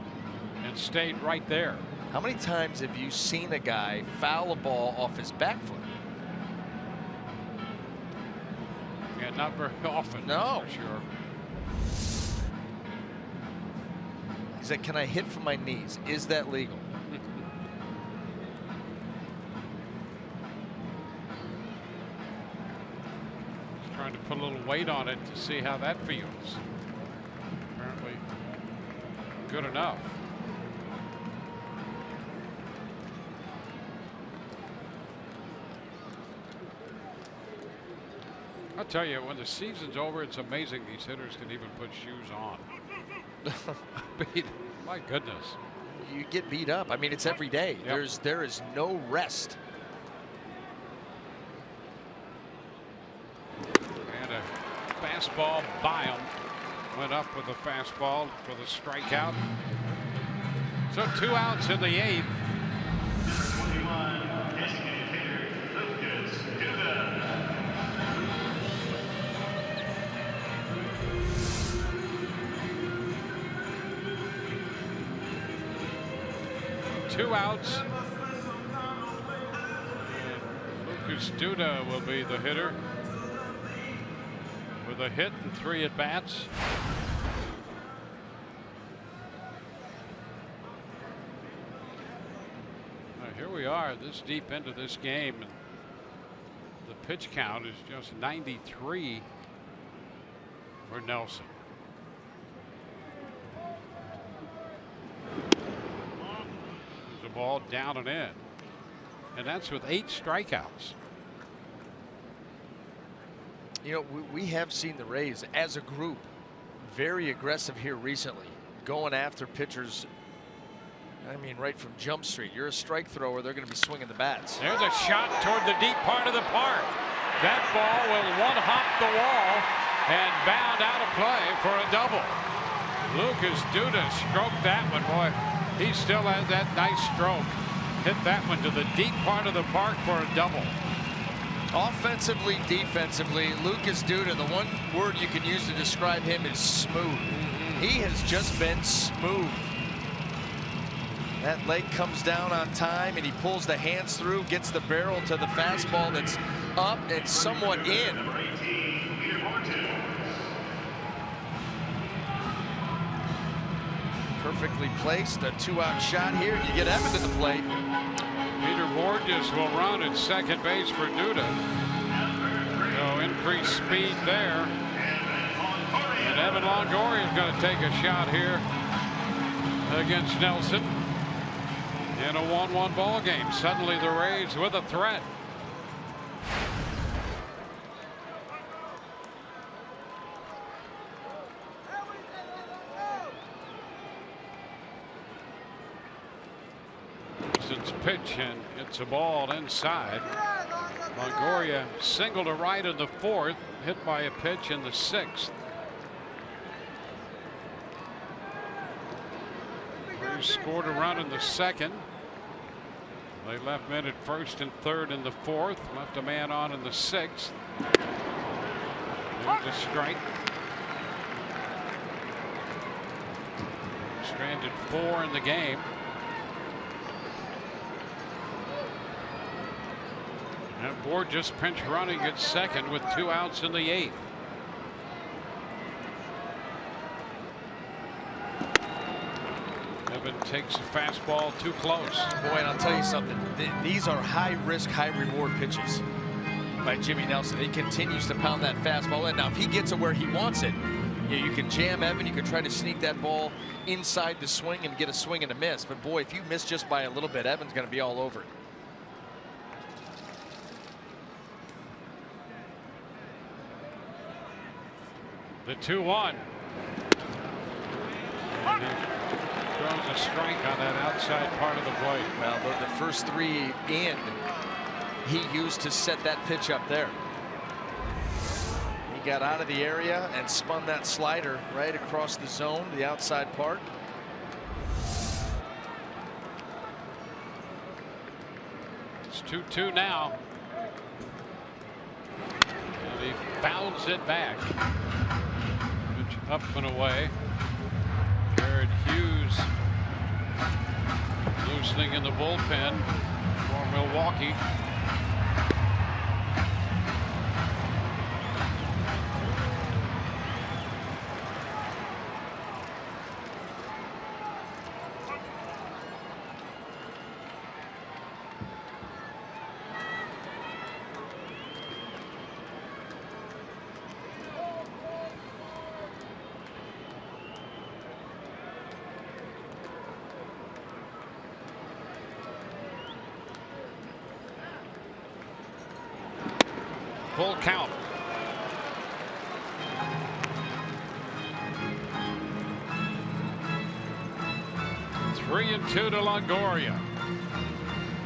and stayed right there. How many times have you seen a guy foul a ball off his back foot? Yeah, not very often. No. For sure. He said, "Can I hit from my knees? Is that legal?" Just trying to put a little weight on it to see how that feels. Apparently good enough. I'll tell you, when the season's over, it's amazing these hitters can even put shoes on. My goodness. You get beat up. I mean, it's every day. Yep. There is no rest. And a fastball by him. Went up with a fastball for the strikeout. So 2 outs in the 8th. Two outs. And Lucas Duda will be the hitter with a hit and 3 at bats. Now here we are this deep into this game, and the pitch count is just 93 for Nelson. Ball down and in, and that's with 8 strikeouts. You know, we have seen the Rays as a group very aggressive here recently, going after pitchers. I mean, right from Jump Street. You're a strike thrower, they're going to be swinging the bats. There's a shot toward the deep part of the park. That ball will one-hop the wall and bound out of play for a double. Lucas Duda stroked that one, boy. He still has that nice stroke. Hit that one to the deep part of the park for a double. Offensively, defensively, Lucas Duda, the one word you can use to describe him is smooth. He has just been smooth. That leg comes down on time, and he pulls the hands through, gets the barrel to the fastball that's up and somewhat in. Perfectly placed, a 2-out shot here, and you get Evan to the plate. Peter Borges will run at second base for Duda. So increased speed there. And Evan Longoria is going to take a shot here against Nelson in a 1-1 ball game. Suddenly the Rays with a threat. Pitch, and it's a ball inside. Longoria single to right in the 4th, hit by a pitch in the 6th. They scored a run in the 2nd. They left men at 1st and 3rd in the 4th, left a man on in the 6th. There's a strike. Stranded 4 in the game. And Borges pinch running at second with 2 outs in the 8th. Evan takes a fastball too close. Boy, and I'll tell you something. These are high risk, high reward pitches by Jimmy Nelson. He continues to pound that fastball in. Now, if he gets it where he wants it, you can jam Evan. You can try to sneak that ball inside the swing and get a swing and a miss. But boy, if you miss just by a little bit, Evan's going to be all over it. The 2-1. Throws a strike on that outside part of the plate. Well, the first 3 in, he used to set that pitch up there. He got out of the area and spun that slider right across the zone, the outside part. It's 2-2 now. And he fouls it back. Up and away. Jared Hughes loosening in the bullpen for Milwaukee. Full count. Three and 2 to Longoria.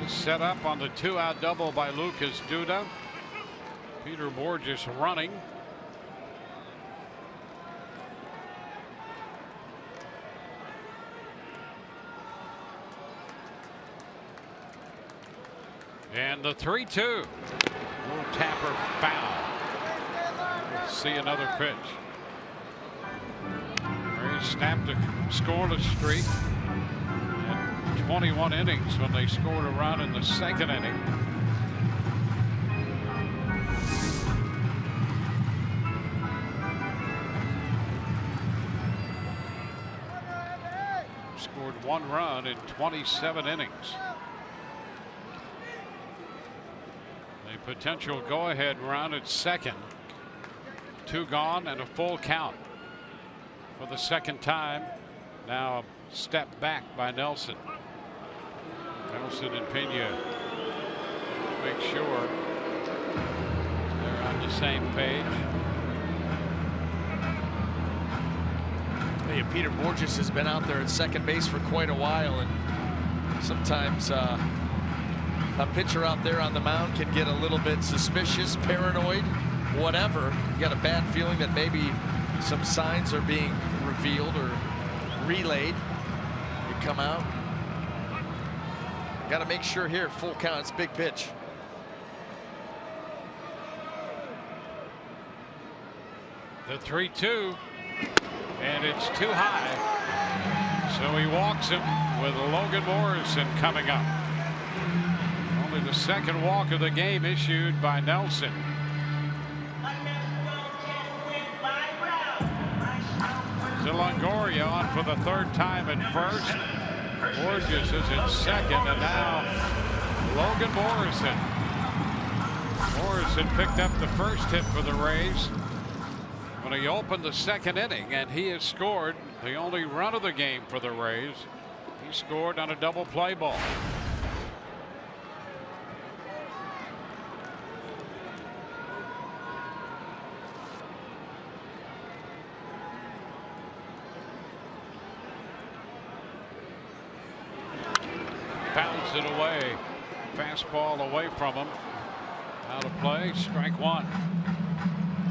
Set up on the 2-out double by Lucas Duda. Peter Borges running. And the 3-2. Little tapper foul. We'll see another pitch. Rays snapped a scoreless streak in 21 innings when they scored a run in the 2nd inning. Scored 1 run in 27 innings. Potential go-ahead run at second. 2 gone and a full count for the 2nd time. Now a step back by Nelson. Nelson and Pena make sure they're on the same page. Hey, Peter Borges has been out there at second base for quite a while, and sometimes a pitcher out there on the mound can get a little bit suspicious, paranoid, whatever. You got a bad feeling that maybe some signs are being revealed or relayed. You come out. Got to make sure here, full count, it's big pitch. The 3-2, and it's too high. So he walks him with Logan Morrison coming up. Only the second walk of the game issued by Nelson. Longoria on for the third time at first. Borges is at second, and now Logan Morrison. Morrison picked up the first hit for the Rays when he opened the second inning, and he has scored the only run of the game for the Rays. He scored on a double play ball. Pounds it away. Fastball away from him. Out of play. Strike one.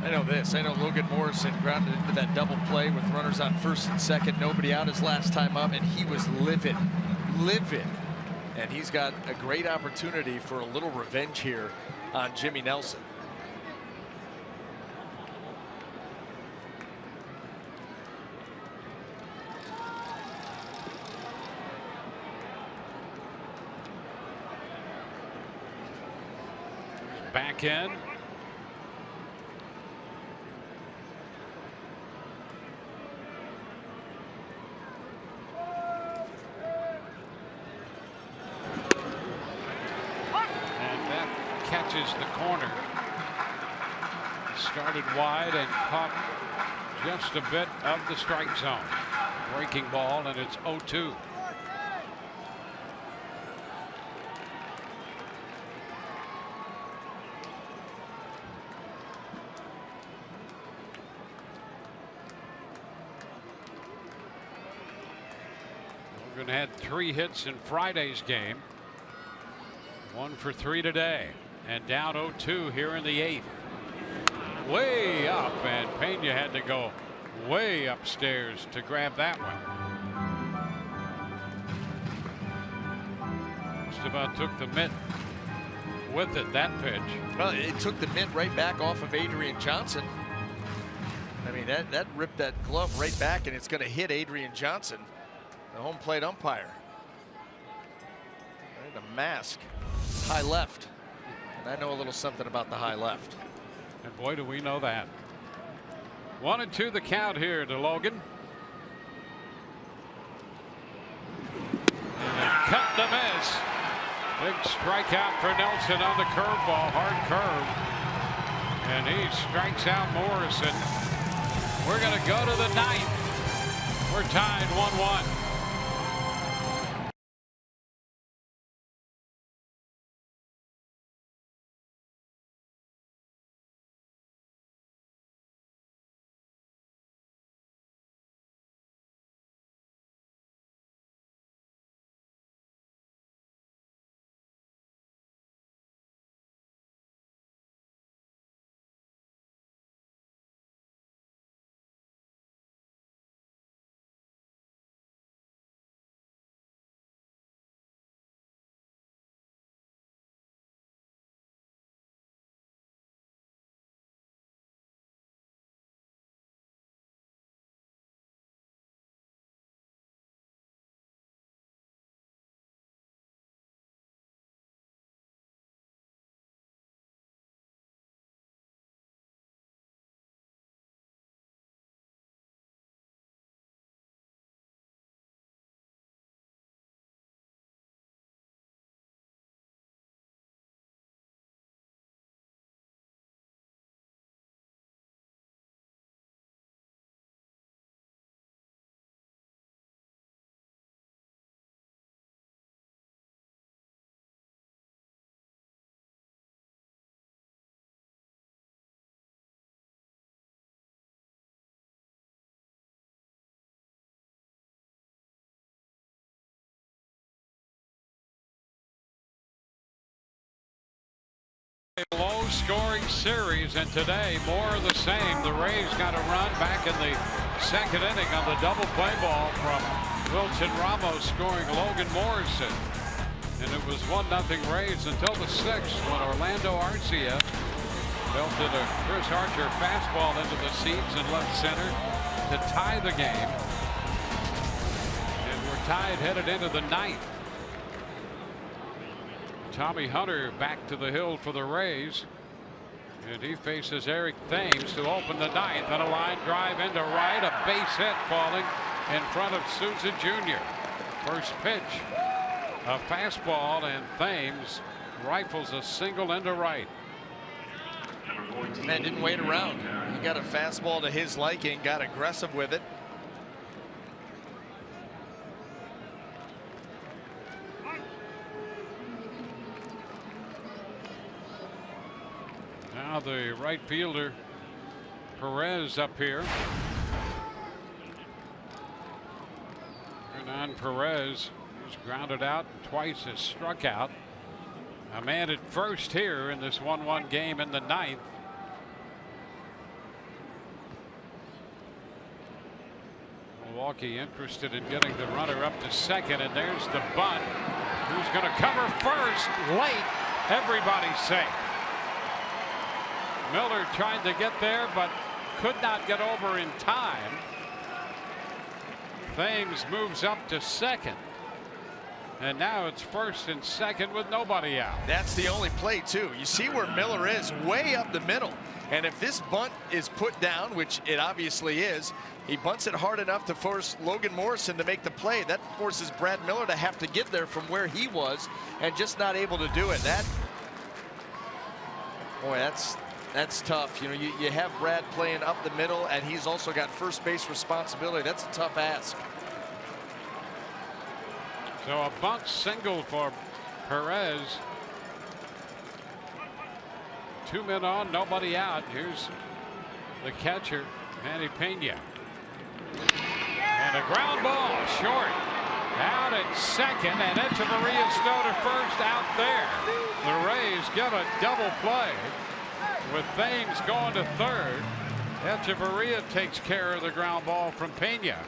I know this. I know Logan Morrison grounded into that double play with runners on first and second. Nobody out his last time up, and he was livid. Livid. And he's got a great opportunity for a little revenge here on Jimmy Nelson. Back in. And that catches the corner. Started wide and caught just a bit of the strike zone. Breaking ball, and it's 0-2. Had 3 hits in Friday's game. 1 for 3 today, and down 0-2 here in the 8th. Way up, and Pena had to go way upstairs to grab that one. Just about took the mitt with it, that pitch. Well, it took the mitt right back off of Adrian Johnson. I mean, that ripped that glove right back, and it's going to hit Adrian Johnson, the home plate umpire. Right, a mask. High left. And I know a little something about the high left. And boy, do we know that. 1-2 the count here to Logan. And a cut to miss. Big strikeout for Nelson on the curveball, hard curve. And he strikes out Morrison. We're going to go to the 9th. We're tied 1-1. a low-scoring series, and today more of the same. The Rays got a run back in the second inning on the double play ball from Wilson Ramos scoring Logan Morrison. And it was 1-0 Rays until the 6th when Orlando Arcia belted a Chris Archer fastball into the seats in left center to tie the game. And we're tied headed into the 9th. Tommy Hunter back to the hill for the Rays. And he faces Eric Thames to open the 9th. And a line drive into right. A base hit falling in front of Souza Jr. First pitch, a fastball, and Thames rifles a single into right. Man didn't wait around. He got a fastball to his liking, got aggressive with it. Now the right fielder Perez up here. Hernan Perez, who's grounded out and twice has struck out. A man at first here in this 1-1 game in the 9th. Milwaukee interested in getting the runner up to second, and there's the bunt. Who's going to cover first? Late. Everybody's safe. Miller tried to get there but could not get over in time. Thames moves up to second. And now it's first and second with nobody out. That's the only play, too. You see where Miller is, way up the middle. And if this bunt is put down, which it obviously is, he bunts it hard enough to force Logan Morrison to make the play. That forces Brad Miller to have to get there from where he was and just not able to do it. Boy, that's tough. You know, you have Brad playing up the middle, and he's also got first base responsibility. That's a tough ask. So a bunt single for Perez. 2 men on, nobody out. Here's the catcher, Manny Pena. And a ground ball short. Out at second, and Echeverria's throw to first out there. The Rays get a double play with Thames going to third. Echeverria takes care of the ground ball from Pena.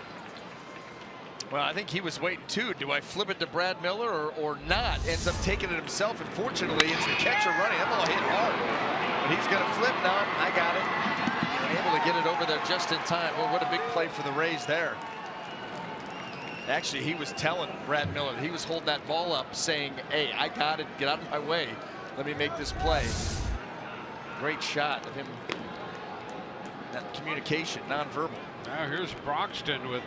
Well, I think he was waiting too. Do I flip it to Brad Miller or not? Ends up taking it himself. Unfortunately, it's the catcher running. That ball hit hard. But he's going to flip now. I got it. Able to get it over there just in time. Well, what a big play for the Rays there. Actually, he was telling Brad Miller, he was holding that ball up saying, hey, I got it. Get out of my way. Let me make this play. Great shot of him. That communication, nonverbal. Now here's Broxton with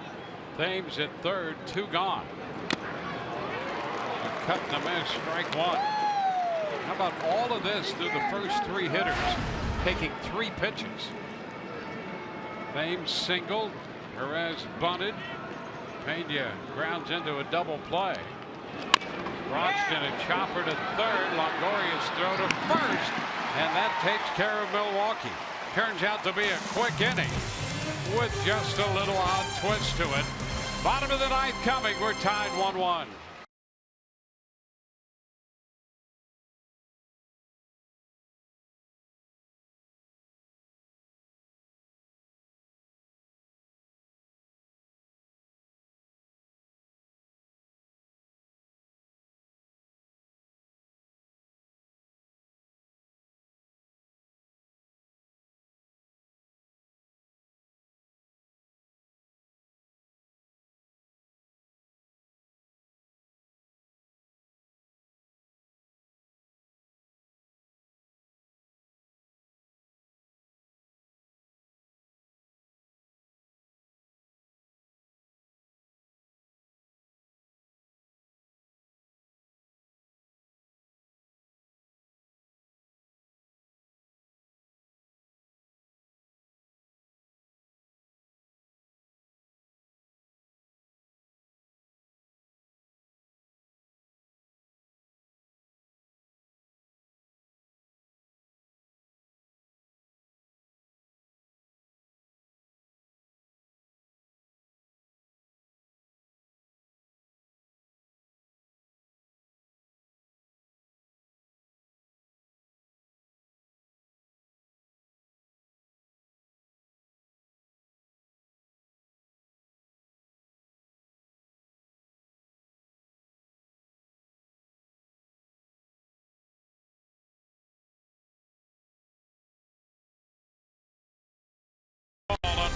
Thames at third, 2 gone. A cut and a miss, strike 1. How about all of this through the first 3 hitters taking 3 pitches? Thames singled, Perez bunted, Pena grounds into a double play. Broxton a chopper to third, Longoria's throw to first, and that takes care of Milwaukee. Turns out to be a quick inning with just a little odd twist to it. Bottom of the 9th coming. We're tied 1-1.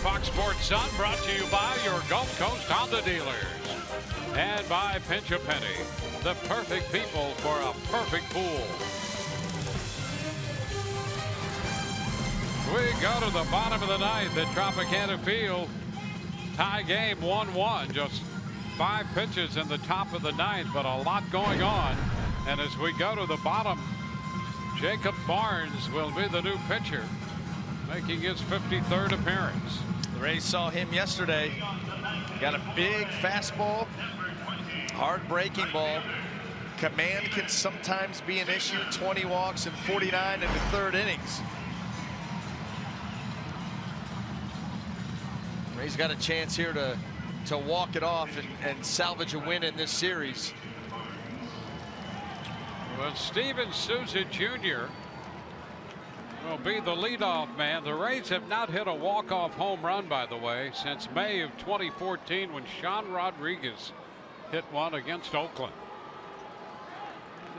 Fox Sports Sun brought to you by your Gulf Coast Honda dealers. And by Pinch a Penny, the perfect people for a perfect pool. We go to the bottom of the ninth at Tropicana Field. Tie game 1-1. Just 5 pitches in the top of the ninth, but a lot going on. And as we go to the bottom, Jacob Barnes will be the new pitcher, making his 53rd appearance. The Rays saw him yesterday. Got a big fastball, hard breaking ball. Command can sometimes be an issue. 20 walks and 49 in the 3rd innings. Rays got a chance here to walk it off and salvage a win in this series. Well, Steven Souza Jr. will be the leadoff man. The Rays have not hit a walk-off home run, by the way, since May of 2014 when Sean Rodriguez hit one against Oakland.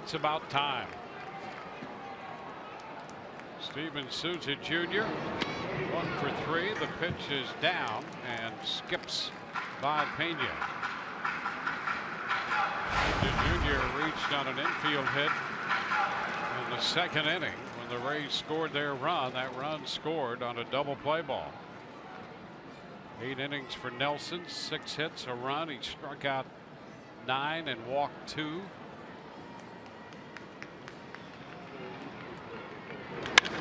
It's about time. Steven Souza Jr. 1 for 3. The pitch is down and skips by Pena. Jr. reached on an infield hit in the 2nd inning when the Rays scored their run. That run scored on a double play ball. 8 innings for Nelson, 6 hits, a run. He struck out 9 and walked 2.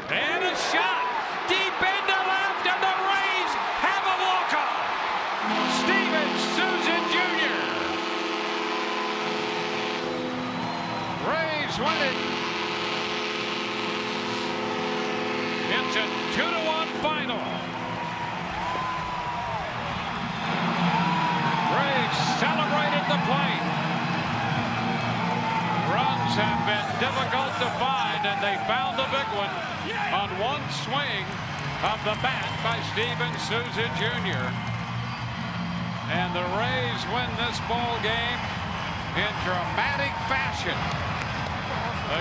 And a shot deep into left, and the Rays have a walk-off. Steven Souza Jr. Rays win it. It's a 2-1 final. Rays celebrate at the plate. Runs have been difficult to find, and they found the big one on one swing of the bat by Steven Souza Jr. And the Rays win this ball game in dramatic fashion.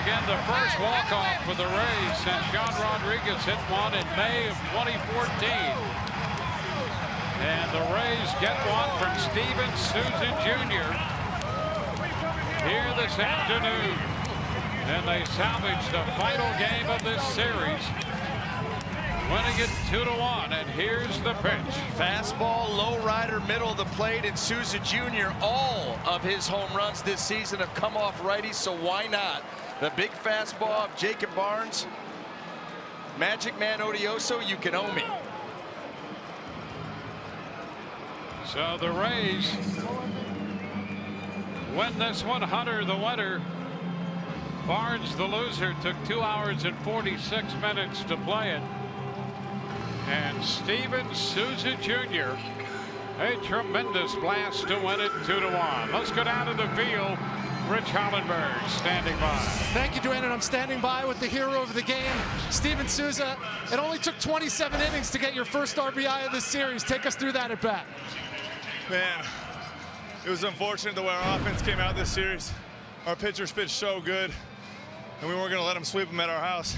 Again, the first walk-off for the Rays since Sean Rodriguez hit one in May of 2014. And the Rays get one from Steven Souza Jr. here this afternoon. And they salvage the final game of this series, winning it 2-1. And here's the pitch. Fastball, low rider, middle of the plate, and Souza Jr. All of his home runs this season have come off righties, so why not? The big fastball of Jacob Barnes. Magic Man Odioso, you can owe me. So the Rays win this one. Hunter the winner. Barnes the loser. Took 2 hours and 46 minutes to play it. And Steven Souza Jr. a tremendous blast to win it 2-1. Let's go down to the field. Rich Hollenberg standing by. Thank you, Dwayne, and I'm standing by with the hero of the game, Steven Souza. It only took 27 innings to get your first RBI of this series. Take us through that at bat. Man, it was unfortunate the way our offense came out this series. Our pitchers pitched so good, and we weren't going to let them sweep them at our house.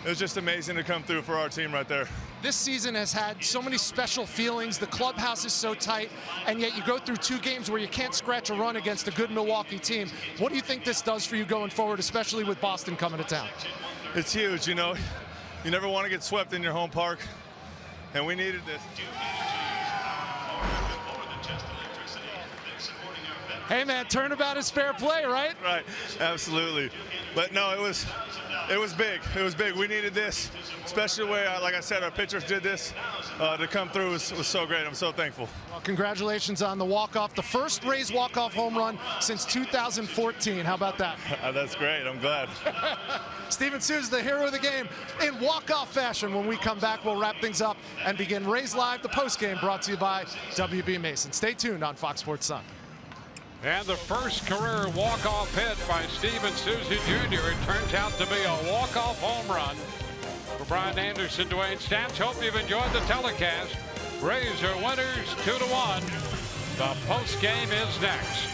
It was just amazing to come through for our team right there. This season has had so many special feelings. The clubhouse is so tight, and yet you go through 2 games where you can't scratch a run against a good Milwaukee team. What do you think this does for you going forward, especially with Boston coming to town? It's huge, you know. You never want to get swept in your home park, and we needed this. Hey, man, turnabout is fair play, right? Right, absolutely. But no, it was big. It was big. We needed this, especially the way, like I said, our pitchers did this to come through was so great. I'm so thankful. Well, congratulations on the walk-off, the first Rays walk-off home run since 2014. How about that? That's great. I'm glad. Steven Souza, the hero of the game, in walk-off fashion. When we come back, we'll wrap things up and begin Rays Live, the postgame brought to you by WB Mason. Stay tuned on Fox Sports Sun. And the first career walk-off hit by Steven Souza Jr. It turns out to be a walk-off home run. For Brian Anderson, Dwayne Stamps, hope you've enjoyed the telecast. Rays are winners 2-1. The post game is next.